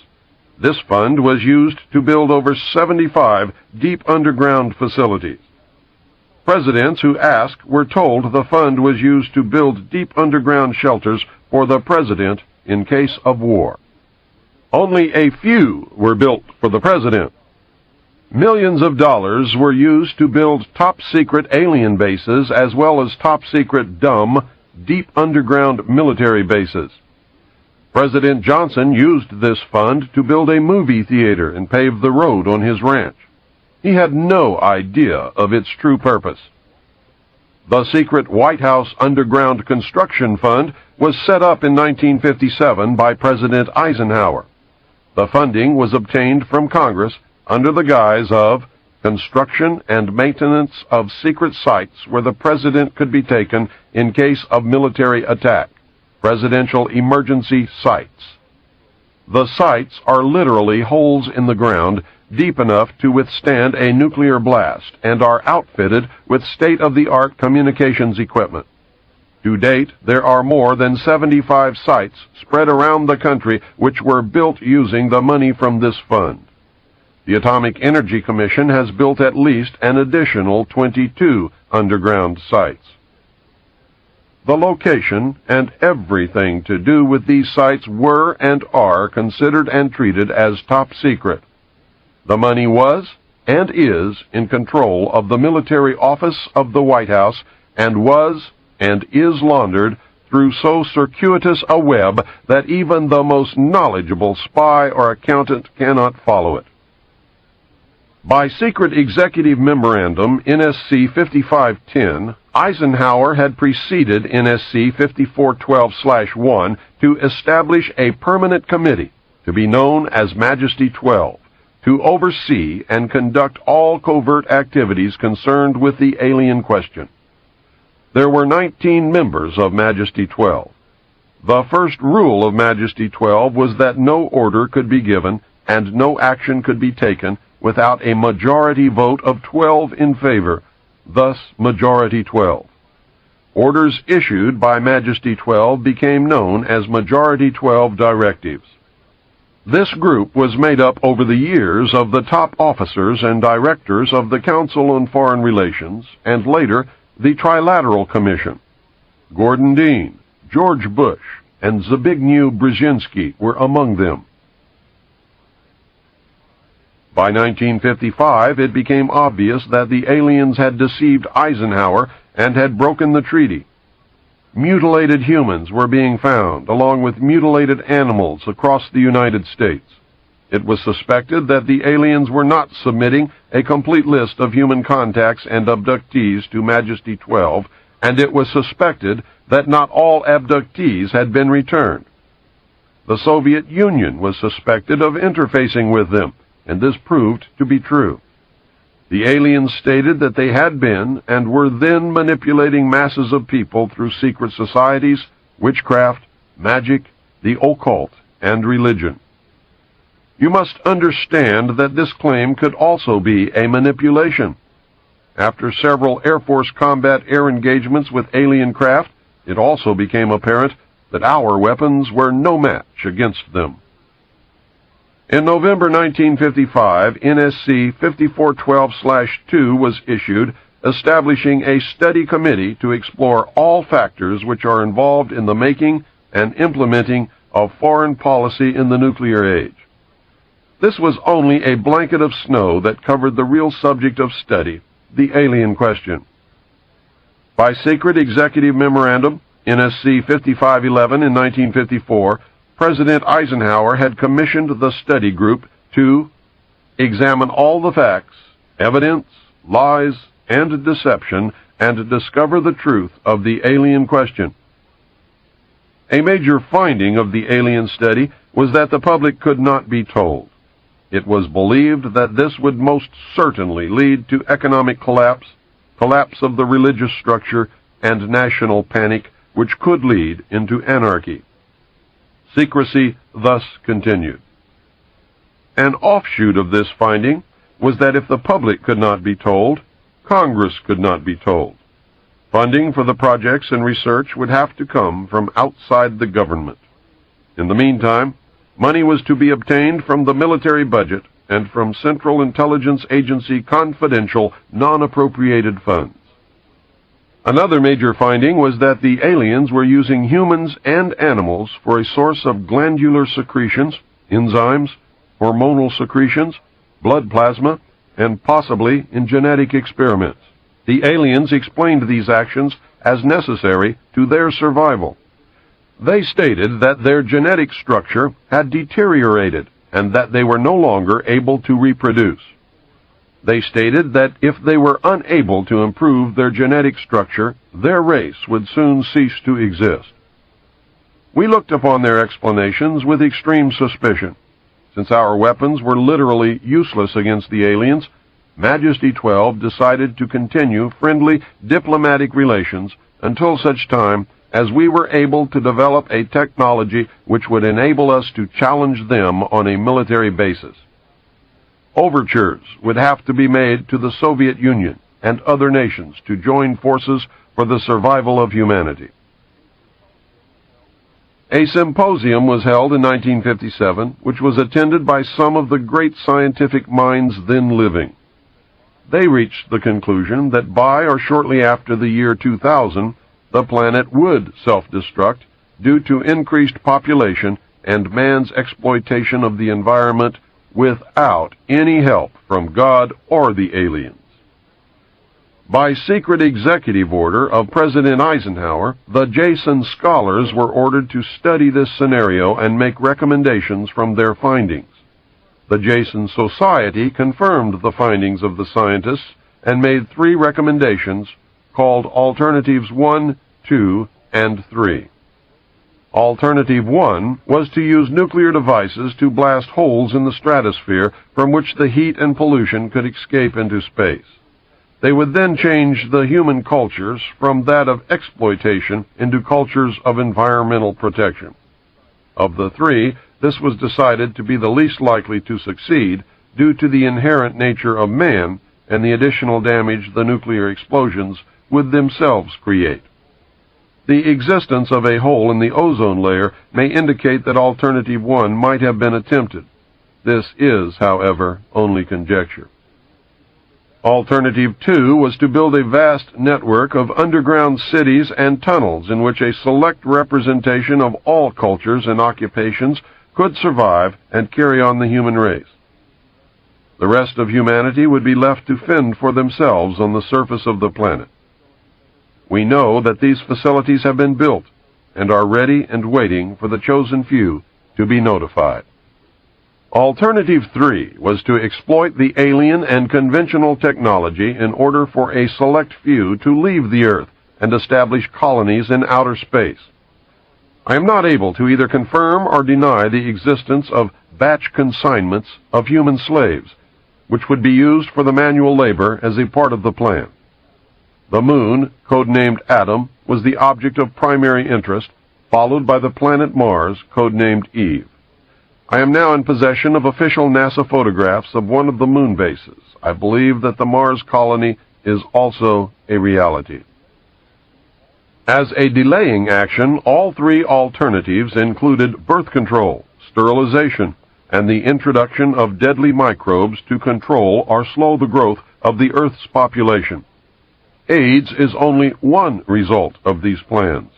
This fund was used to build over 75 deep underground facilities. Presidents who asked were told the fund was used to build deep underground shelters for the president in case of war. Only a few were built for the president. Millions of dollars were used to build top-secret alien bases as well as top-secret dumb, deep underground military bases. President Johnson used this fund to build a movie theater and pave the road on his ranch. He had no idea of its true purpose. The secret White House Underground Construction Fund was set up in 1957 by President Eisenhower. The funding was obtained from Congress under the guise of construction and maintenance of secret sites where the president could be taken in case of military attack, presidential emergency sites. The sites are literally holes in the ground deep enough to withstand a nuclear blast and are outfitted with state-of-the-art communications equipment. To date, there are more than 75 sites spread around the country which were built using the money from this fund. The Atomic Energy Commission has built at least an additional 22 underground sites. The location and everything to do with these sites were and are considered and treated as top secret. The money was and is in control of the military office of the White House and was and is laundered through so circuitous a web that even the most knowledgeable spy or accountant cannot follow it. By secret executive memorandum NSC 5510, Eisenhower had preceded NSC 5412/1 to establish a permanent committee, to be known as Majesty 12, to oversee and conduct all covert activities concerned with the alien question. There were 19 members of Majesty 12. The first rule of Majesty 12 was that no order could be given and no action could be taken without a majority vote of 12 in favor, thus Majority 12. Orders issued by Majesty 12 became known as Majority 12 directives. This group was made up over the years of the top officers and directors of the Council on Foreign Relations and later the Trilateral Commission. Gordon Dean, George Bush, and Zbigniew Brzezinski were among them. By 1955, it became obvious that the aliens had deceived Eisenhower and had broken the treaty. Mutilated humans were being found, along with mutilated animals across the United States. It was suspected that the aliens were not submitting a complete list of human contacts and abductees to Majesty 12, and it was suspected that not all abductees had been returned. The Soviet Union was suspected of interfacing with them, and this proved to be true. The aliens stated that they had been and were then manipulating masses of people through secret societies, witchcraft, magic, the occult, and religion. You must understand that this claim could also be a manipulation. After several Air Force combat air engagements with alien craft, it also became apparent that our weapons were no match against them. In November 1955, NSC 5412/2 was issued, establishing a study committee to explore all factors which are involved in the making and implementing of foreign policy in the nuclear age. This was only a blanket of snow that covered the real subject of study, the alien question. By secret executive memorandum, NSC 5511 in 1954, President Eisenhower had commissioned the study group to examine all the facts, evidence, lies, and deception, and discover the truth of the alien question. A major finding of the alien study was that the public could not be told. It was believed that this would most certainly lead to economic collapse of the religious structure, and national panic, which could lead into anarchy. Secrecy thus continued. An offshoot of this finding was that if the public could not be told, Congress could not be told. Funding for the projects and research would have to come from outside the government. In the meantime, money was to be obtained from the military budget and from Central Intelligence Agency confidential, non-appropriated funds. Another major finding was that the aliens were using humans and animals for a source of glandular secretions, enzymes, hormonal secretions, blood plasma, and possibly in genetic experiments. The aliens explained these actions as necessary to their survival. They stated that their genetic structure had deteriorated and that they were no longer able to reproduce. They stated that if they were unable to improve their genetic structure, their race would soon cease to exist. We looked upon their explanations with extreme suspicion. Since our weapons were literally useless against the aliens, Majesty 12 decided to continue friendly diplomatic relations until such time as we were able to develop a technology which would enable us to challenge them on a military basis. Overtures would have to be made to the Soviet Union and other nations to join forces for the survival of humanity. A symposium was held in 1957, which was attended by some of the great scientific minds then living. They reached the conclusion that by or shortly after the year 2000, the planet would self-destruct due to increased population and man's exploitation of the environment without any help from God or the aliens. By secret executive order of President Eisenhower, the Jason scholars were ordered to study this scenario and make recommendations from their findings. The Jason Society confirmed the findings of the scientists and made 3 recommendations called Alternatives 1, 2, and 3. Alternative 1 was to use nuclear devices to blast holes in the stratosphere from which the heat and pollution could escape into space. They would then change the human cultures from that of exploitation into cultures of environmental protection. Of the three, this was decided to be the least likely to succeed due to the inherent nature of man and the additional damage the nuclear explosions would themselves create. The existence of a hole in the ozone layer may indicate that Alternative 1 might have been attempted. This is, however, only conjecture. Alternative 2 was to build a vast network of underground cities and tunnels in which a select representation of all cultures and occupations could survive and carry on the human race. The rest of humanity would be left to fend for themselves on the surface of the planet. We know that these facilities have been built and are ready and waiting for the chosen few to be notified. Alternative 3 was to exploit the alien and conventional technology in order for a select few to leave the Earth and establish colonies in outer space. I am not able to either confirm or deny the existence of batch consignments of human slaves, which would be used for the manual labor as a part of the plan. The moon, codenamed Adam, was the object of primary interest, followed by the planet Mars, codenamed Eve. I am now in possession of official NASA photographs of one of the moon bases. I believe that the Mars colony is also a reality. As a delaying action, all three alternatives included birth control, sterilization, and the introduction of deadly microbes to control or slow the growth of the Earth's population. AIDS is only one result of these plans.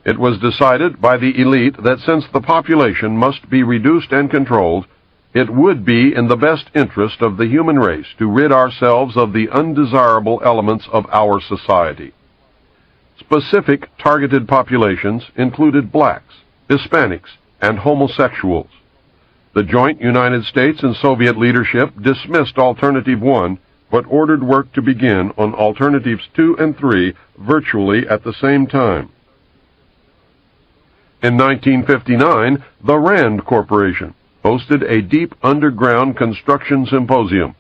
It was decided by the elite that since the population must be reduced and controlled, it would be in the best interest of the human race to rid ourselves of the undesirable elements of our society. Specific targeted populations included blacks, Hispanics, and homosexuals. The joint United States and Soviet leadership dismissed Alternative 1, but ordered work to begin on Alternatives 2 and 3 virtually at the same time. In 1959, the Rand Corporation hosted a deep underground construction symposium.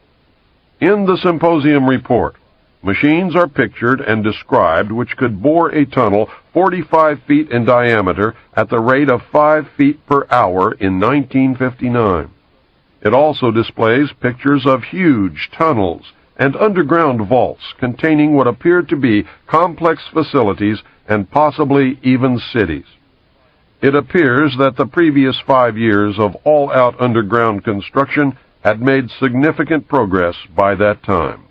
In the symposium report, machines are pictured and described which could bore a tunnel 45 feet in diameter at the rate of 5 feet per hour in 1959. It also displays pictures of huge tunnels and underground vaults containing what appeared to be complex facilities and possibly even cities. It appears that the previous 5 years of all-out underground construction had made significant progress by that time.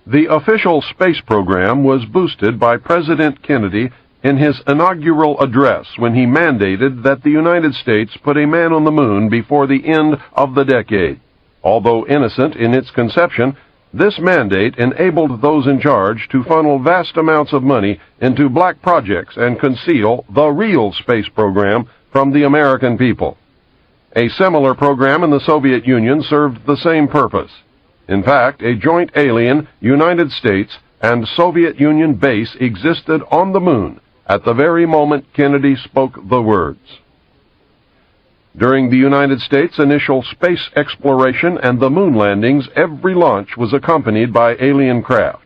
The official space program was boosted by President Kennedy in his inaugural address when he mandated that the United States put a man on the moon before the end of the decade. Although innocent in its conception, this mandate enabled those in charge to funnel vast amounts of money into black projects and conceal the real space program from the American people. A similar program in the Soviet Union served the same purpose. In fact, a joint alien, United States, and Soviet Union base existed on the moon at the very moment Kennedy spoke the words. During the United States' initial space exploration and the moon landings, every launch was accompanied by alien craft.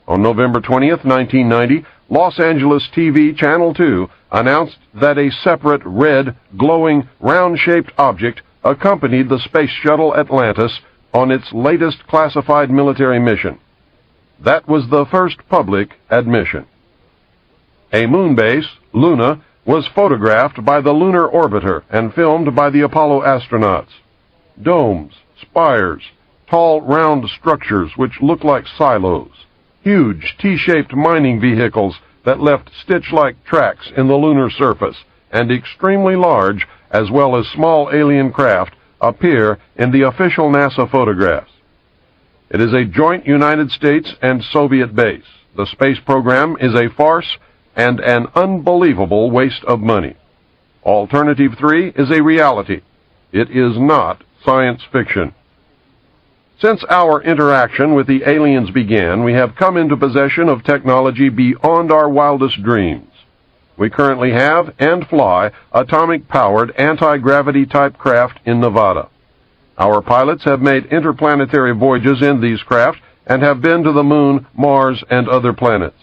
On November 20th, 1990, Los Angeles TV Channel 2 announced that a separate red, glowing, round-shaped object accompanied the space shuttle Atlantis on its latest classified military mission. That was the first public admission. A moon base, Luna, was photographed by the lunar orbiter and filmed by the Apollo astronauts. Domes, spires, tall round structures which look like silos, huge T-shaped mining vehicles that left stitch-like tracks in the lunar surface, and extremely large as well as small alien craft appear in the official NASA photographs. It is a joint United States and Soviet base. The space program is a farce and an unbelievable waste of money. Alternative 3 is a reality. It is not science fiction. Since our interaction with the aliens began, we have come into possession of technology beyond our wildest dreams. We currently have and fly atomic-powered anti-gravity type craft in Nevada. Our pilots have made interplanetary voyages in these craft and have been to the Moon, Mars, and other planets.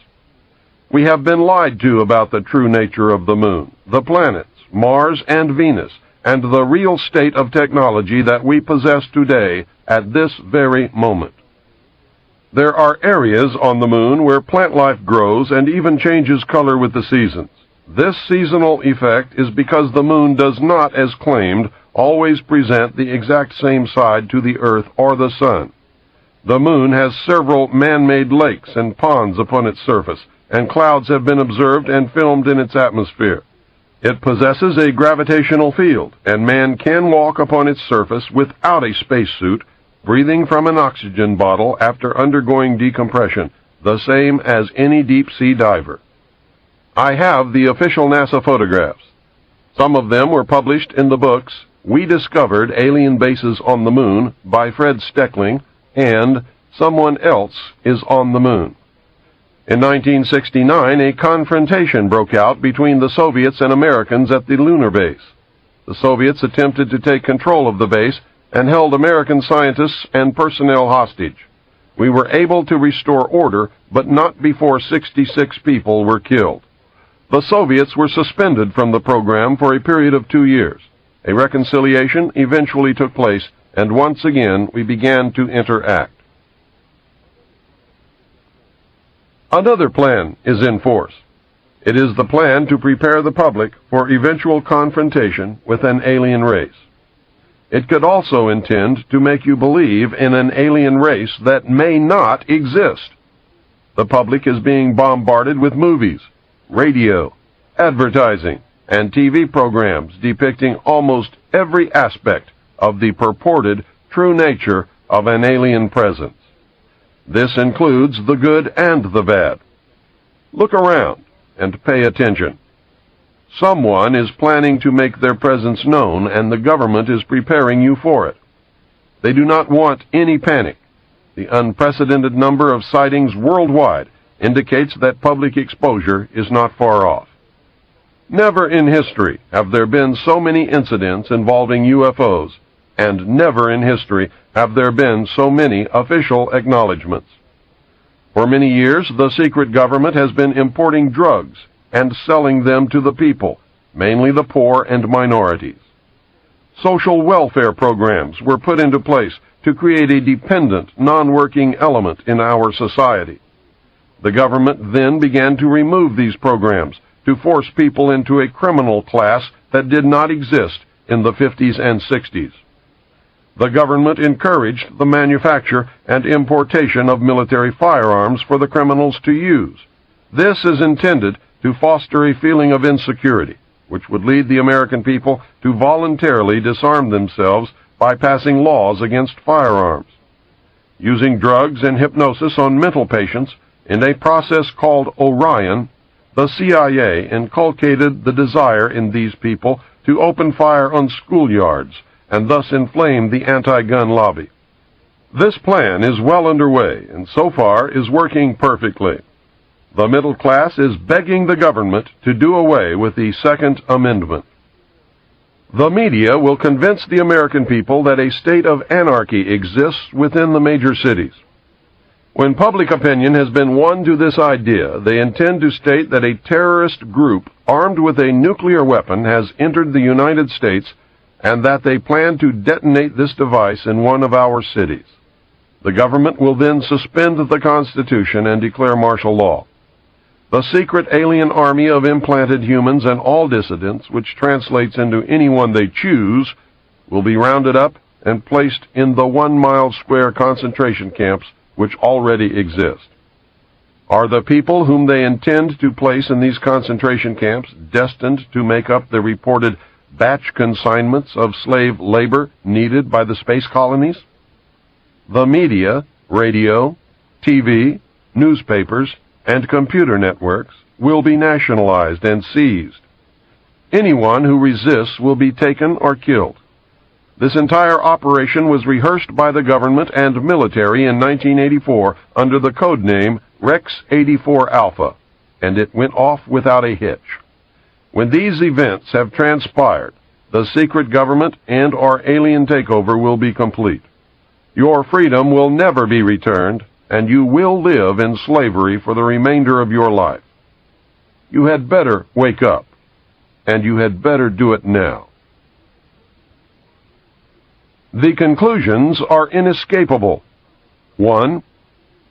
We have been lied to about the true nature of the Moon, the planets, Mars, and Venus, and the real state of technology that we possess today at this very moment. There are areas on the Moon where plant life grows and even changes color with the seasons. This seasonal effect is because the Moon does not, as claimed, always present the exact same side to the Earth or the Sun. The Moon has several man-made lakes and ponds upon its surface, and clouds have been observed and filmed in its atmosphere. It possesses a gravitational field, and man can walk upon its surface without a spacesuit, breathing from an oxygen bottle after undergoing decompression, the same as any deep-sea diver. I have the official NASA photographs. Some of them were published in the books We Discovered Alien Bases on the Moon by Fred Steckling and Someone Else is on the Moon. In 1969, a confrontation broke out between the Soviets and Americans at the lunar base. The Soviets attempted to take control of the base and held American scientists and personnel hostage. We were able to restore order, but not before 66 people were killed. The Soviets were suspended from the program for a period of 2 years. A reconciliation eventually took place, and once again we began to interact. Another plan is in force. It is the plan to prepare the public for eventual confrontation with an alien race. It could also intend to make you believe in an alien race that may not exist. The public is being bombarded with movies, radio, advertising, and TV programs depicting almost every aspect of the purported true nature of an alien presence. This includes the good and the bad. Look around and pay attention. Someone is planning to make their presence known, and the government is preparing you for it. They do not want any panic. The unprecedented number of sightings worldwide indicates that public exposure is not far off. Never in history have there been so many incidents involving UFOs, and never in history have there been so many official acknowledgments. For many years, the secret government has been importing drugs and selling them to the people, mainly the poor and minorities. Social welfare programs were put into place to create a dependent, non-working element in our society. The government then began to remove these programs to force people into a criminal class that did not exist in the 50s and 60s. The government encouraged the manufacture and importation of military firearms for the criminals to use. This is intended to foster a feeling of insecurity, which would lead the American people to voluntarily disarm themselves by passing laws against firearms. Using drugs and hypnosis on mental patients in a process called Orion, the CIA inculcated the desire in these people to open fire on schoolyards and thus inflame the anti-gun lobby. This plan is well underway and so far is working perfectly. The middle class is begging the government to do away with the Second Amendment. The media will convince the American people that a state of anarchy exists within the major cities. When public opinion has been won to this idea, they intend to state that a terrorist group armed with a nuclear weapon has entered the United States and that they plan to detonate this device in one of our cities. The government will then suspend the Constitution and declare martial law. The secret alien army of implanted humans and all dissidents, which translates into anyone they choose, will be rounded up and placed in the 1-mile square concentration camps which already exist. Are the people whom they intend to place in these concentration camps destined to make up the reported batch consignments of slave labor needed by the space colonies? The media, radio, TV, newspapers, and computer networks will be nationalized and seized. Anyone who resists will be taken or killed. This entire operation was rehearsed by the government and military in 1984 under the code name Rex 84 Alpha, and it went off without a hitch. When these events have transpired, the secret government and/or alien takeover will be complete. Your freedom will never be returned, and you will live in slavery for the remainder of your life. You had better wake up, and you had better do it now. The conclusions are inescapable. 1.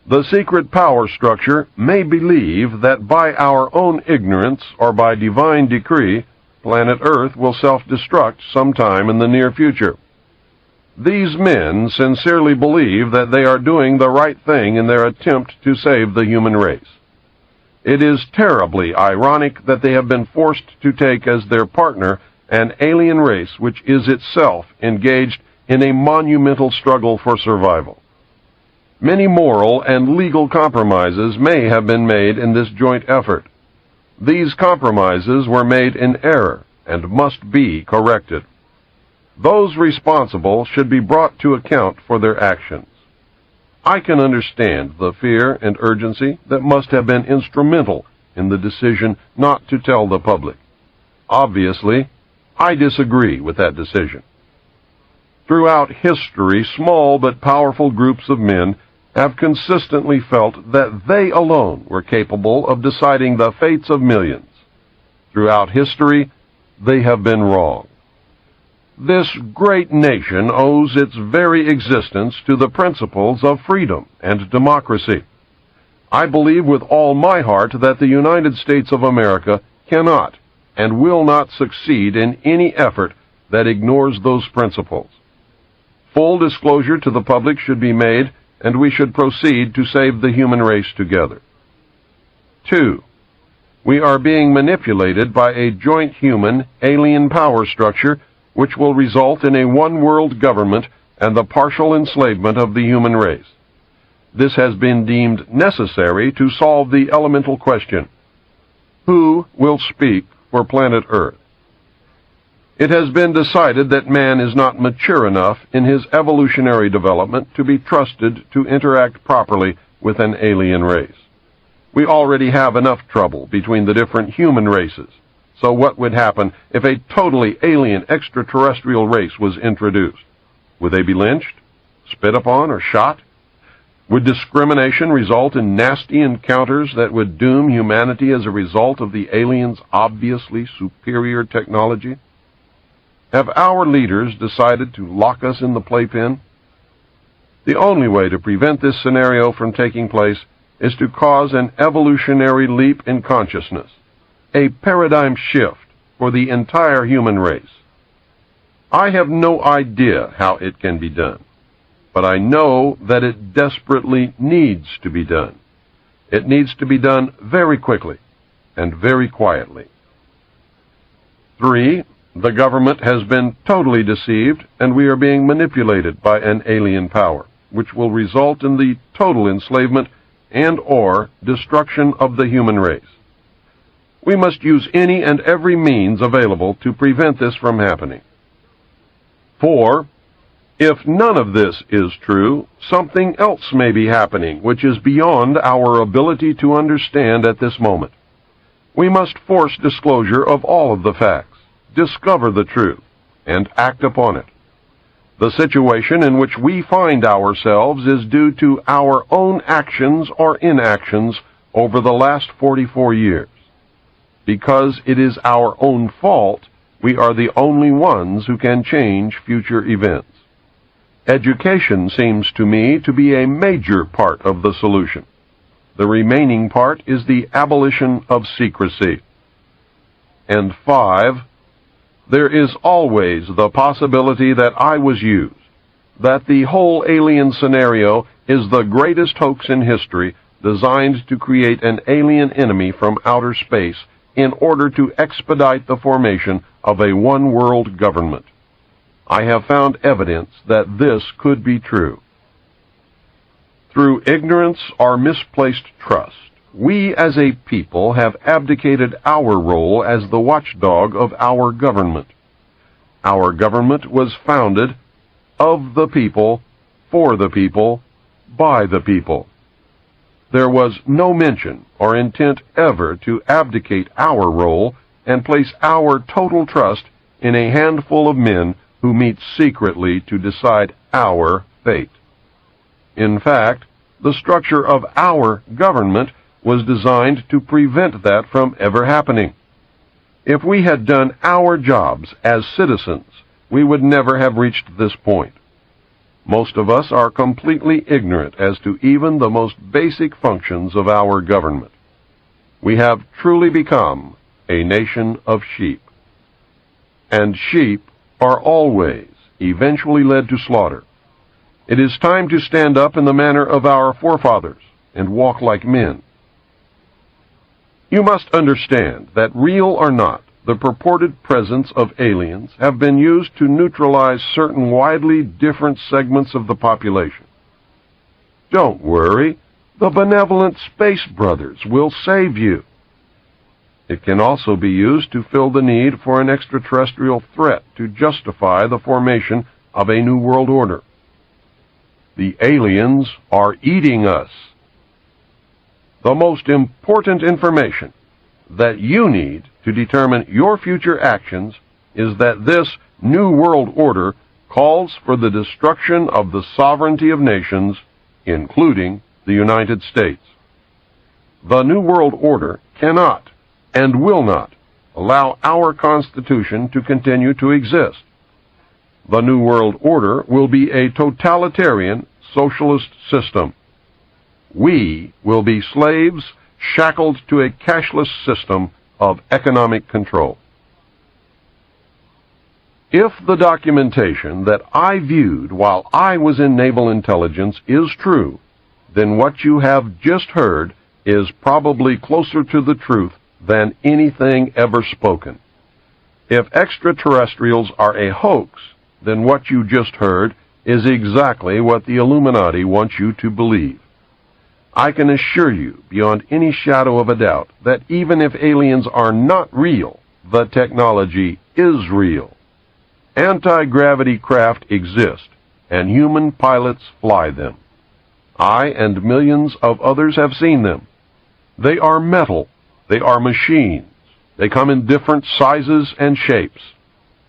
The secret power structure may believe that by our own ignorance or by divine decree, planet Earth will self-destruct sometime in the near future. These men sincerely believe that they are doing the right thing in their attempt to save the human race. It is terribly ironic that they have been forced to take as their partner an alien race which is itself engaged in a monumental struggle for survival. Many moral and legal compromises may have been made in this joint effort. These compromises were made in error and must be corrected. Those responsible should be brought to account for their actions. I can understand the fear and urgency that must have been instrumental in the decision not to tell the public. Obviously, I disagree with that decision. Throughout history, small but powerful groups of men have consistently felt that they alone were capable of deciding the fates of millions. Throughout history, they have been wrong. This great nation owes its very existence to the principles of freedom and democracy. I believe with all my heart that the United States of America cannot and will not succeed in any effort that ignores those principles. Full disclosure to the public should be made, and we should proceed to save the human race together. 2. We are being manipulated by a joint human alien power structure which will result in a one-world government and the partial enslavement of the human race. This has been deemed necessary to solve the elemental question: who will speak for planet Earth? It has been decided that man is not mature enough in his evolutionary development to be trusted to interact properly with an alien race. We already have enough trouble between the different human races. So what would happen if a totally alien extraterrestrial race was introduced? Would they be lynched, spit upon, or shot? Would discrimination result in nasty encounters that would doom humanity as a result of the aliens' obviously superior technology? Have our leaders decided to lock us in the playpen? The only way to prevent this scenario from taking place is to cause an evolutionary leap in consciousness, a paradigm shift for the entire human race. I have no idea how it can be done, but I know that it desperately needs to be done. It needs to be done very quickly and very quietly. 3. The government has been totally deceived, and we are being manipulated by an alien power, which will result in the total enslavement and/or destruction of the human race. We must use any and every means available to prevent this from happening. 4. If none of this is true, something else may be happening which is beyond our ability to understand at this moment. We must force disclosure of all of the facts, discover the truth, and act upon it. The situation in which we find ourselves is due to our own actions or inactions over the last 44 years. Because it is our own fault, we are the only ones who can change future events. Education seems to me to be a major part of the solution. The remaining part is the abolition of secrecy. And 5, there is always the possibility that I was used, that the whole alien scenario is the greatest hoax in history designed to create an alien enemy from outer space in order to expedite the formation of a one-world government. I have found evidence that this could be true. Through ignorance or misplaced trust, we as a people have abdicated our role as the watchdog of our government. Our government was founded of the people, for the people, by the people. There was no mention or intent ever to abdicate our role and place our total trust in a handful of men who meet secretly to decide our fate. In fact, the structure of our government was designed to prevent that from ever happening. If we had done our jobs as citizens, we would never have reached this point. Most of us are completely ignorant as to even the most basic functions of our government. We have truly become a nation of sheep. And sheep are always eventually led to slaughter. It is time to stand up in the manner of our forefathers and walk like men. You must understand that, real or not, the purported presence of aliens have been used to neutralize certain widely different segments of the population. Don't worry, the benevolent Space Brothers will save you. It can also be used to fill the need for an extraterrestrial threat to justify the formation of a new world order. The aliens are eating us. The most important information that you need to determine your future actions is that this new world order calls for the destruction of the sovereignty of nations, including the United States. The new world order cannot and will not allow our Constitution to continue to exist. The New World Order will be a totalitarian socialist system. We will be slaves shackled to a cashless system of economic control. If the documentation that I viewed while I was in naval intelligence is true, then what you have just heard is probably closer to the truth than anything ever spoken. If extraterrestrials are a hoax, then what you just heard is exactly what the Illuminati wants you to believe. I can assure you, beyond any shadow of a doubt, that even if aliens are not real, the technology is real. Anti-gravity craft exist, and human pilots fly them. I and millions of others have seen them. They are metal. They are machines. They come in different sizes and shapes.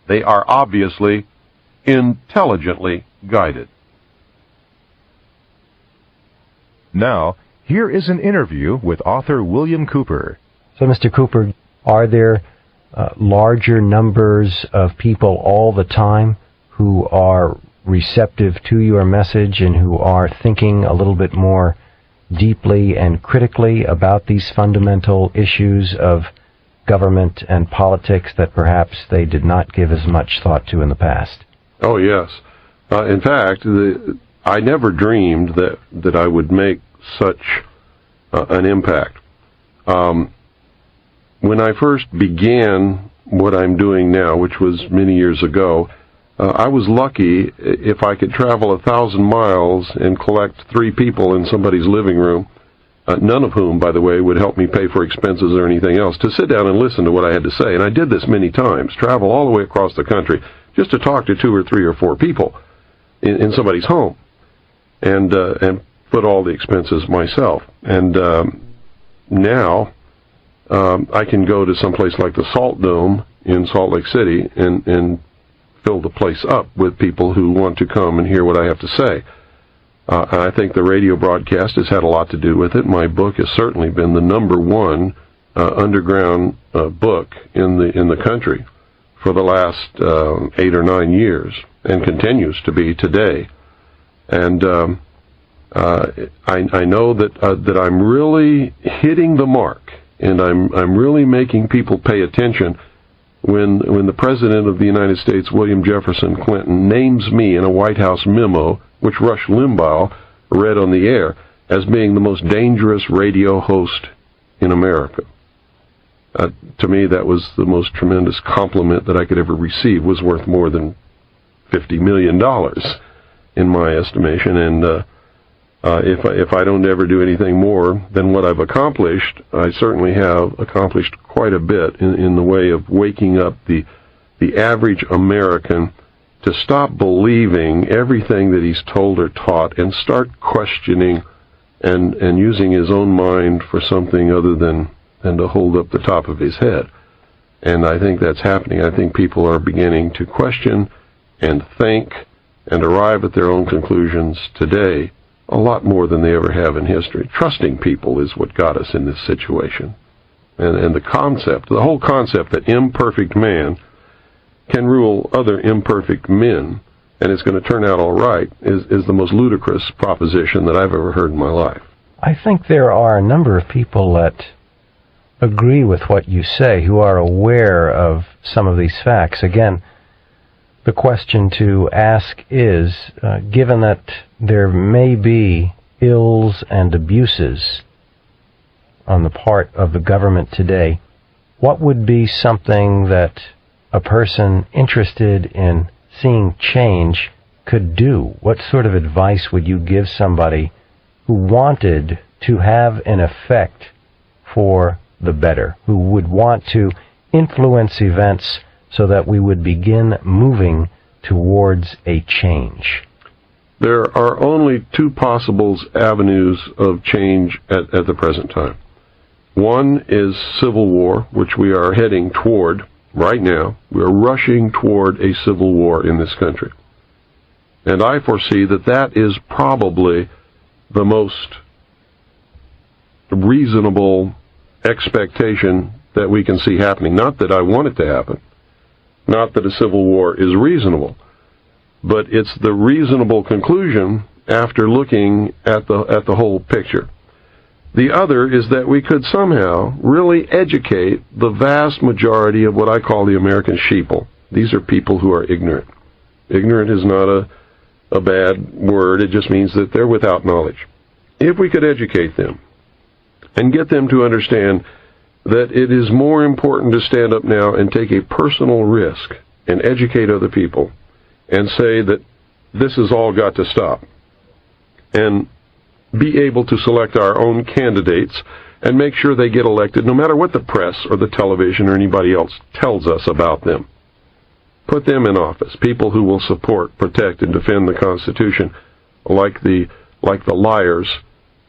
They are obviously, intelligently guided. Now, here is an interview with author William Cooper. So, Mr. Cooper, are there larger numbers of people all the time who are receptive to your message and who are thinking a little bit more deeply and critically about these fundamental issues of government and politics that perhaps they did not give as much thought to in the past? Oh, yes. In fact, I never dreamed that I would make such an impact. When I first began what I'm doing now, which was many years ago, I was lucky if I could travel 1,000 miles and collect 3 people in somebody's living room, none of whom, by the way, would help me pay for expenses or anything else, to sit down and listen to what I had to say. And I did this many times, travel all the way across the country, just to talk to 2 or 3 or 4 people in somebody's home, and put all the expenses myself. And now I can go to someplace like the Salt Dome in Salt Lake City and fill the place up with people who want to come and hear what I have to say. I think the radio broadcast has had a lot to do with it. My book has certainly been the #1 underground book in the country for the last 8 or 9 years, and continues to be today. And I know that I'm really hitting the mark, and I'm really making people pay attention when the President of the United States, William Jefferson Clinton, names me in a White House memo, which Rush Limbaugh read on the air, as being the most dangerous radio host in America. To me, that was the most tremendous compliment that I could ever receive. Was worth more than $50 million in my estimation. And if I don't ever do anything more than what I've accomplished, I certainly have accomplished quite a bit in the way of waking up the average American to stop believing everything that he's told or taught and start questioning and using his own mind for something other than to hold up the top of his head. And I think that's happening. I think people are beginning to question and think and arrive at their own conclusions today a lot more than they ever have in history. Trusting people is what got us in this situation. And the whole concept that imperfect man can rule other imperfect men, and it's going to turn out all right, is the most ludicrous proposition that I've ever heard in my life. I think there are a number of people that agree with what you say, who are aware of some of these facts. Again, the question to ask is, given that there may be ills and abuses on the part of the government today, what would be something that a person interested in seeing change could do? What sort of advice would you give somebody who wanted to have an effect for the better, who would want to influence events so that we would begin moving towards a change? There are only two possible avenues of change at the present time. One is civil war, which we are heading toward right now. We are rushing toward a civil war in this country. And I foresee that that is probably the most reasonable expectation that we can see happening. Not that I want it to happen, not that a civil war is reasonable, but it's the reasonable conclusion after looking at the whole picture. The other is that we could somehow really educate the vast majority of what I call the American sheeple. These are people who are ignorant. Ignorant is not a bad word. It just means that they're without knowledge. If we could educate them and get them to understand that it is more important to stand up now and take a personal risk and educate other people and say that this has all got to stop, and be able to select our own candidates and make sure they get elected no matter what the press or the television or anybody else tells us about them. Put them in office, people who will support, protect, and defend the Constitution, like the liars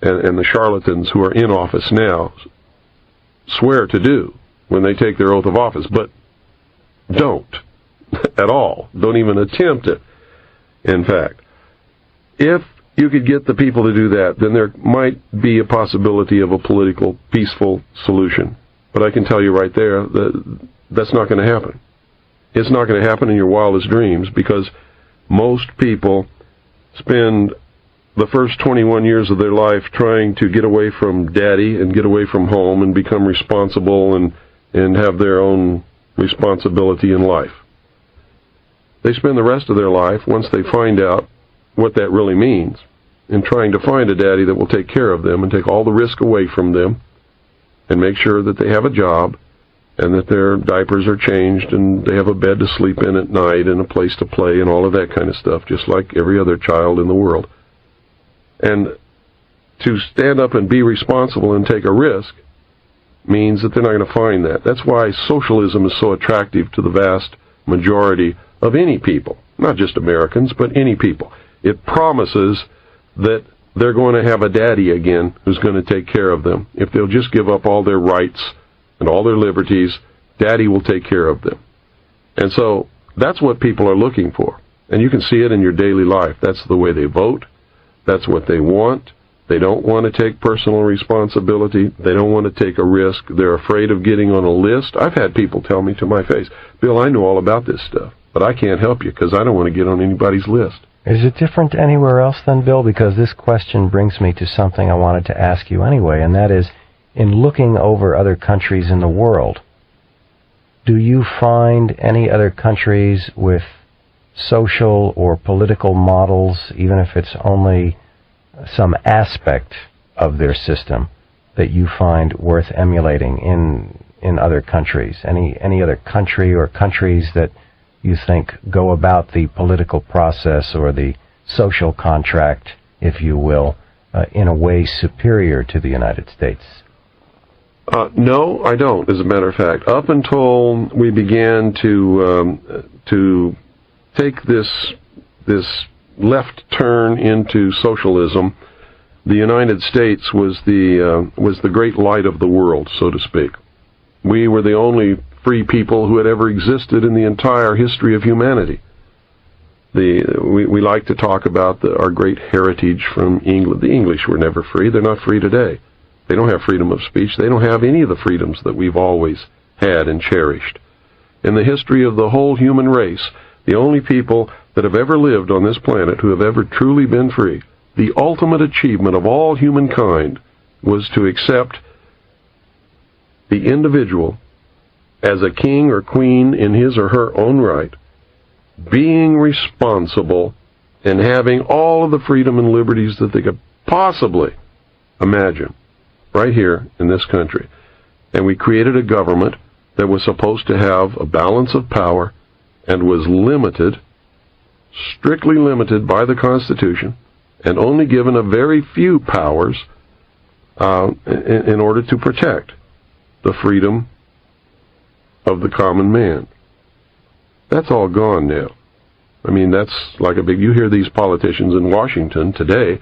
and the charlatans who are in office now swear to do when they take their oath of office, but don't at all. Don't even attempt it, in fact. If you could get the people to do that, then there might be a possibility of a political, peaceful solution. But I can tell you right there that that's not going to happen. It's not going to happen in your wildest dreams, because most people spend the first 21 years of their life trying to get away from daddy and get away from home and become responsible and have their own responsibility in life. They spend the rest of their life, once they find out what that really means, in trying to find a daddy that will take care of them and take all the risk away from them and make sure that they have a job and that their diapers are changed and they have a bed to sleep in at night and a place to play and all of that kind of stuff, just like every other child in the world. And to stand up and be responsible and take a risk means that they're not going to find that. That's why socialism is so attractive to the vast majority of any people, not just Americans, but any people. It promises that they're going to have a daddy again who's going to take care of them. If they'll just give up all their rights and all their liberties, daddy will take care of them. And so that's what people are looking for. And you can see it in your daily life. That's the way they vote. That's what they want. They don't want to take personal responsibility. They don't want to take a risk. They're afraid of getting on a list. I've had people tell me to my face, Bill, I know all about this stuff, but I can't help you because I don't want to get on anybody's list. Is it different anywhere else then, Bill? Because this question brings me to something I wanted to ask you anyway, and that is, in looking over other countries in the world, do you find any other countries with social or political models, even if it's only some aspect of their system, that you find worth emulating in other countries? Any other country or countries that you think go about the political process or the social contract, if you will, in a way superior to the United States? No, I don't, as a matter of fact. Up until we began to take this left turn into socialism, the United States was the great light of the world, so to speak. We were the only free people who had ever existed in the entire history of humanity. We like to talk about our great heritage from England. The English were never free. They're not free today. They don't have freedom of speech. They don't have any of the freedoms that we've always had and cherished. In the history of the whole human race, the only people that have ever lived on this planet who have ever truly been free, the ultimate achievement of all humankind was to accept the individual as a king or queen in his or her own right, being responsible and having all of the freedom and liberties that they could possibly imagine right here in this country. And we created a government that was supposed to have a balance of power and was limited, strictly limited by the Constitution, and only given a very few powers in order to protect the freedom of the common man. That's all gone now. I mean, that's like you hear these politicians in Washington today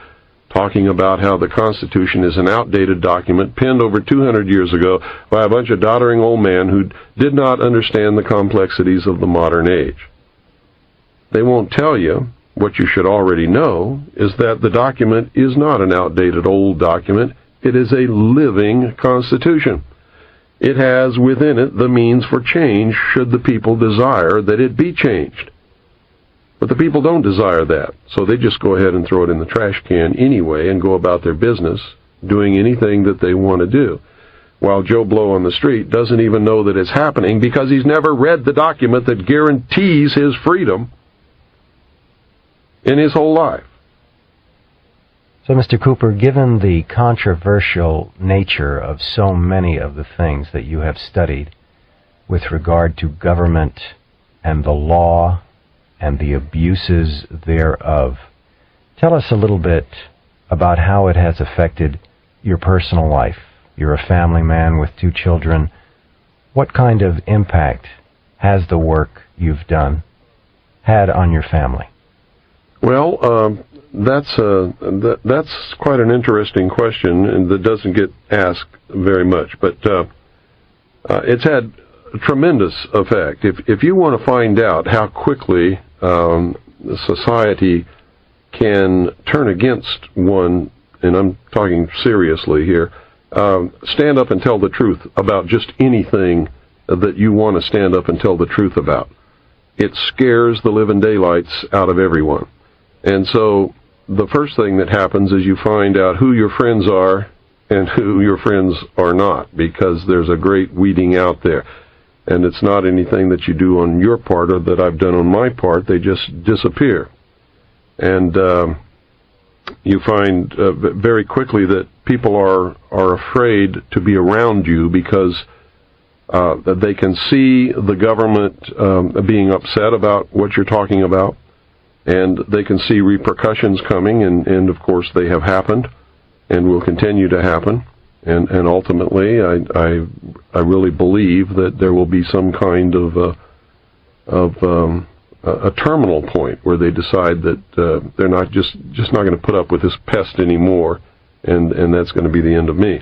talking about how the Constitution is an outdated document penned over 200 years ago by a bunch of doddering old men who did not understand the complexities of the modern age. They won't tell you what you should already know, is that the document is not an outdated old document. It is a living Constitution. It has within it the means for change should the people desire that it be changed. But the people don't desire that, so they just go ahead and throw it in the trash can anyway and go about their business doing anything that they want to do, while Joe Blow on the street doesn't even know that it's happening because he's never read the document that guarantees his freedom in his whole life. So, Mr. Cooper, given the controversial nature of so many of the things that you have studied with regard to government and the law and the abuses thereof, tell us a little bit about how it has affected your personal life. You're a family man with 2 children. What kind of impact has the work you've done had on your family? Well, that's quite an interesting question, and that doesn't get asked very much. But it's had a tremendous effect. If you want to find out how quickly society can turn against one, and I'm talking seriously here, stand up and tell the truth about just anything that you want to stand up and tell the truth about. It scares the living daylights out of everyone. And so the first thing that happens is you find out who your friends are and who your friends are not, because there's a great weeding out there. And it's not anything that you do on your part or that I've done on my part. They just disappear. And you find very quickly that people are afraid to be around you because they can see the government being upset about what you're talking about, and they can see repercussions coming, and of course they have happened and will continue to happen. And ultimately, I really believe that there will be some kind of a terminal point where they decide that they're not just not going to put up with this pest anymore, and that's going to be the end of me.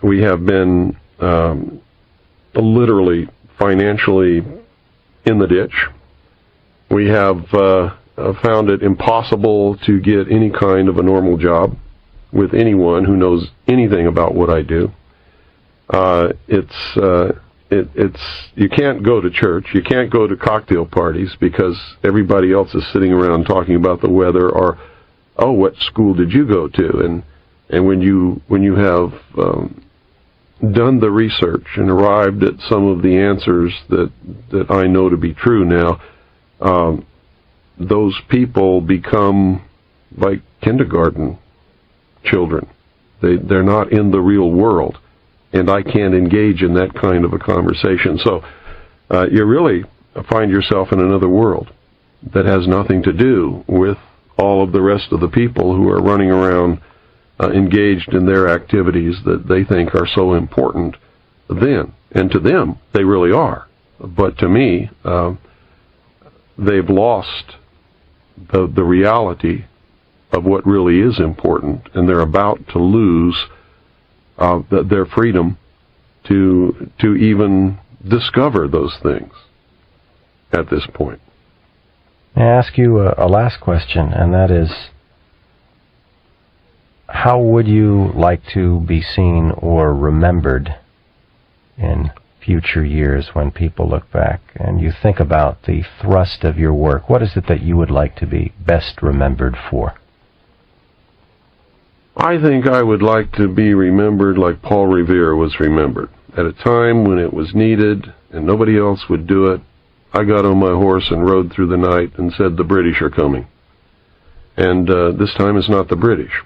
We have been literally financially in the ditch. We have found it impossible to get any kind of a normal job with anyone who knows anything about what I do. You can't go to church, you can't go to cocktail parties because everybody else is sitting around talking about the weather or, oh, what school did you go to? And when you have done the research and arrived at some of the answers that I know to be true now, those people become like kindergarten children. They're not in the real world, and I can't engage in that kind of a conversation. So you really find yourself in another world that has nothing to do with all of the rest of the people who are running around engaged in their activities that they think are so important then. And to them, they really are. But to me, they've lost the reality of what really is important, and they're about to lose their freedom to even discover those things at this point. May I ask you a last question, and that is, how would you like to be seen or remembered in future years when people look back and you think about the thrust of your work? What is it that you would like to be best remembered for? I think I would like to be remembered like Paul Revere was remembered. At a time when it was needed and nobody else would do it, I got on my horse and rode through the night and said, "The British are coming." And this time it's not the British,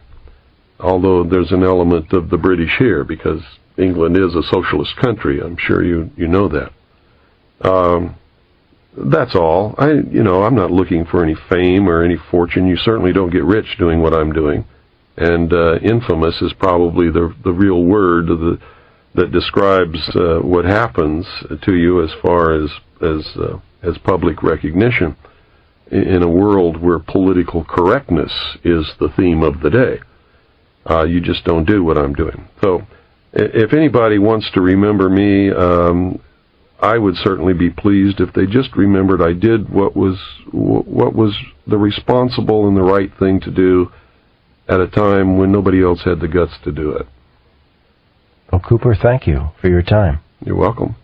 although there's an element of the British here because England is a socialist country. I'm sure you know that. That's all. I'm not looking for any fame or any fortune. You certainly don't get rich doing what I'm doing. And infamous is probably the real word that describes what happens to you as far as public recognition in a world where political correctness is the theme of the day. You just don't do what I'm doing. So if anybody wants to remember me, I would certainly be pleased if they just remembered I did what was the responsible and the right thing to do at a time when nobody else had the guts to do it. Well, Cooper, thank you for your time. You're welcome.